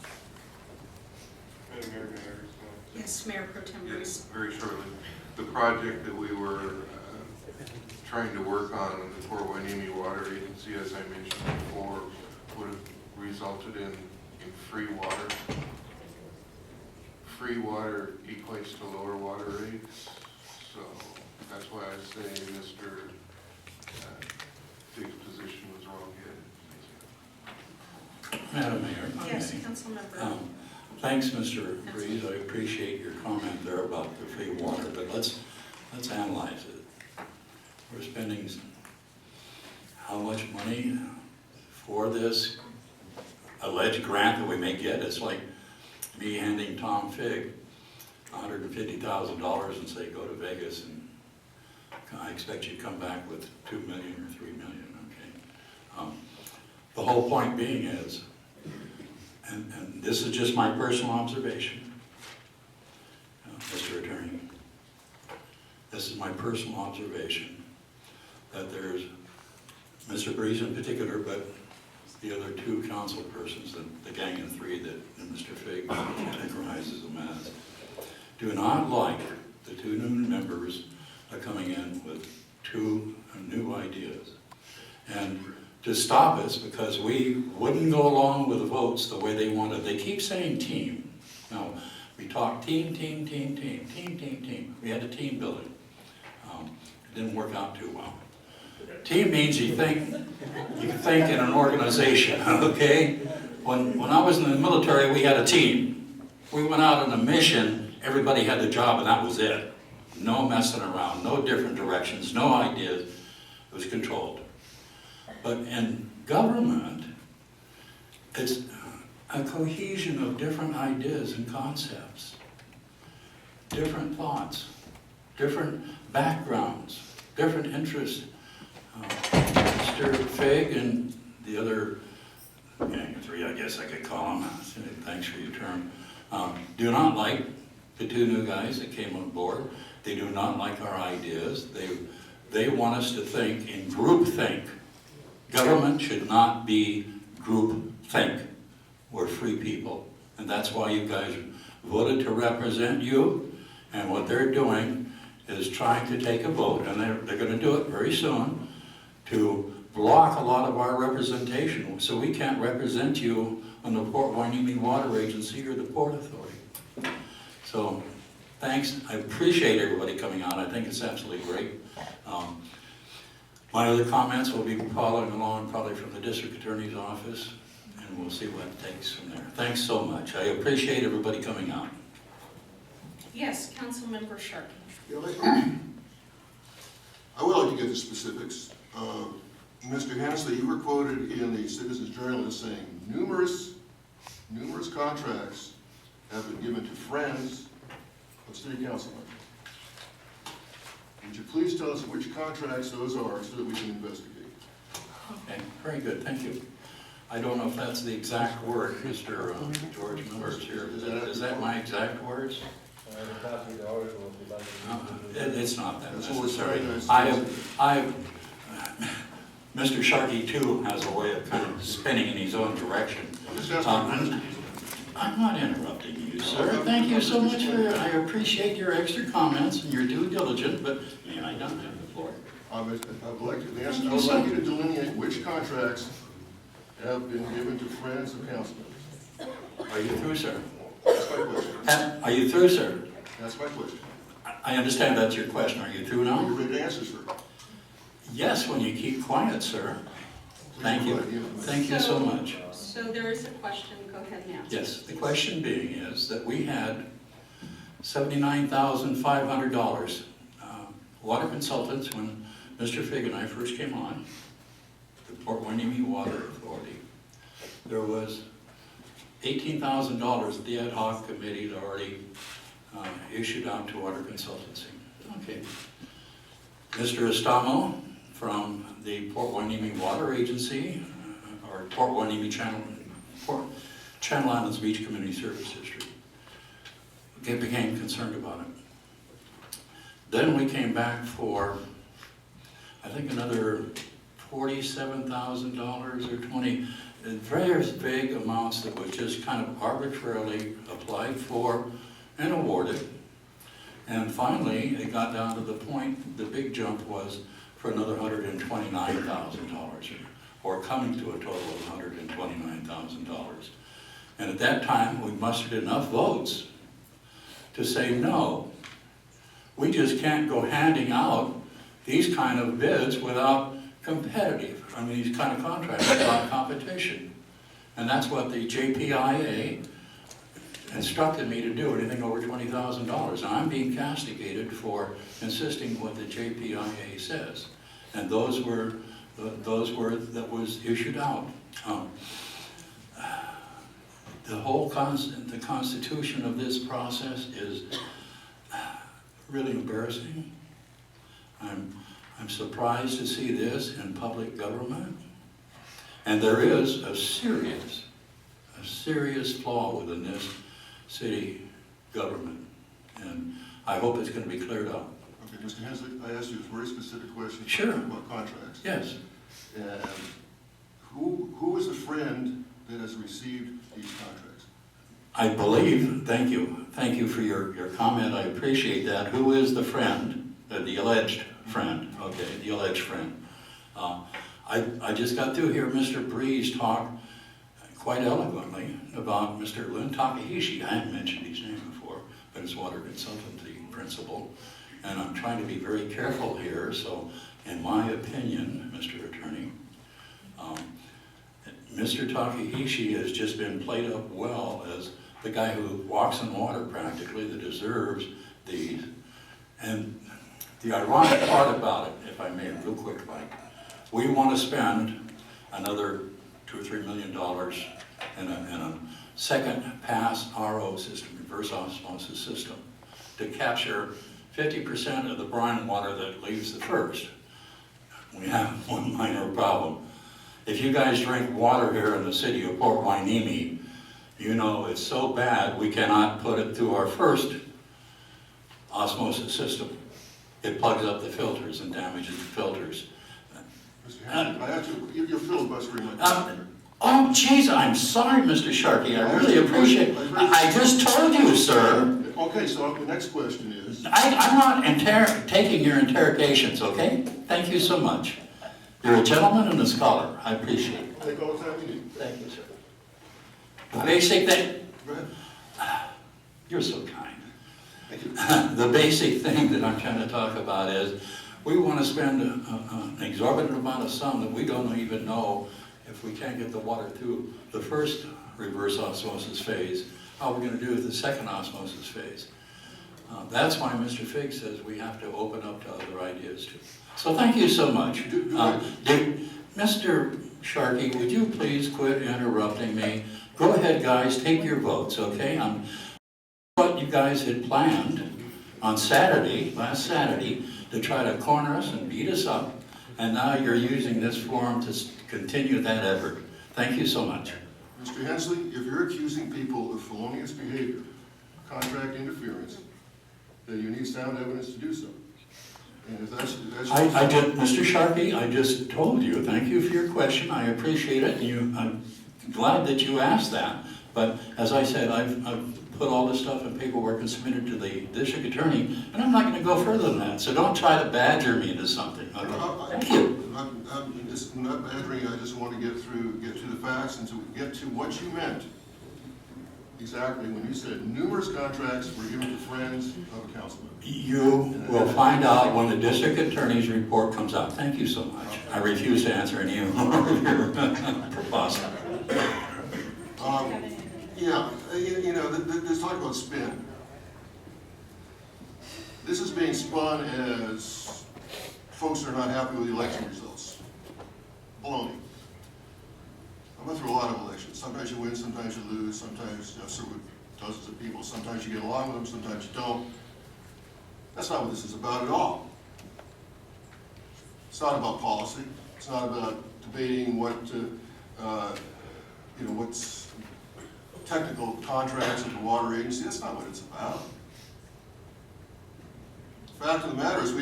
Madam Mayor, may I respond? Yes, Mayor Pro Tem Breeze. Yes, very shortly. The project that we were trying to work on with the Port Hueneme Water Agency, as I mentioned before, would have resulted in free water. Free water equates to lower water rates, so that's why I say Mr. Figg's position was wrong-headed. Madam Mayor. Yes, okay. Councilmember. Thanks, Mr. Breeze. I appreciate your comment there about the free water, but let's analyze it. We're spending how much money for this alleged grant that we may get? It's like me handing Tom Figg $150,000 and say, go to Vegas and I expect you to come back with $2 million or $3 million, okay? The whole point being is, and this is just my personal observation, Mr. Attorney, this is my personal observation, that there's, Mr. Breeze in particular, but the other two council persons, the gang of three that Mr. Figg categorizes them as, do not like the two new members coming in with two new ideas. And to stop us because we wouldn't go along with the votes the way they wanted. They keep saying team. Now, we talk team. We had a team building. It didn't work out too well. Team means you think in an organization, okay? When I was in the military, we had a team. We went out on a mission, everybody had a job, and that was it. No messing around, no different directions, no ideas. It was controlled. But in government, it's a cohesion of different ideas and concepts, different thoughts, different backgrounds, different interests. Mr. Figg and the other gang of three, I guess I could call them, thanks for your term, do not like the two new guys that came on board. They do not like our ideas. They want us to think in group think. Government should not be group think. We're free people, and that's why you guys voted to represent you, and what they're doing is trying to take a vote, and they're going to do it very soon, to block a lot of our representation, so we can't represent you on the Port Hueneme Water Agency or the Port Authority. So, thanks. I appreciate everybody coming out. I think it's absolutely great. My other comments will be following along probably from the District Attorney's Office, and we'll see what it takes from there. Thanks so much. I appreciate everybody coming out. Yes, Councilmember Sharkey. Yeah, I would like to get the specifics. Mr. Hansley, you were quoted in the Citizens Journal as saying numerous contracts have been given to friends of city councilmen. Would you please tell us which contracts those are so that we can investigate? Okay, very good, thank you. I don't know if that's the exact word, Mr. George Miller's here. Is that my exact words? It's not that necessary. Mr. Sharkey too has a way of kind of spinning in his own direction. I'm not interrupting you, sir. Thank you so much I appreciate your extra comments and your due diligence, but may I not have the floor? I would like you to delineate which contracts have been given to friends of councilmen. Are you through, sir? That's my question. Are you through, sir? That's my question. I understand that's your question. Are you through now? Are you ready to answer, sir? Yes, when you keep quiet, sir. Thank you. Thank you so much. So there is a question, go ahead and answer. Yes, the question being is that we had $79,500 water consultants when Mr. Figg and I first came on, the Port Hueneme Water Authority. There was $18,000 that the ad hoc committee had already issued out to water consultancy. Okay. Mr. Estamo from the Port Hueneme Water Agency, or Port Hueneme Channel Islands Beach Community Service District, became concerned about it. Then we came back for, I think, another $47,000 or 20, various vague amounts that was just kind of arbitrarily applied for and awarded. And finally, it got down to the point, the big jump was for another $129,000, or coming to a total of $129,000. And at that time, we mustered enough votes to say, no, we just can't go handing out these kind of bids without these kind of contracts without competition. And that's what the JPIA instructed me to do, anything over $20,000. And I'm being castigated for insisting what the JPIA says. And those were that was issued out. The whole the constitution of this process is really embarrassing. I'm surprised to see this in public government. And there is a serious flaw within this city government. And I hope it's going to be cleared up. Okay, Mr. Hansley, I asked you a very specific question about contracts. Yes. And who is the friend that has received these contracts? I believe, thank you for your comment, I appreciate that. Who is the friend, the alleged friend, okay, the alleged friend. I just got through here, Mr. Breeze talk quite eloquently about Mr. Lynn Takahashi. I hadn't mentioned his name before, but it's water consultancy principal. And I'm trying to be very careful here, so in my opinion, Mr. Attorney, Mr. Takahashi has just been played up well as the guy who walks in water practically, that deserves these. And the ironic part about it, if I may, real quick, Mike, we want to spend another $2 or $3 million in a second pass RO system, reverse osmosis system, to capture 50% of the brine water that leaves the first. We have one minor problem. If you guys drink water here in the city of Port Hueneme, you know it's so bad we cannot put it through our first osmosis system. It plugs up the filters and damages the filters. Mr. Hansley, I asked you, you're filibustering my time. Oh, jeez, I'm sorry, Mr. Sharkey. I really appreciate it. I just told you, sir. Okay, so the next question is... I'm not taking your interrogations, okay? Thank you so much. You're a gentleman and a scholar. I appreciate it. Take all the time you need. Thank you, sir. The basic thing... Go ahead. You're so kind. Thank you. The basic thing that I'm trying to talk about is we want to spend an exorbitant amount of sum that we don't even know if we can't get the water through the first reverse osmosis phase, how we're going to do with the second osmosis phase. That's why Mr. Figg says we have to open up to other ideas too. So thank you so much. Mr. Sharkey, would you please quit interrupting me? Go ahead, guys, take your votes, okay? What you guys had planned on Saturday, last Saturday, to try to corner us and beat us up, and now you're using this forum to continue that effort. Thank you so much. Mr. Hansley, if you're accusing people of felonious behavior, contract interference, then you need sound evidence to do so. And if that's I did, Mr. Sharkey, I just told you, thank you for your question, I appreciate it, I'm glad that you asked that, but as I said, I've put all this stuff in paperwork and submitted to the district attorney, and I'm not going to go further than that, so don't try to badger me into something, okay? Thank you. I'm just not badgering you, I just want to get to the facts and to get to what you meant exactly when you said numerous contracts were given to friends of a councilman. You will find out when the district attorney's report comes out. Thank you so much. I refuse to answer any of your proposals. Yeah, there's talk about spin. This is being spun as folks are not happy with the election results. Baloney. I went through a lot of elections. Sometimes you win, sometimes you lose, sometimes you serve with dozens of people, sometimes you get along with them, sometimes you don't. That's not what this is about at all. It's not about policy. It's not about debating what's technical contracts at the water agency. That's not what it's about. The fact of the matter is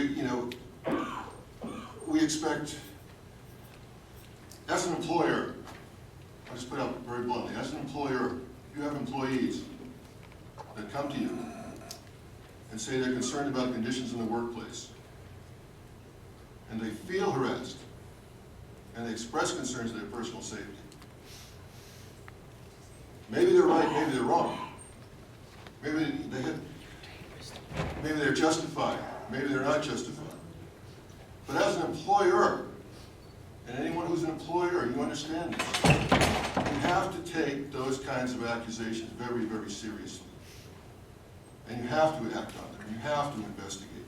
we expect, as an employer, I'll just put it out very bluntly, as an employer, you have employees that come to you and say they're concerned about conditions in the workplace, and they feel harassed, and they express concerns of their personal safety. Maybe they're right, maybe they're wrong. Maybe they're justified, maybe they're not justified. But as an employer, and anyone who's an employer, you understand this, you have to take those kinds of accusations very, very seriously. And you have to act on them, you have to investigate.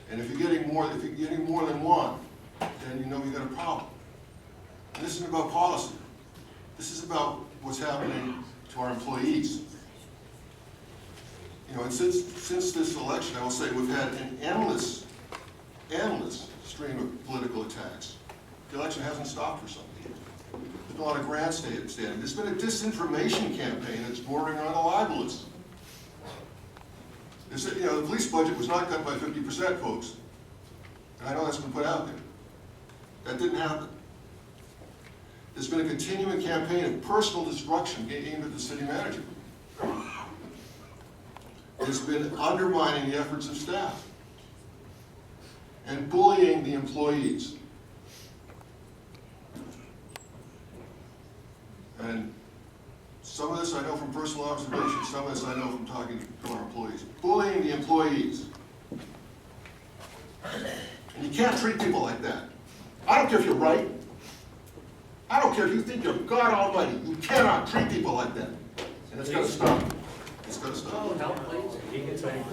And if you're getting more than one, then you know you've got a problem. And this isn't about policy. This is about what's happening to our employees. And since this election, I will say we've had an endless stream of political attacks. The election hasn't stopped for some people. There's been a lot of grandstanding. There's been a disinformation campaign that's bordering on a libelous. The police budget was not cut by 50%, folks. And I know that's been put out there. That didn't happen. There's been a continuing campaign of personal destruction aimed at the city manager. It's been undermining the efforts of staff and bullying the employees. And some of this I know from personal observation, some of this I know from talking to our employees. Bullying the employees. And you can't treat people like that. I don't care if you're right. I don't care if you think you're God Almighty. You cannot treat people like that. And it's got to stop. It's got to stop. Oh, help, please. You can say.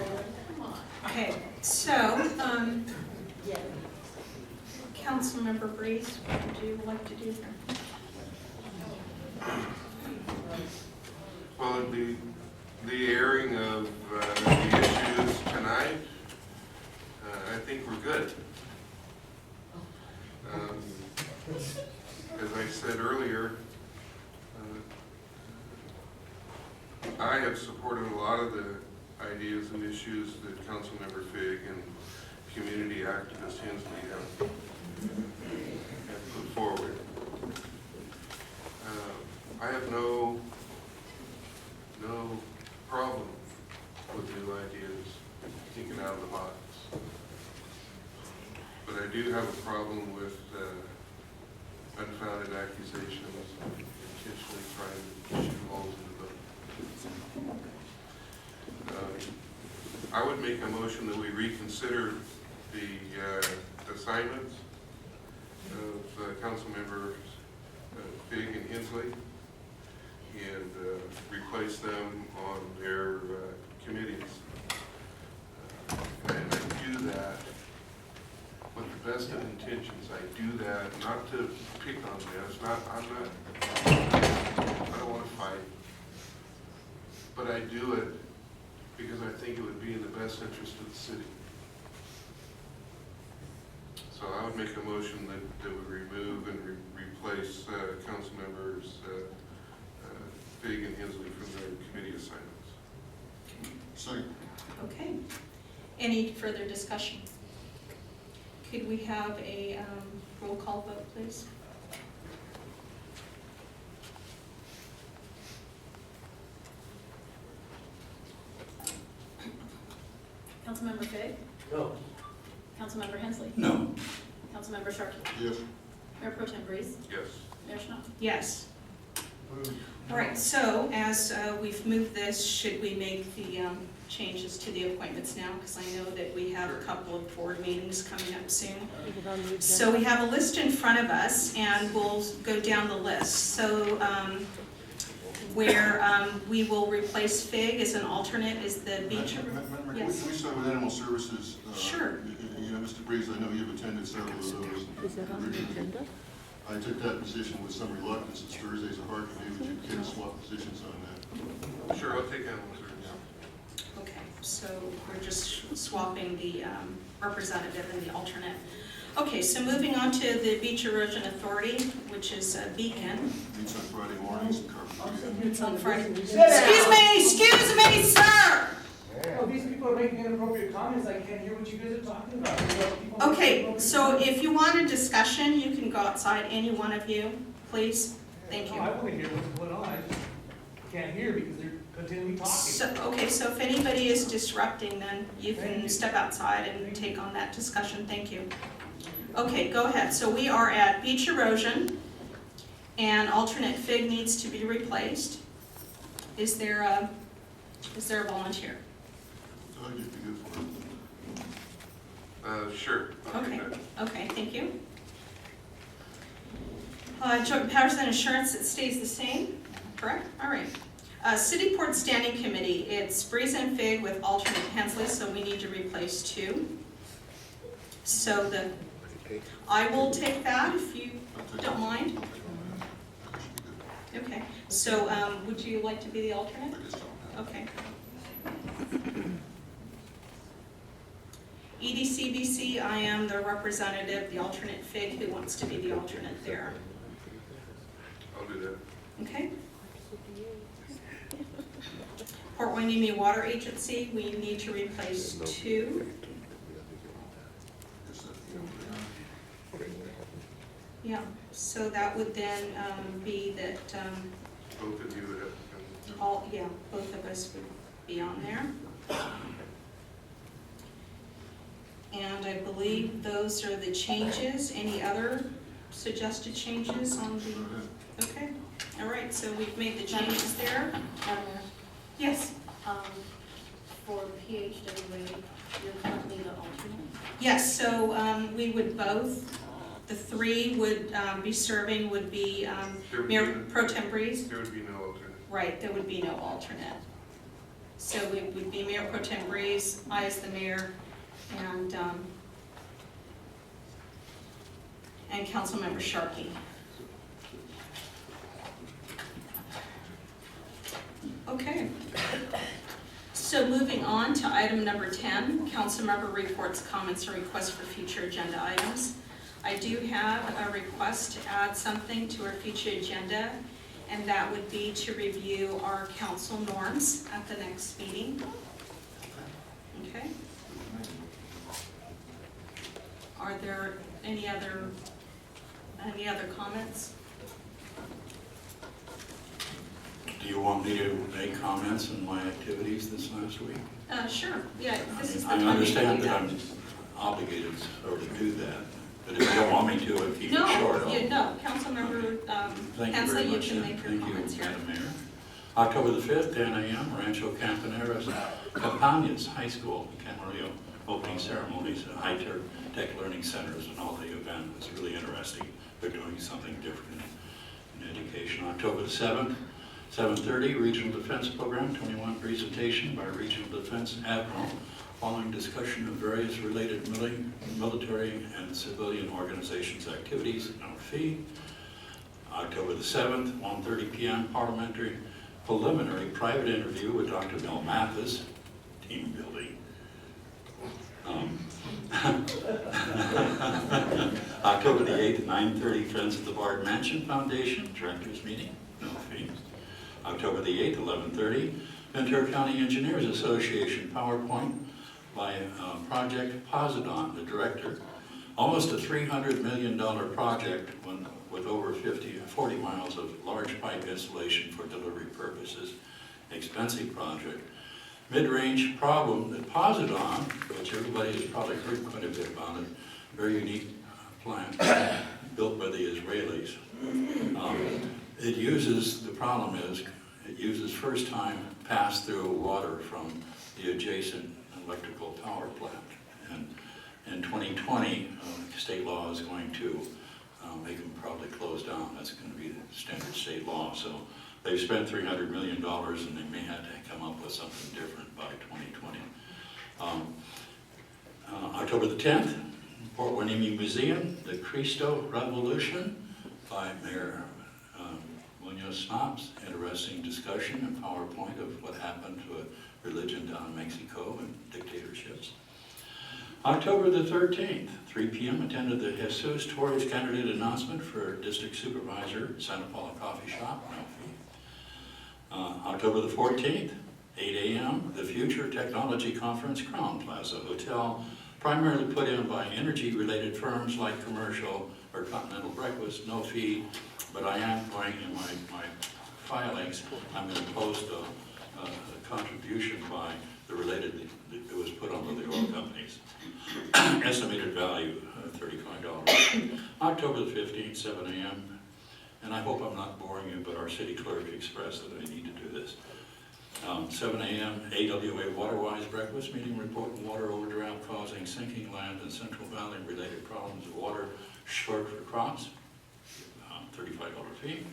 Okay, so, Councilmember Breeze, what would you like to do here? Well, the airing of the issues tonight, I think we're good. As I said earlier, I have supported a lot of the ideas and issues that Councilmember Figg and community activist Hansley have put forward. I have no problem with new ideas, thinking out of the box. But I do have a problem with unfounded accusations, intentionally trying to shoot holes in the boat. I would make a motion that we reconsider the assignments of Councilmembers Figg and Hansley and replace them on their committees. best of intentions. I do that not to pick on you. I don't want to fight. But I do it because I think it would be in the best interest of the city. So I would make a motion that would remove and replace council members Figg and Hansley from their committee assignments. Second. Okay. Any further discussion? Could we have a roll call vote, please? Councilmember Figg? No. Councilmember Hansley? No. Councilmember Sharkey? Yes. Mayor Pro Tem Breeze? Yes. Mayor Schnapp? Yes. All right, so as we've moved this, should we make the changes to the appointments now? Because I know that we have a couple of board meetings coming up soon. So we have a list in front of us, and we'll go down the list. So where we will replace Figg as an alternate is the beach. Yes. Can we start with animal services? Sure. You know, Mr. Breeze, I know you've attended several of those. Is that on the agenda? I took that position with some reluctance. It's Thursdays are hard for me. Would you care to swap positions on that? Sure, I'll take animal services. Okay, so we're just swapping the representative and the alternate. Okay, so moving on to the Beach Erosion Authority, which is Beacon. Meets on Friday mornings and covers. It's on Friday. Excuse me, sir! Oh, these people are making inappropriate comments. I can't hear what you guys are talking about. Okay, so if you want a discussion, you can go outside, any one of you, please. Thank No, you. I want to hear what's going on. I just can't hear because they're continually talking. So if anybody is disrupting, then you can step outside and take on that discussion. Thank you. Okay, go ahead. So we are at beach erosion, and alternate Figg needs to be replaced. Is there a volunteer? I'll get you good for it. Sure. I'll do Okay, that. okay, thank you. Joint powers and insurance, it stays the same, correct? All right. City Port Standing Committee, it's Breeze and Figg with alternate Hansley, so we need to replace 2. So I will take that if you don't mind. Okay, so would you like to be the alternate? Okay. EDCBC, I am the representative, the alternate Figg, who wants to be the alternate there. I'll do that. Okay. Port Hueneme Water Agency, we need to replace 2. Yeah, so that would then be that Both of you would have to all, yeah, both of us would be on there. And I believe those are the changes. Any other suggested changes on the, okay, all right, so we've made the changes there. Yes? For PHWA, you're currently the alternate? Yes, so we would both, the 3 would be serving, would be Mayor Pro Tem Breeze. There would be no alternate. Right, there would be no alternate. So we would be Mayor Pro Tem Breeze, I as the mayor, and Councilmember Sharkey. Okay. So moving on to item number 10, Councilmember reports, comments, or requests for future agenda items. I do have a request to add something to our future agenda, and that would be to review our council norms at the next meeting. Okay? Are there any other comments? Do you want me to make comments on my activities this last week? Sure, yeah, this is the I time to do understand that that. I'm obligated to do that, but if you don't want me to, I'll keep it short. No, Councilmember Thank you Hansley, very you much. can make your comments here. Thank you, Madam Mayor. October the 5th, 10 a.m., Rancho Campaneras, Campañas High School, Camarillo, opening ceremonies, high-tech learning centers, and all the event. It's really interesting. They're doing something different in education. October the 7th, 7:30, Regional Defense Program 21 presentation by Regional Defense Admiral Following discussion of various related military and civilian organizations' activities, no fee. October the 7th, 1:30 p.m., preliminary private interview with Dr. Mel Mathis, team building. October the 8th, 9:30, Friends of the Bard Mansion Foundation, Directors Meeting, no fee. October the 8th, 11:30, Ventura County Engineers Association PowerPoint by Project Posidon, the director. Almost a $300 million project with over 40 miles of large pipe installation for delivery purposes. Expensive project. Mid-range problem that Posidon, which everybody has probably heard quite a bit about it, very unique plant built by the Israelis. It uses first-time pass-through water from the adjacent electrical power plant. And in 2020, state law is going to make them probably close down. That's going to be the standard state law. So they've spent $300 million and they may have to come up with something different by 2020. October the 10th, Port Hueneme Museum, The Cristo Revolution by Mayor Munoz. Interesting discussion and PowerPoint of what happened to a religion down in Mexico and dictatorships. October the 13th, 3 p.m., attended the Jesus Torres candidate announcement for District Supervisor, Santa Paula Coffee Shop, no fee. October the 14th, 8 a.m., the Future Technology Conference, Crown Plaza Hotel, primarily put in by energy-related firms like Commercial or Continental Breakfast, no fee, but I am going in my filings, I'm going to post a contribution by the related, it was put on by the oil companies. Estimated value, $35. October the 15th, 7 a.m., and I hope I'm not boring you, but our city clerk expressed that I need to do this. 7 a.m., AWA Waterwise Breakfast Meeting report, water overdraft causing sinking land in Central Valley related problems of water short for crops, $35 fee.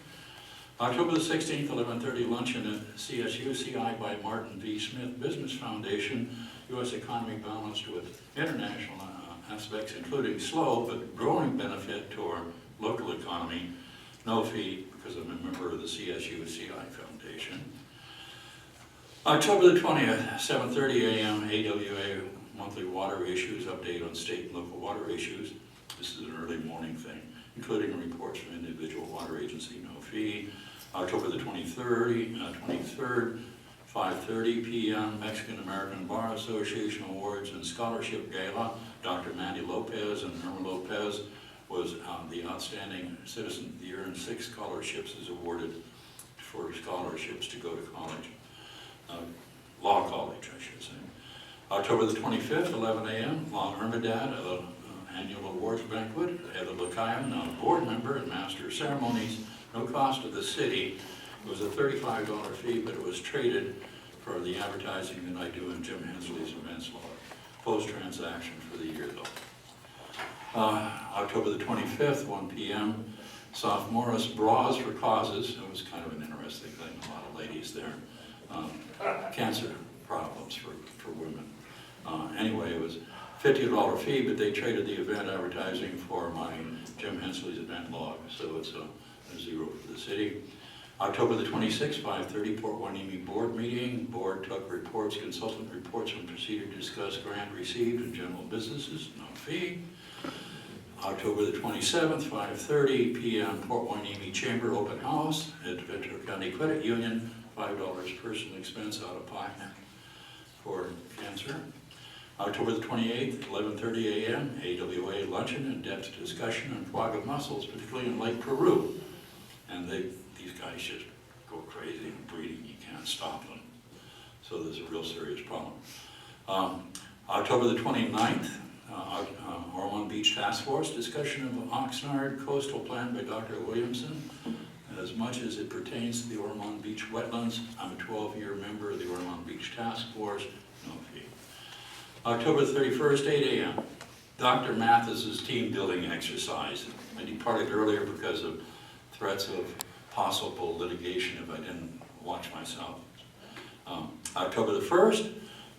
October the 16th, 11:30, luncheon at CSUCI by Martin V. Smith Business Foundation, U.S. economy balanced with international aspects, including slow but growing benefit to our local economy. No fee because I'm a member of the CSUCI Foundation. October the 20th, 7:30 a.m., AWA monthly water issues, update on state and local water issues. This is an early morning thing, including reports from individual water agency, no fee. October the 23rd, 5:30 p.m., Mexican American Bar Association Awards and Scholarship Gala. Dr. Mandy Lopez and Irma Lopez was the Outstanding Citizen of the Year, and 6 scholarships is awarded for scholarships to go to college. Law college, I should say. October the 25th, 11 a.m., La Hermandad annual awards banquet. Heather Lakayan, board member and master of ceremonies, no cost to the city. It was a $35 fee, but it was traded for the advertising that I do in Jim Hansley's events law. Post-transaction for the year, though. October the 25th, 1 p.m., Sophomorus Bras for Causes. It was kind of an interesting thing, a lot of ladies there. Cancer problems for women. Anyway, it was $50 fee, but they traded the event advertising for my Jim Hensley's event log, so it's a zero for the city. October the 26th, 5:30, Port Hueneme board meeting. Board took reports, consultant reports, and proceeded to discuss grant received and general businesses, no fee. October the 27th, 5:30 p.m., Port Hueneme Chamber open house at Ventura County Credit Union, $5 personal expense out of pocket for cancer. October the 28th, 11:30 a.m., AWA luncheon and depth discussion on quagga mussels, particularly in Lake Peru. And these guys just go crazy and breeding, you can't stop them. So there's a real serious problem. October the 29th, Ormond Beach Task Force, discussion of Oxnard Coastal Plan by Dr. Williamson. As much as it pertains to the Ormond Beach wetlands, I'm a 12-year member of the Ormond Beach Task Force, no fee. October 31st, 8 a.m., Dr. Mathis's team building exercise. I departed earlier because of threats of possible litigation if I didn't watch myself. October the 1st,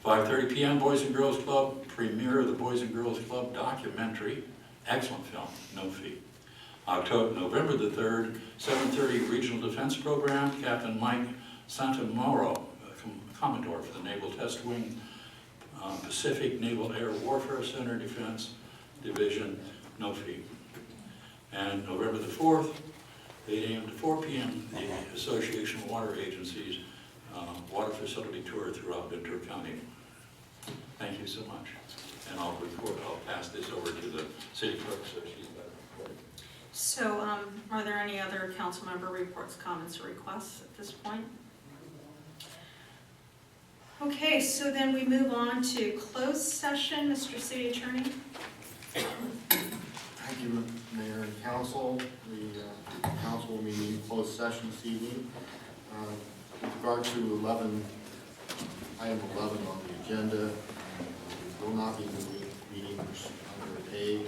5:30 p.m. Boys and Girls Club, premiere of the Boys and Girls Club documentary, excellent film, no fee. November the 3rd, 7:30 Regional Defense Program, Captain Mike Santamoro, Commodore for the Naval Test Wing, Pacific Naval Air Warfare Center Defense Division, no fee. And November the 4th, 8 a.m. to 4 p.m., the Association of Water Agencies water facility tour throughout Ventura County. Thank you so much. And I'll pass this over to the city clerk so she's better. So are there any other council member reports, comments, or requests at this point? Okay, so then we move on to closed session. Mr. City Attorney? Thank you, Mayor and Council. The council will be in closed session this evening. With regard to item 11 on the agenda, we will not be meeting under A or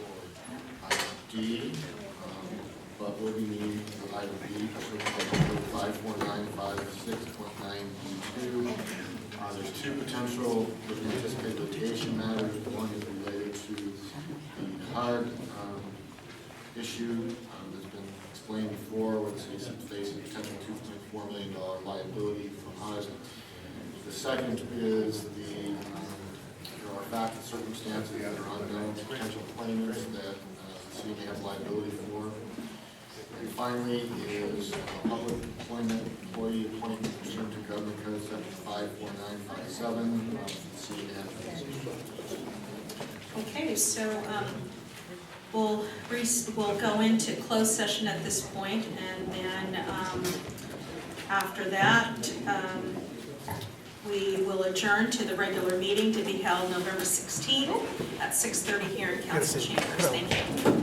item D, but we'll be meeting for item B, pursuant to 54956.9B2. There's two potential anticipated litigation matters. One is related to the HUD issue that's been explained before, where the city faces a potential $2.4 million liability from HUD. The second is there are facts and circumstances that are unknown to potential claimants that the city may have liability for. And finally is public employment employee appointment pursuant to Government Code Section 54957, city manager. Okay, so we'll go into closed session at this point, and then after that, we will adjourn to the regular meeting to be held November 16th at 6:30 here in Council Chambers. Thank you.